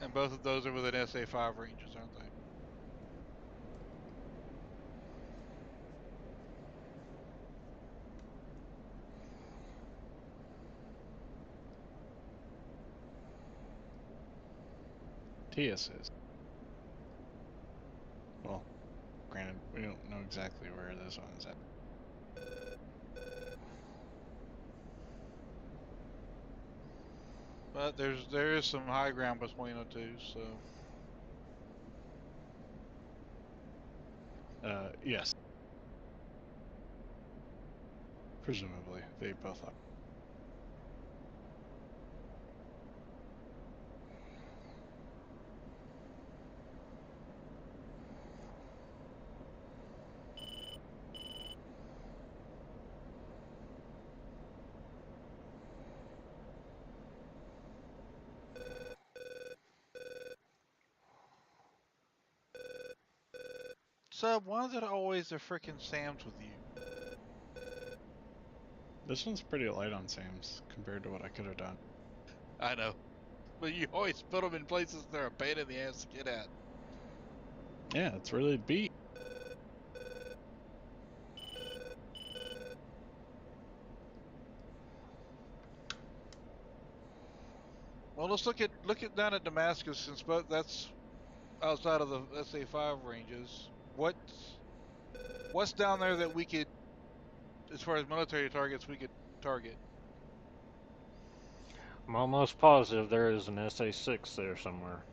And both of those are within SA5 ranges, aren't they? Tias is. Well, granted, we don't know exactly where this one's at. But there is some high ground between the two, so. Yes. Presumably, they both are. Sub, why is it always the frickin' Sam's with you? This one's pretty light on SAMs compared to what I could have done. I know. But you always put them in places they're a pain in the ass to get at. Yeah, it's really beat. Well, let's look at down at Damascus, since both that's outside of the SA5 ranges. What's down there that we could, as far as military targets, we could target? I'm almost positive there is an SA-6 there somewhere.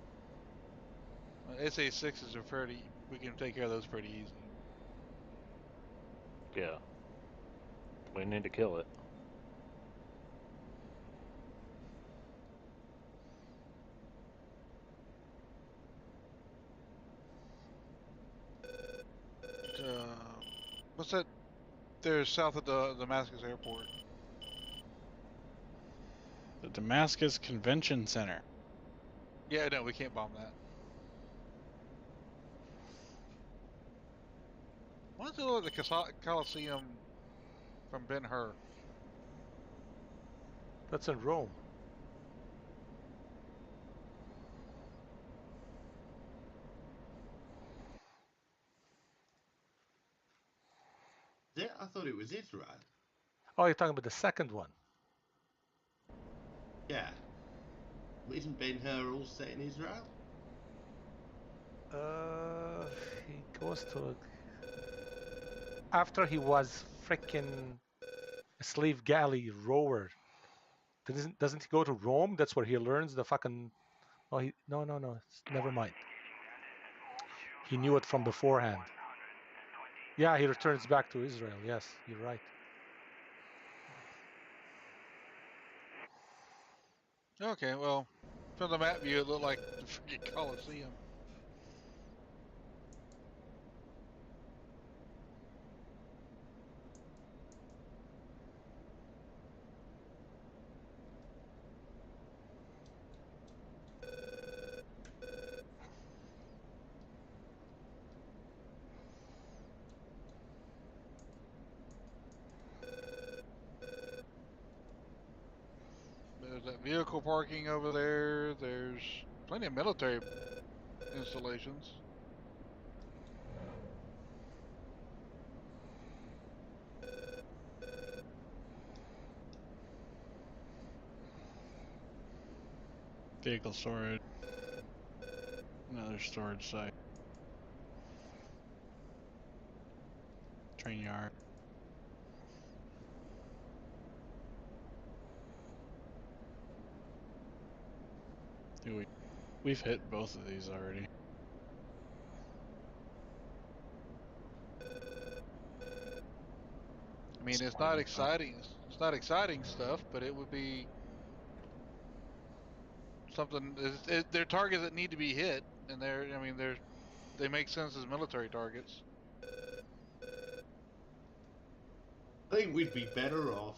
SA-6s are pretty. We can take care of those pretty easy. Yeah. We need to kill it. What's that? There's south of the Damascus airport. The Damascus Convention Center. Yeah, no, we can't bomb that. Why does it look like the Coliseum from Ben-Hur? That's in Rome. Yeah, I thought it was Israel. Oh, you're talking about the second one. Yeah. Isn't Ben-Hur all set in Israel? He goes to after he was frickin' a slave galley rower. Doesn't he go to Rome? That's where he learns the fucking. Oh, no. Never mind. He knew it from beforehand. Yeah, he returns back to Israel. Yes, you're right. Okay, well, from the map view, it looked like the freaking Coliseum. There's that vehicle parking over there. There's plenty of military installations. Vehicle storage. Another storage site. Train yard. Dude, we've hit both of these already. I mean, it's not exciting. It's not exciting stuff, but it would be. something. They're targets that need to be hit, and they make sense as military targets. I think we'd be better off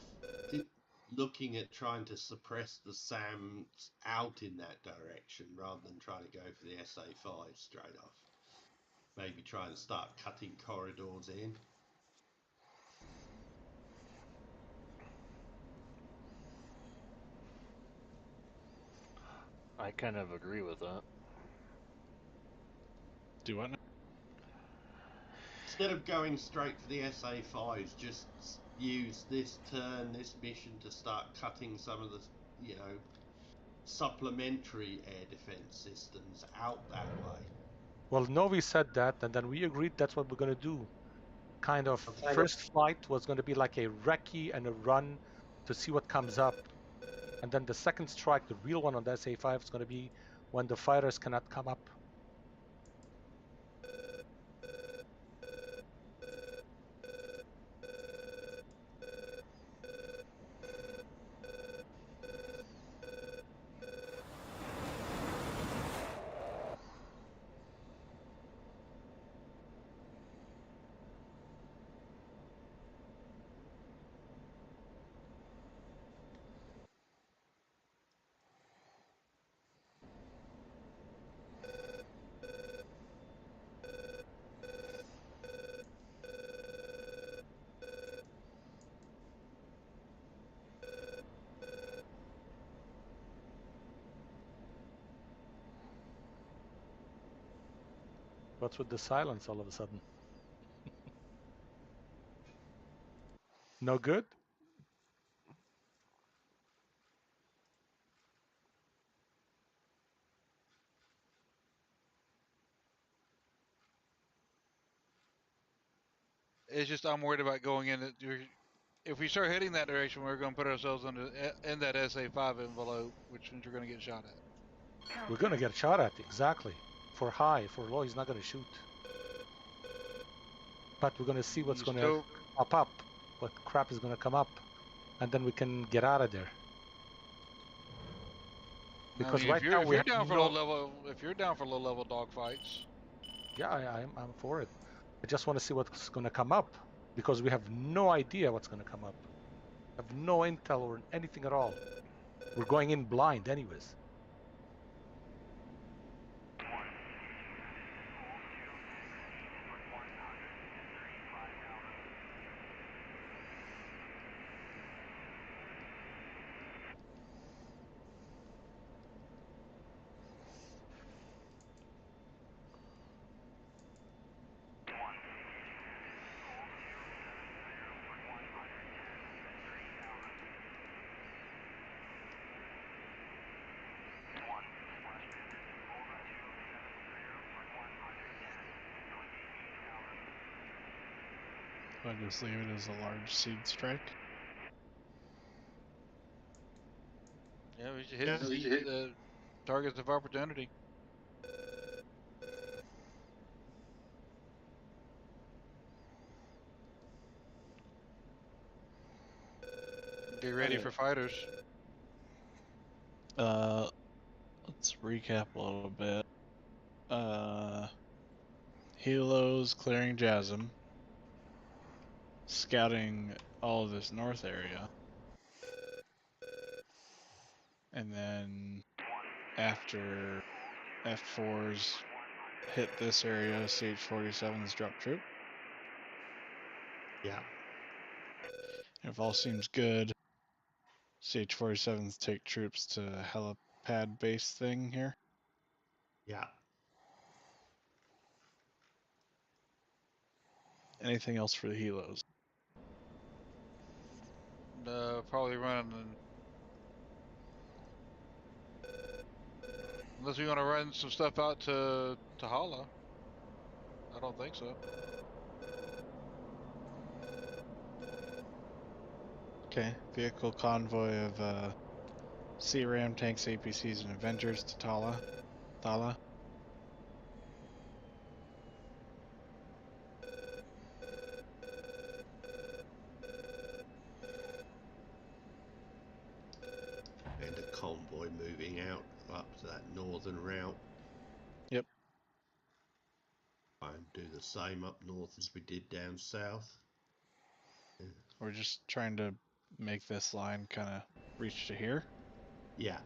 looking at trying to suppress the SAMs out in that direction rather than trying to go for the SA5 straight off. Maybe try and start cutting corridors in. I kind of agree with that. Do what now? Instead of going straight for the SA5s, just use this turn, this mission to start cutting some of the, supplementary air defense systems out that way. Well, Novi said that, and then we agreed that's what we're going to do. Kind of first flight was going to be like a recce and a run to see what comes up. And then the second strike, the real one on the SA5, is going to be when the fighters cannot come up. What's with the silence all of a sudden? No good? It's just I'm worried about going in it. If we start heading that direction, we're going to put ourselves in that SA5 envelope, which means we're going to get shot at. We're going to get shot at, exactly. For high, for low, he's not going to shoot. But we're going to see what's going to pop up, what crap is going to come up, and then we can get out of there. Because right now we have if you're down for low level dogfights. Yeah, I'm for it. I just want to see what's going to come up, because we have no idea what's going to come up. We have no intel or anything at all. We're going in blind anyways. I just leave it as a large seed strike. Yeah, we should hit the targets of opportunity. Get ready for fighters. Let's recap a little bit. Helos clearing Jasm. Scouting all of this north area. And then after F4s hit this area, CH-47s drop troop. Yeah. If all seems good, CH-47s take troops to helipad base thing here. Yeah. Anything else for the helos? Probably running. Unless we want to run some stuff out to Hala. I don't think so. Okay, vehicle convoy of C-Ram tanks, APCs, and Avengers to Thala. And a convoy moving out up to that northern route. Yep. And do the same up north as we did down south. Yeah. We're just trying to make this line kind of reach to here. Yeah.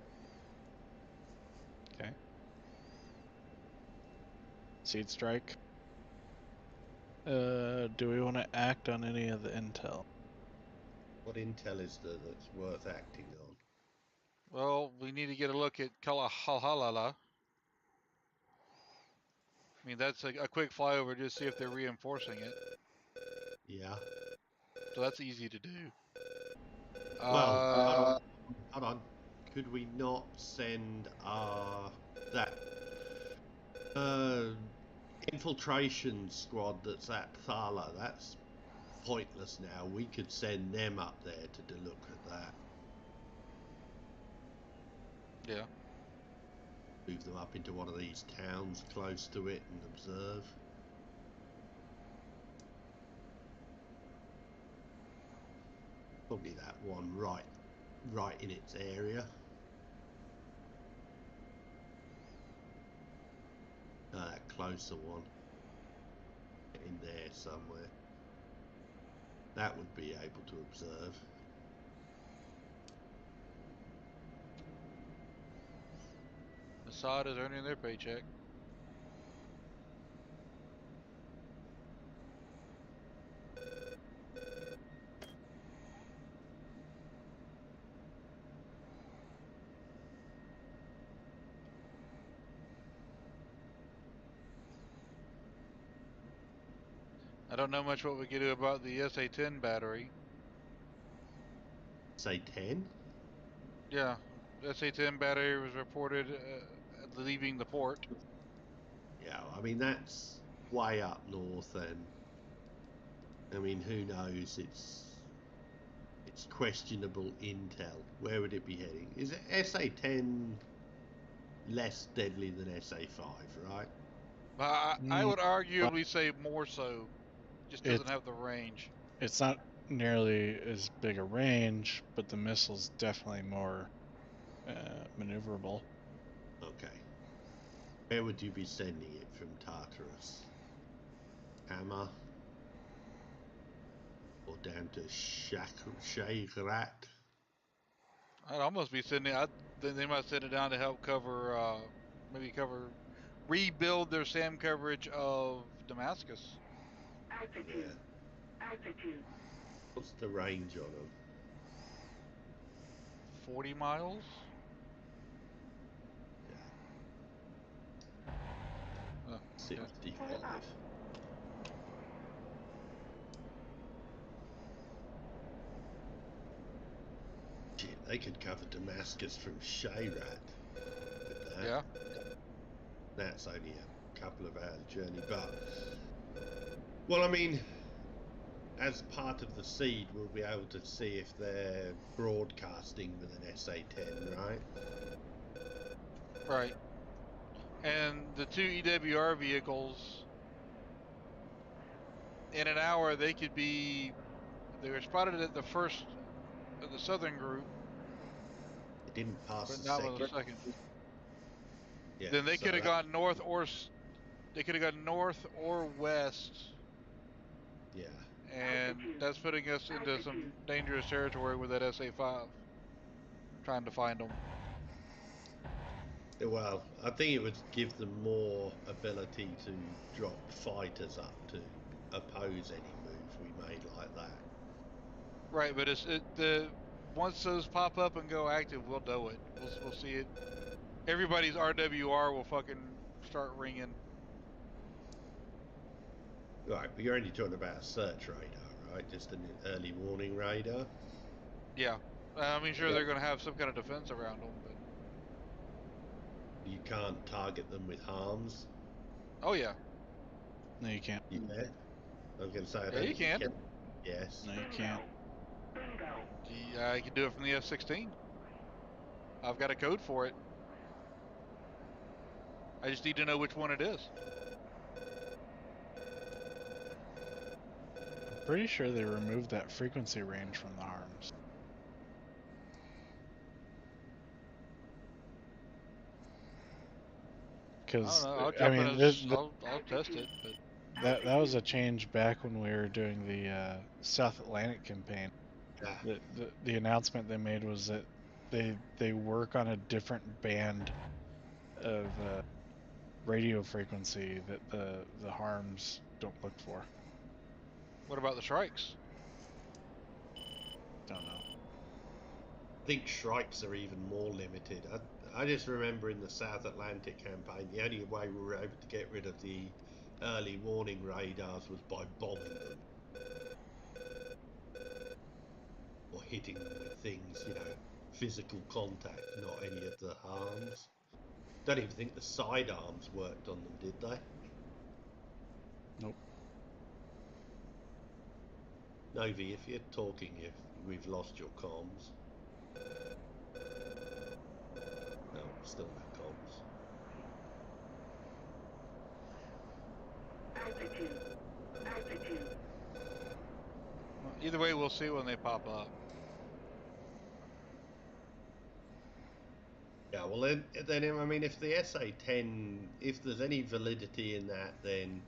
Okay. Seed strike. Do we want to act on any of the intel? What intel is there that's worth acting on? Well, we need to get a look at Kalahalala. I mean, that's a quick flyover just to see if they're reinforcing it. Yeah. So that's easy to do. Well, hold on. Could we not send that infiltration squad that's at Thala? That's pointless now. We could send them up there to look at that. Yeah. Move them up into one of these towns close to it and observe. Probably that one right in its area. That closer one. In there somewhere. That would be able to observe. Assad is earning their paycheck. I don't know much what we can do about the SA-10 battery. SA-10? Yeah, SA-10 battery was reported leaving the port. Yeah, I mean, that's way up north, and I mean, who knows? It's questionable intel. Where would it be heading? Is it SA-10 less deadly than SA-5, right? I would arguably say more so. Just doesn't have the range. It's not nearly as big a range, but the missile's definitely more maneuverable. Okay. Where would you be sending it from Tartarus? Hammer? Or down to Shayrat? I'd almost be sending it. They might send it down to help cover, rebuild their SAM coverage of Damascus. Yeah. Altitude. What's the range on them? 40 miles? Yeah. 65. Shit, they could cover Damascus from Shayrat. Yeah. That's only a couple of hours journey, but... Well, I mean, as part of the seed, we'll be able to see if they're broadcasting with an SA-10, right? Right. And the two EWR vehicles, in an hour, they were spotted at the first of the southern group. It didn't pass but the not second. with the second. Yeah, Then they so could have that- gone north or west. Yeah. And that's putting us into some dangerous territory with that SA-5. Trying to find them. Well, I think it would give them more ability to drop fighters up to oppose any move we made like that. Right, but once those pop up and go active, we'll know it. We'll see it. Everybody's RWR will fucking start ringing. Right, but you're only talking about a search radar, right? Just an early warning radar? Yeah. I mean, sure, they're going to have some kind of defense around them, but... You can't target them with harms? Oh, yeah. No, you can't. Yeah. I was going to say, I Yeah, don't you think can. Yes. No, you can't. I can do it from the F-16. I've got a code for it. I just need to know which one it is. I'm pretty sure they removed that frequency range from the harms. because I don't know. I'll I jump mean, in this, I'll test it, but that was a change back when we were doing the South Atlantic campaign. Yeah. The announcement they made was that they work on a different band of radio frequency that the harms don't look for. what about the strikes? Don't know. I think strikes are even more limited. I just remember in the South Atlantic campaign, the only way we were able to get rid of the early warning radars was by bombing them. Or hitting them with things, you know, physical contact, not any of the harms. Don't even think the sidearms worked on them, did they? Nope. Novi, if you're talking, we've lost your comms. No, still no comms. Well, either way, we'll see when they pop up. Yeah, well then I mean, if the SA-10, if there's any validity in that, then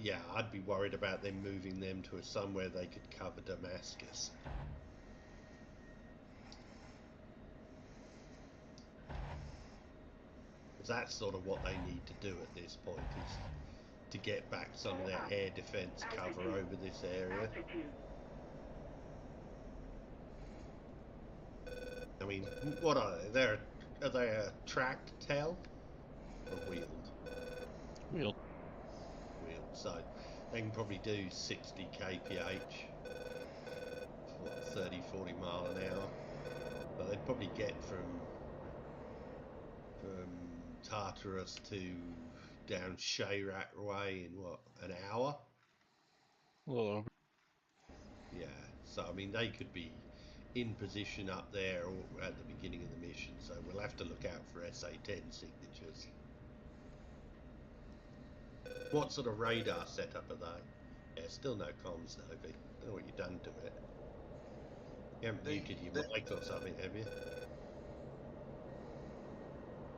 yeah, I'd be worried about them moving them to somewhere they could cover Damascus. Because that's sort of what they need to do at this point, is to get back some of their air defense cover over this area. I mean, what are they? Are they a tracked tail or wheeled? Wheeled. Wheeled. So they can probably do 60 kph, 30, 40 mile an hour. But they'd probably get from Tartarus to down Shayrat way in what, an hour? A little over. Yeah. So I mean, they could be in position up there or at the beginning of the mission, so we'll have to look out for SA-10 signatures. What sort of radar setup are they? Yeah, still no comms, Novi. Don't know what you've done to it. You haven't muted your mic or something, have you?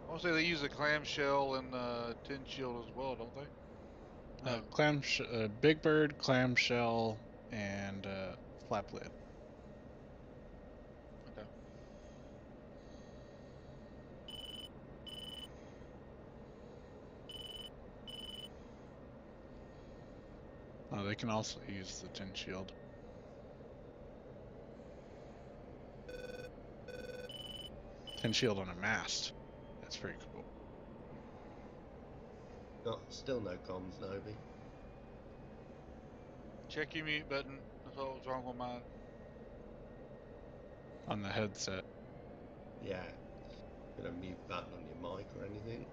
I want to say they use a clamshell and tin shield as well, don't they? Big Bird, clamshell, and flap lid. Okay. Oh, they can also use the tin shield. Tin shield on a mast. That's pretty cool. No, still no comms, Novi. Check your mute button. That's what was wrong with mine. On the headset. Yeah. Got a mute button on your mic or anything?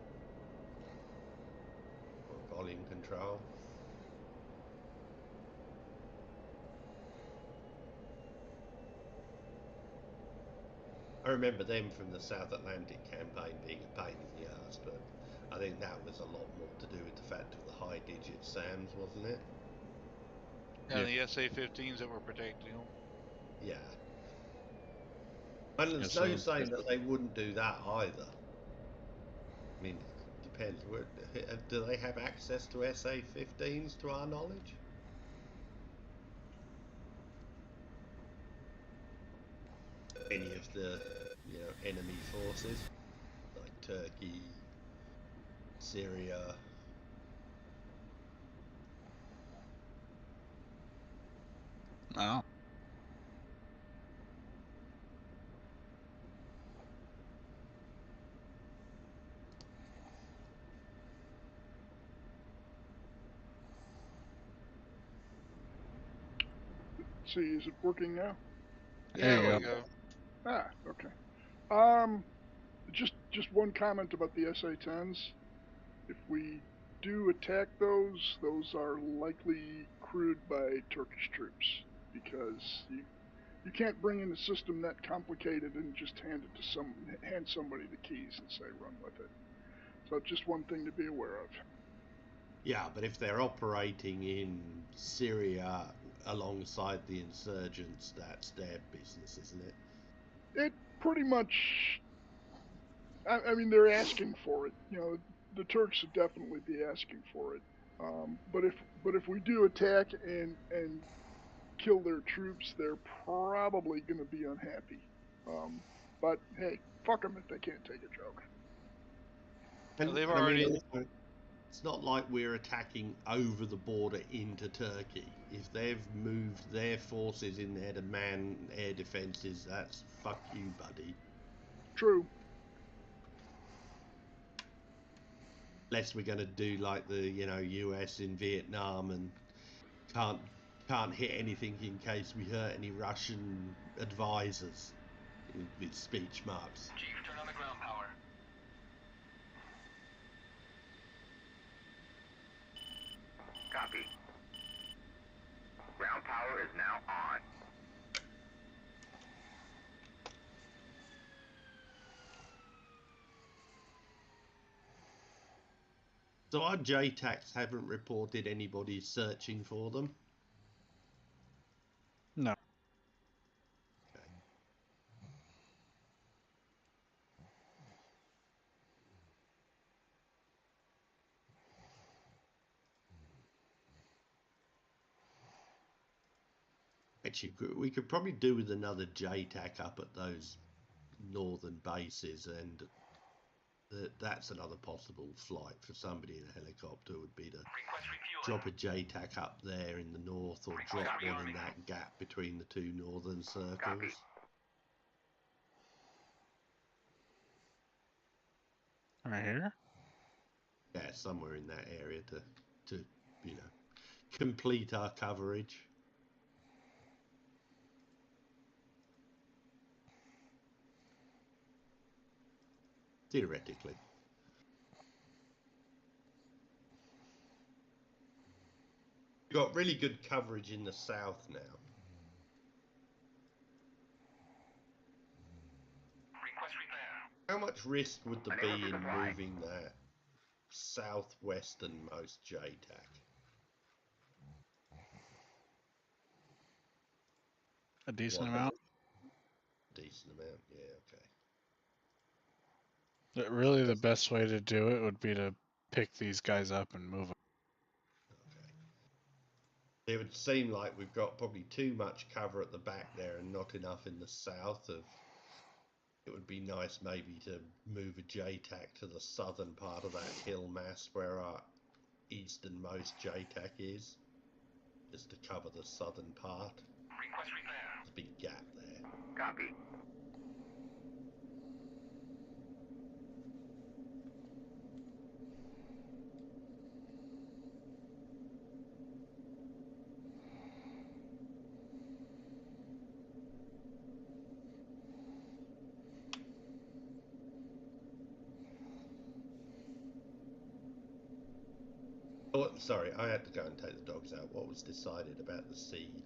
Or volume control? I remember them from the South Atlantic campaign being a pain in the arse, but I think that was a lot more to do with the fact of the high digit SAMs, wasn't it? And the SA-15s that were protecting them. Yeah. And there's no saying that they wouldn't do that either. I mean, depends. Do they have access to SA-15s to our knowledge? Any of the, you know, enemy forces, like Turkey, Syria. Oh. See, is it working now? There you go. Ah, okay. Just one comment about the SA-10s. If we do attack those are likely crewed by Turkish troops, because you can't bring in a system that complicated and just hand somebody the keys and say run with it. So just one thing to be aware of. Yeah, but if they're operating in Syria alongside the insurgents, that's their business, isn't it? It pretty much. I mean, they're asking for it. You know, the Turks would definitely be asking for it. But if we do attack and kill their troops, they're probably going to be unhappy. But hey, fuck them if they can't take a joke. And, They've and already- I mean, also, it's not like we're attacking over the border into Turkey. If they've moved their forces in there to man air defences, that's fuck you, buddy. True. Unless we're going to do like the US in Vietnam and can't hit anything in case we hurt any Russian advisors with speech marks. Chief, turn on the ground power. Copy. Ground power is now on. So our JTACs haven't reported anybody searching for them. No. Okay. Actually, we could probably do with another JTAC up at those northern bases, and that's another possible flight for somebody in a helicopter would be to drop a JTAC up there in the north, or drop one in that gap between the two northern circles. Right here? Yeah, somewhere in that area to complete our coverage. Theoretically. We've got really good coverage in the south now. Request repair. How much risk would there be in moving that southwesternmost JTAC? A decent What? amount. Decent amount, yeah, okay. But really, the best way to do it would be to pick these guys up and move them. Okay. It would seem like we've got probably too much cover at the back there and not enough in the south. It would be nice maybe to move a JTAC to the southern part of that hill mass where our easternmost JTAC is, just to cover the southern part. Request repair. There's a big gap there. Copy. Oh, sorry, I had to go and take the dogs out. What was decided about the seed?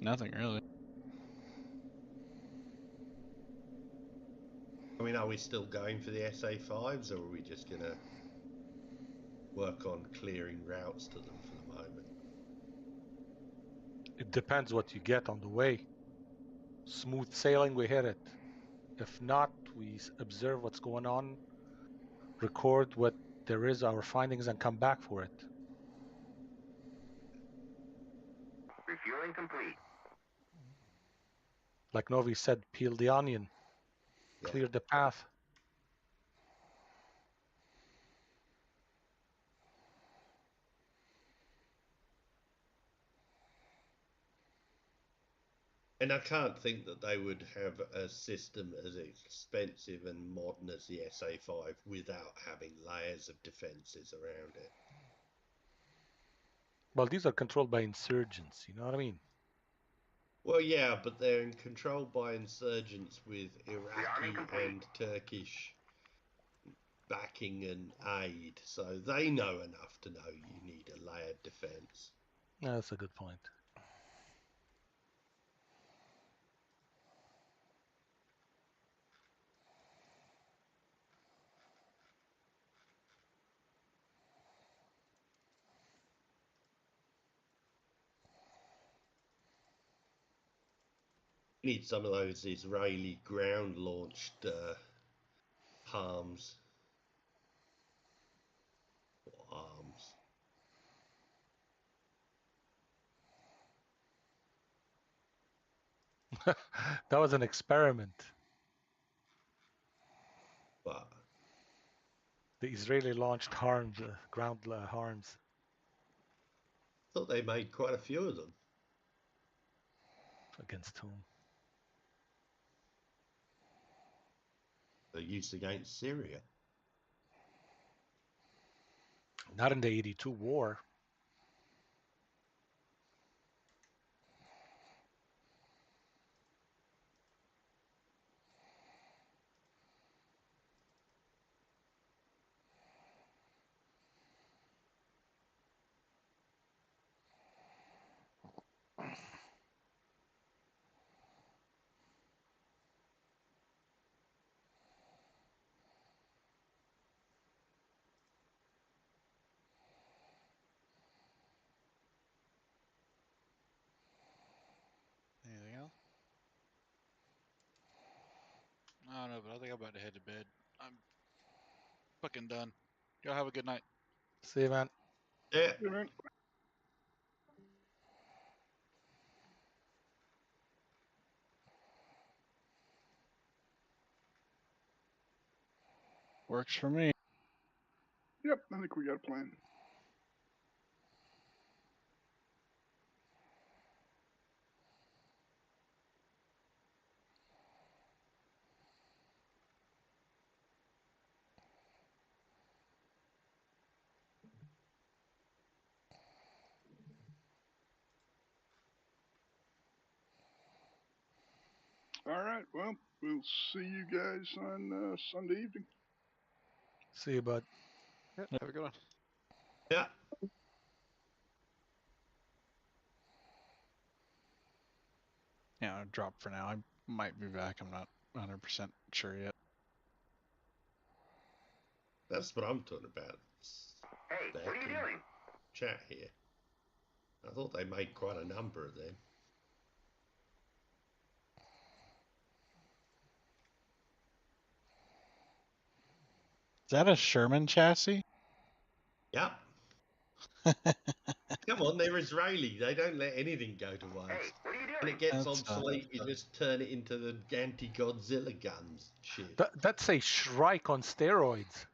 Nothing really. I mean, are we still going for the SA5s, or are we just going to work on clearing routes to them for the moment? It depends what you get on the way. Smooth sailing, we hit it. If not, we observe what's going on, record what there is, our findings, and come back for it. Refueling complete. Like Novi said, peel the onion, Yeah. clear the path. And I can't think that they would have a system as expensive and modern as the SA5 without having layers of defences around it. Well, these are controlled by insurgents, you know what I mean? Well, yeah, but they're controlled by insurgents with Iraqi army complete. and Turkish backing and aid, so they know enough to know you need a layered defence. Yeah, that's a good point. Need some of those Israeli ground-launched harms. Or arms. That was an experiment. But The Israeli launched harms, ground harms. I thought they made quite a few of them. Against whom? They're used against Syria. Not in the 82 war. Anything else? I don't know, but I think I'm about to head to bed. I'm fucking done. Y'all have a good night. See you, man. Yeah. You know, Works for me. yep, I think we got a plan. All right, well, we'll see you guys on Sunday evening. See you, bud. Yeah, have a good one. Yeah. Yeah, I'll drop for now. I might be back. I'm not 100% sure yet. That's what I'm talking about. Hey, what are you doing? Chat here. I thought they made quite a number of them. Is that a Sherman chassis? Yep. Come on, they're Israeli. They don't let anything go to waste. Hey, what are you When doing? it gets That's, obsolete, you just turn it into the anti-Godzilla guns. Shit. That's a Shrike on steroids.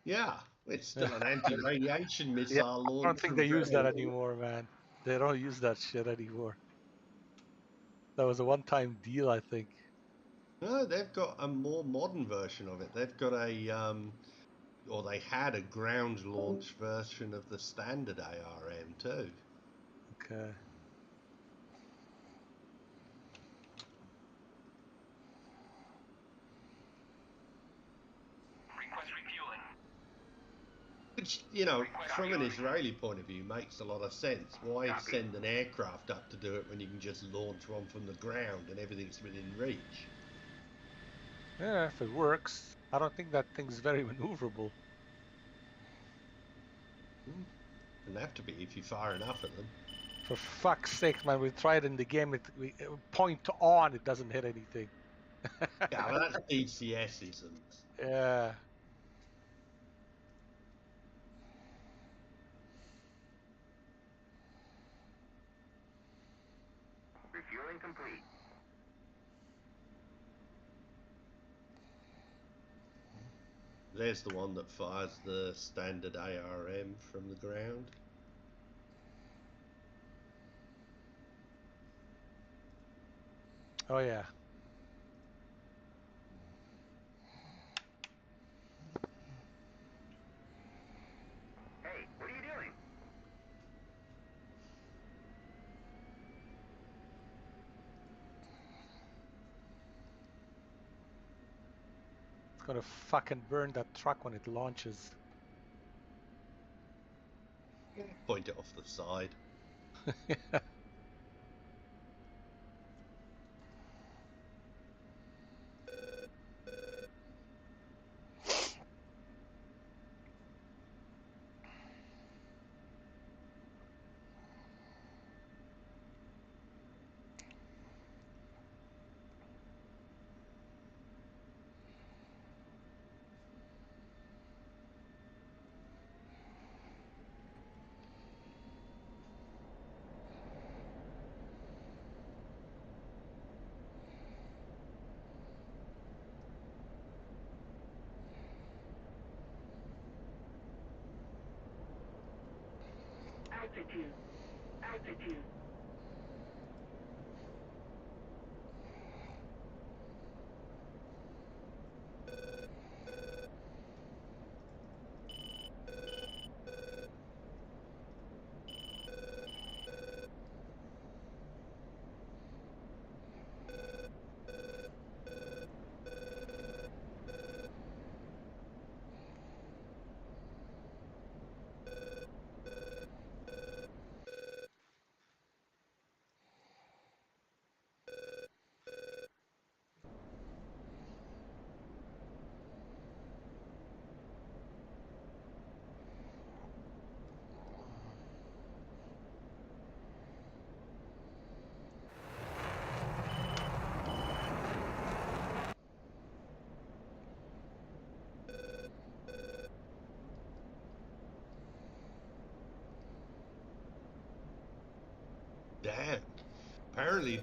Yeah, it's still an anti-radiation missile Yeah, I launched. don't think they use that anymore, man. They don't use that shit anymore. That was a one-time deal, I think. No, they've got a more modern version of it. They've got a, or they had a ground launch version of the standard ARM too. Okay. Request refueling. Which, you know, from an Israeli point of view, makes a lot of sense. Why send an aircraft up to do it when you can just launch one from the ground and everything's within reach? Yeah, if it works. I don't think that thing's very maneuverable. Doesn't have to be if you fire enough of them. For fuck's sake, man, we tried in the game, point on, it doesn't hit anything. Yeah, but that's DCS-isms. Yeah. Refueling complete. There's the one that fires the standard ARM from the ground. Oh, yeah. Hey, what are you doing? It's gonna fucking burn that truck when it launches. Point it off the side. Altitude. Altitude. Damn. Apparently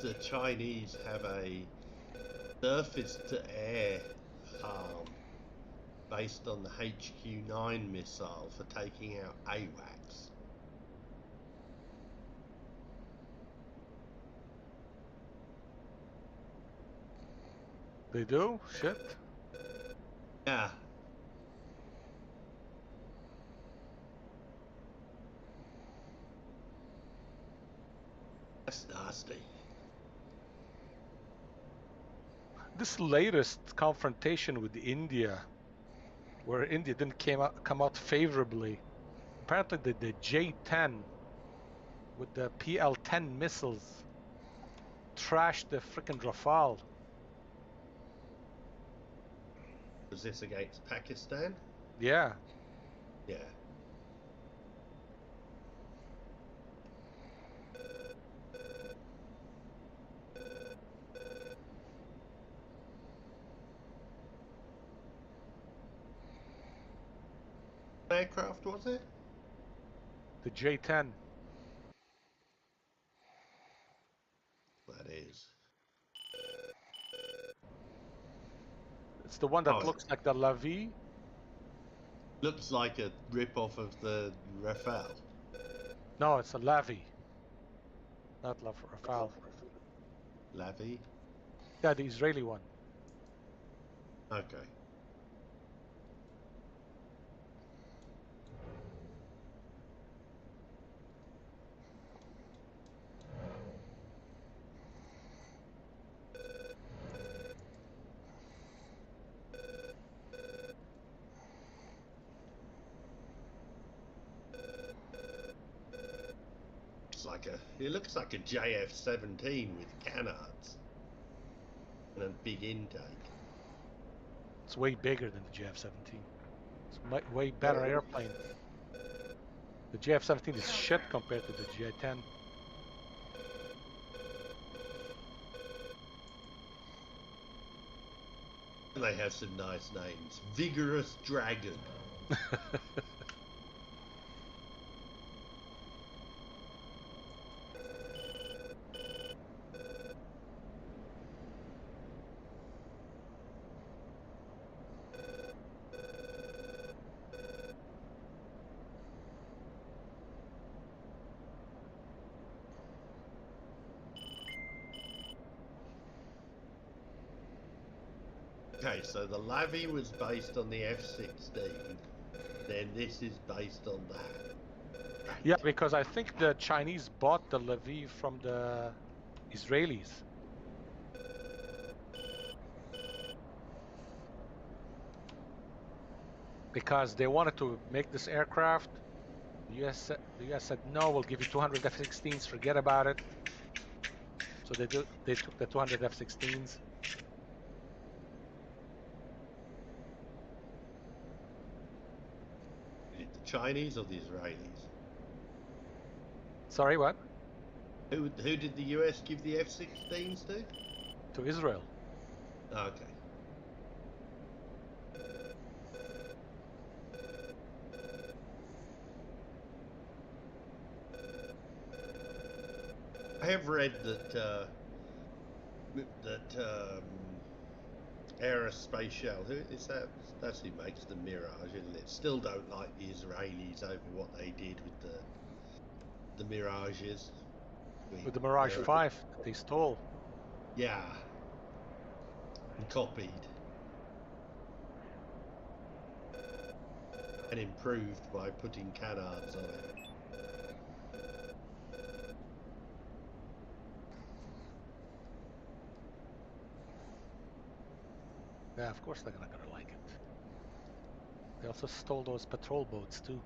the Chinese have a surface to air harm based on the HQ-9 missile for taking out AWACS. They do? Shit. Yeah. That's nasty. This latest confrontation with India, where India didn't come out favorably, apparently the J-10 with the PL-10 missiles trashed the frickin' Rafale. Was this against Pakistan? Yeah. Yeah. What aircraft was it? The J-10. That is. It's the one that Oh, looks like the Lavi. Looks like a rip-off of the Rafale. No, it's a Lavi. Not Rafale. Lavi? Yeah, the Israeli one. Okay. It looks like a JF-17 with canards and a big intake. It's way bigger than the JF-17. It's way better airplane. The JF-17 is shit compared to the J-10. And they have some nice names. Vigorous Dragon. Okay, so the Lavi was based on the F-16, then this is based on that. Yeah, because I think the Chinese bought the Lviv from the Israelis. Because they wanted to make this aircraft. The US said, no, we'll give you 200 F-16s, forget about it. So they took the 200 F-16s. The Chinese or the Israelis? Sorry, what? Who did the US give the F-16s to? To Israel. Okay. I have read that Aerospatial, who is that? That's who makes the Mirage, isn't it? Still don't like the Israelis over what they did with the the Mirages. With the Mirage 5 that they stole. Yeah. And copied. And improved by putting canards on it. Yeah, of course they're not gonna like it. They also stole those patrol boats too.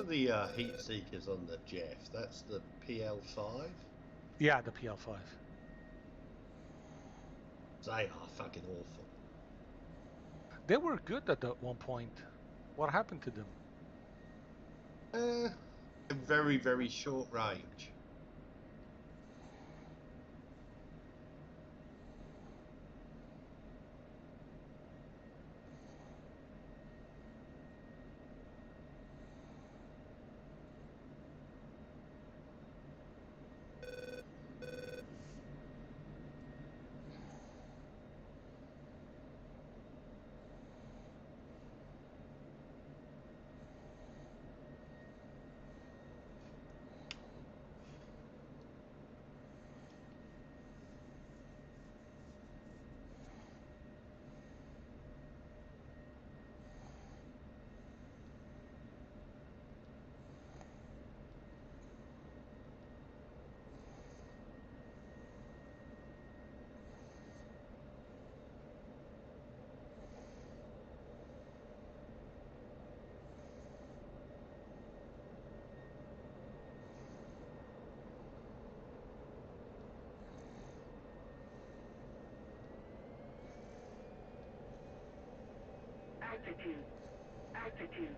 The heat seekers on the Jeff, that's the PL5? Yeah, the PL5. They are fucking awful. They were good at one point. What happened to them? Very, very short range. Altitude. Altitude.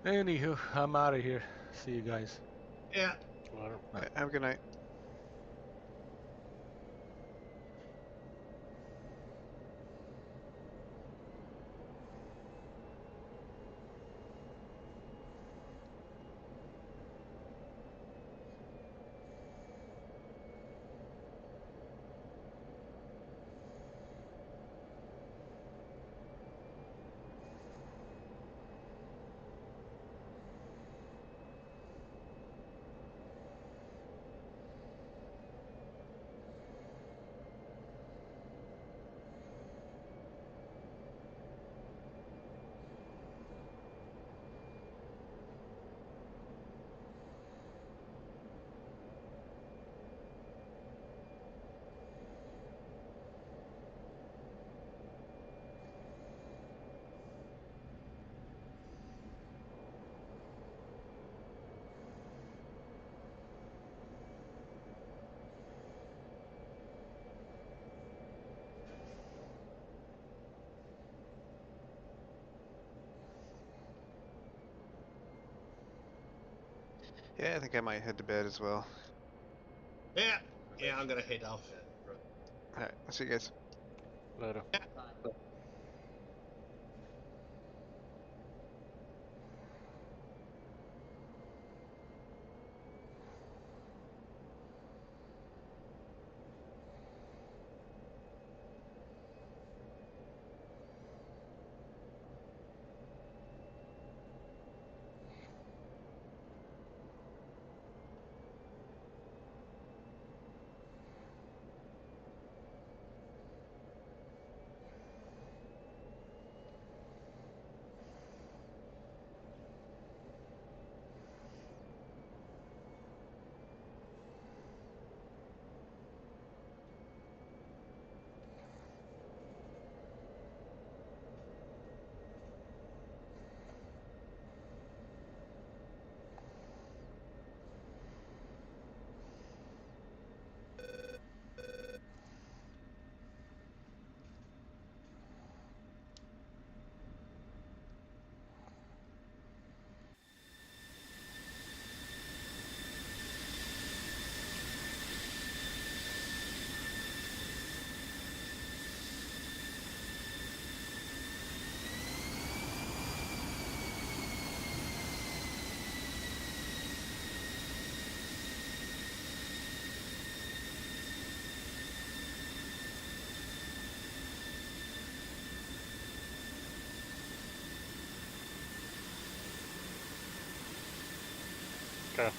Anywho, I'm out of here. See you guys. Yeah. Later. Have a good night. Yeah, I think I might head to bed as well. Yeah. Yeah, I'm gonna head off. Alright, I'll see you guys. Later. Okay.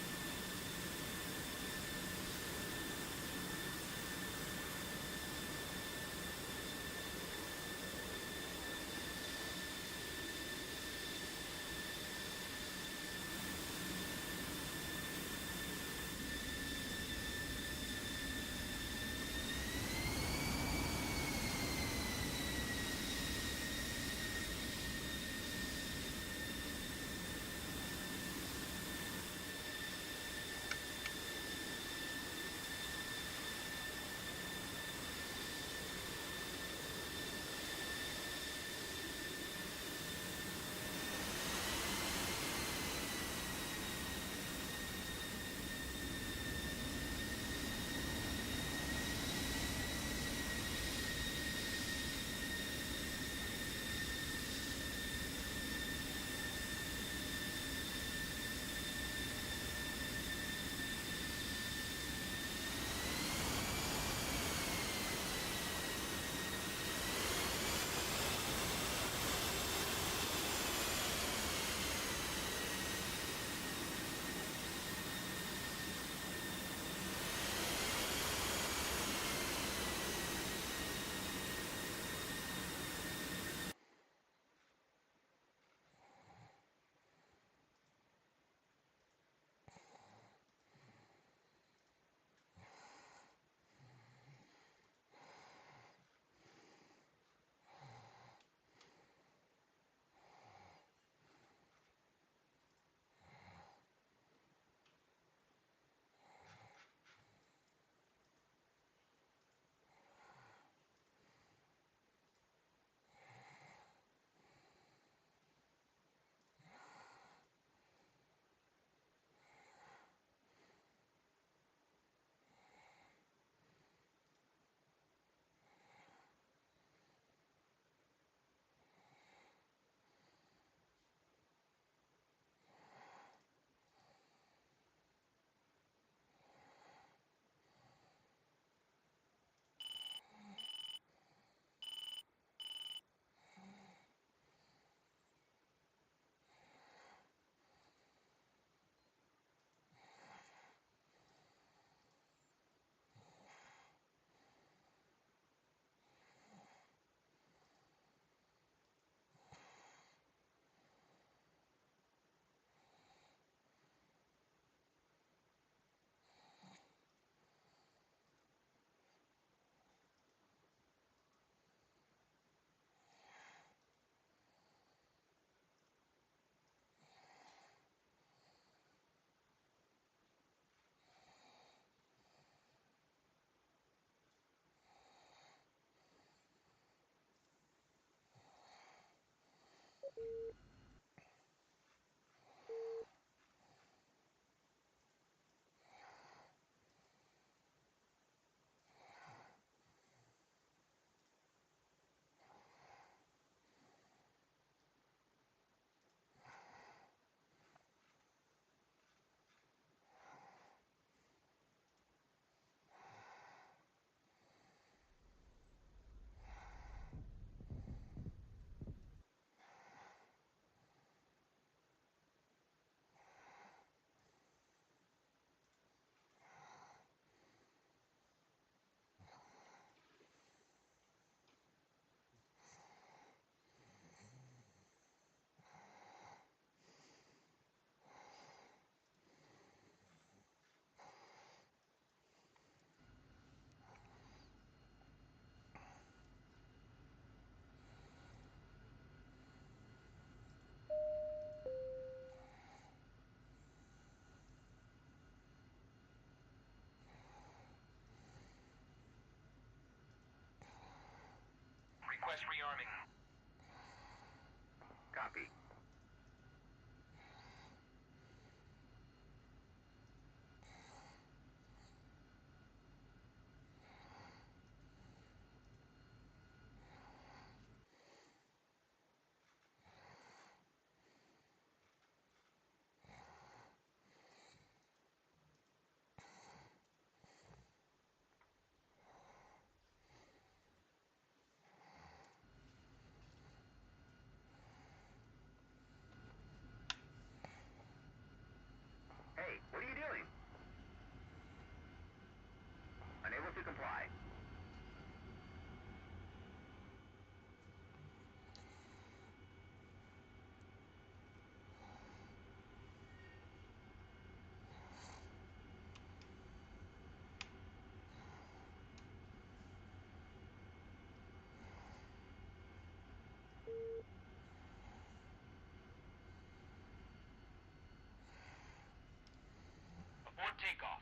Request rearming. Copy. Hey, what are you doing? Unable to comply. Abort takeoff.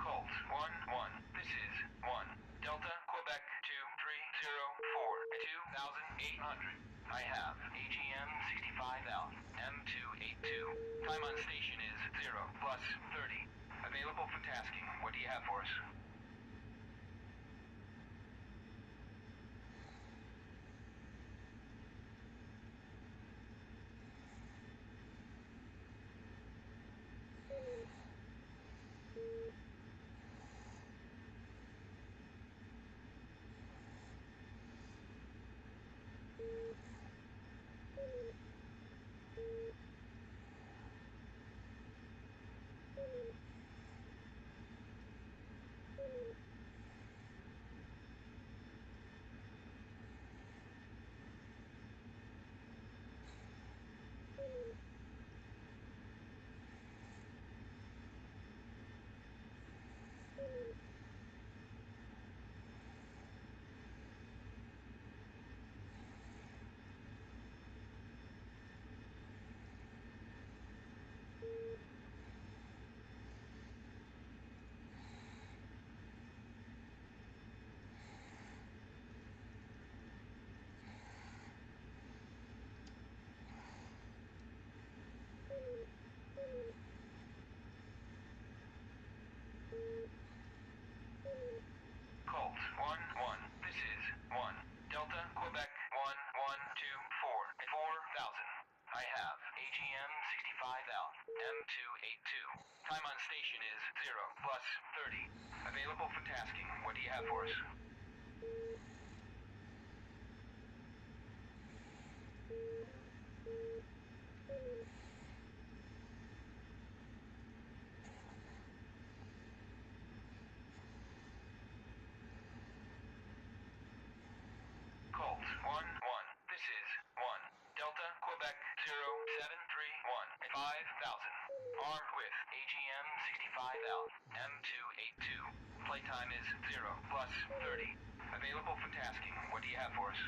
Colt 1-1. This is 1. Delta, Quebec 2304 2800. I have AGM 65 out, M282. Time on station is 0 plus 30. Available for tasking. What do you have for us? Colt 1-1. This is 1. Delta, Quebec 1124 at 4000. I have AGM 65 out, M282. Time on station is 0 plus 30. Available for tasking. What do you have for us? Armed with AGM-65L, M282. Flight time is 0 plus 30. Available for tasking. What do you have for us?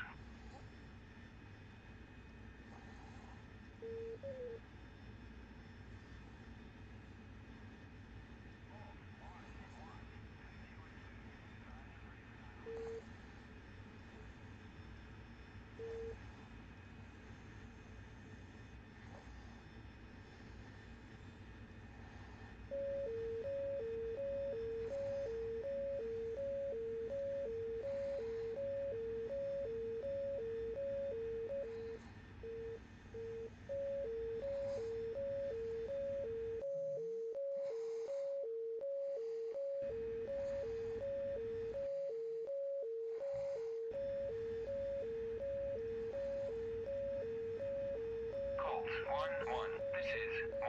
Colt 1-1. This is 1.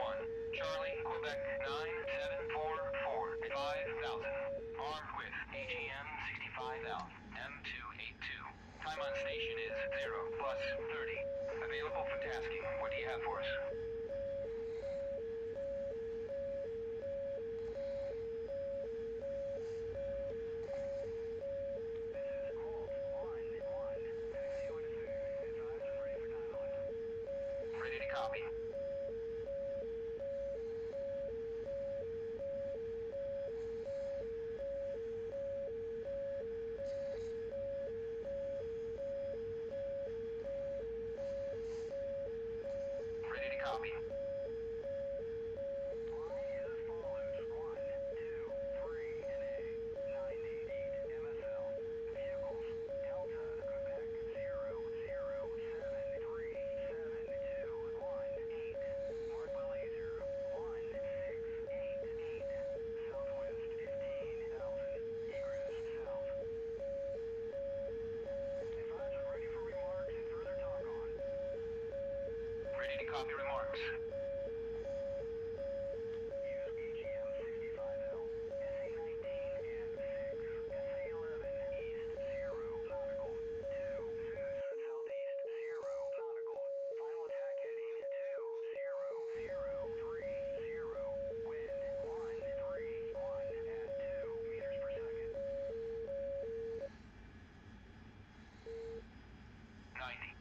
Charlie, Quebec 9744 5000. Armed with AGM-65L, M282. Time on station is 0 plus 30. Available for tasking. What do you have for us? Ready to copy. Ready to copy. Ready to copy remarks.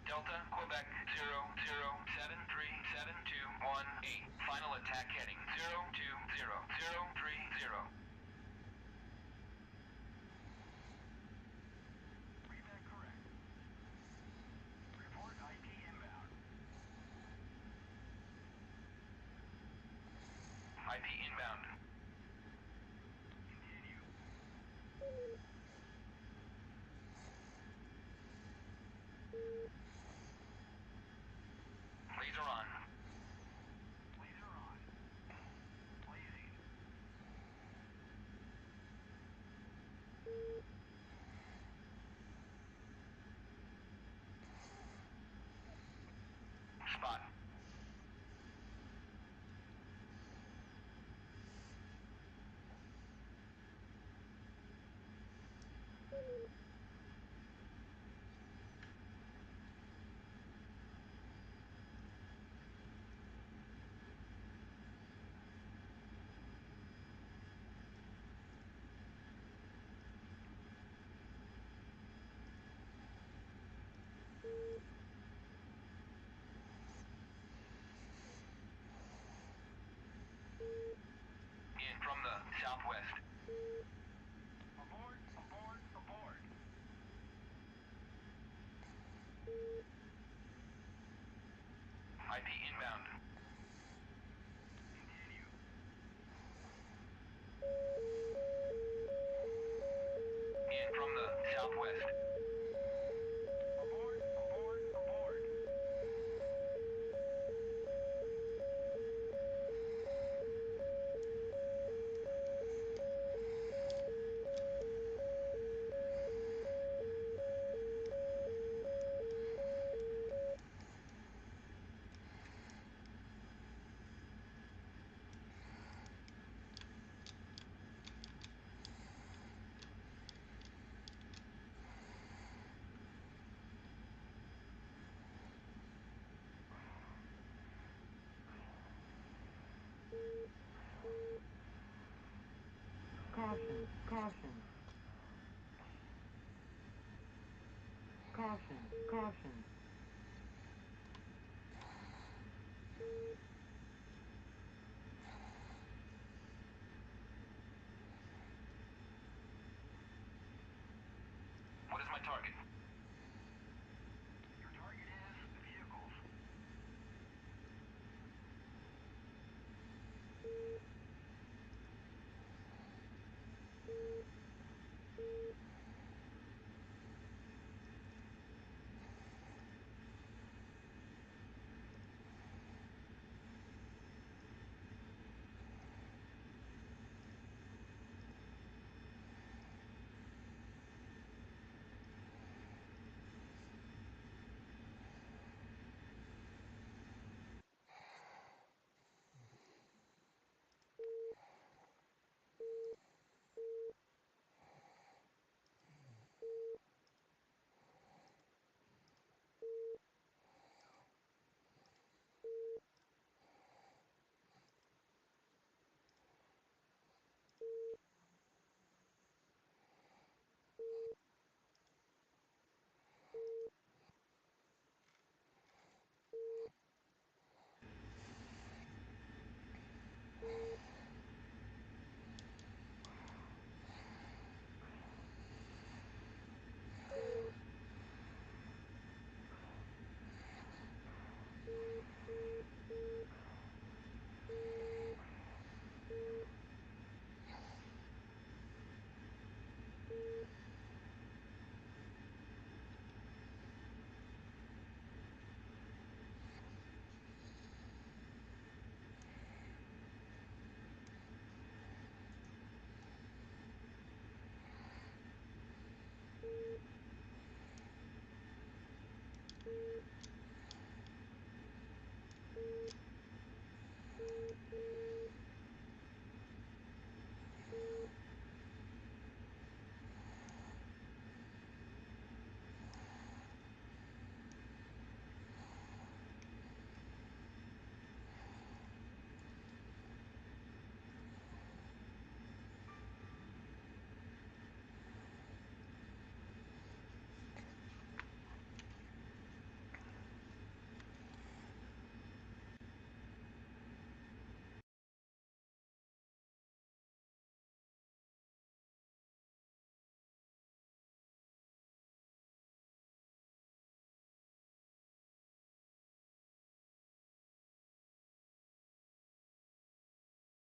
Delta, Quebec 00737218. Final attack heading 020030. Read that correct. Report IP inbound. IP inbound. Continue. Laser on. Laser on. Blazing. Spot. In from the southwest. Aboard, aboard, aboard. IP inbound. Continue. In from the southwest. Aboard, aboard, aboard. Caution.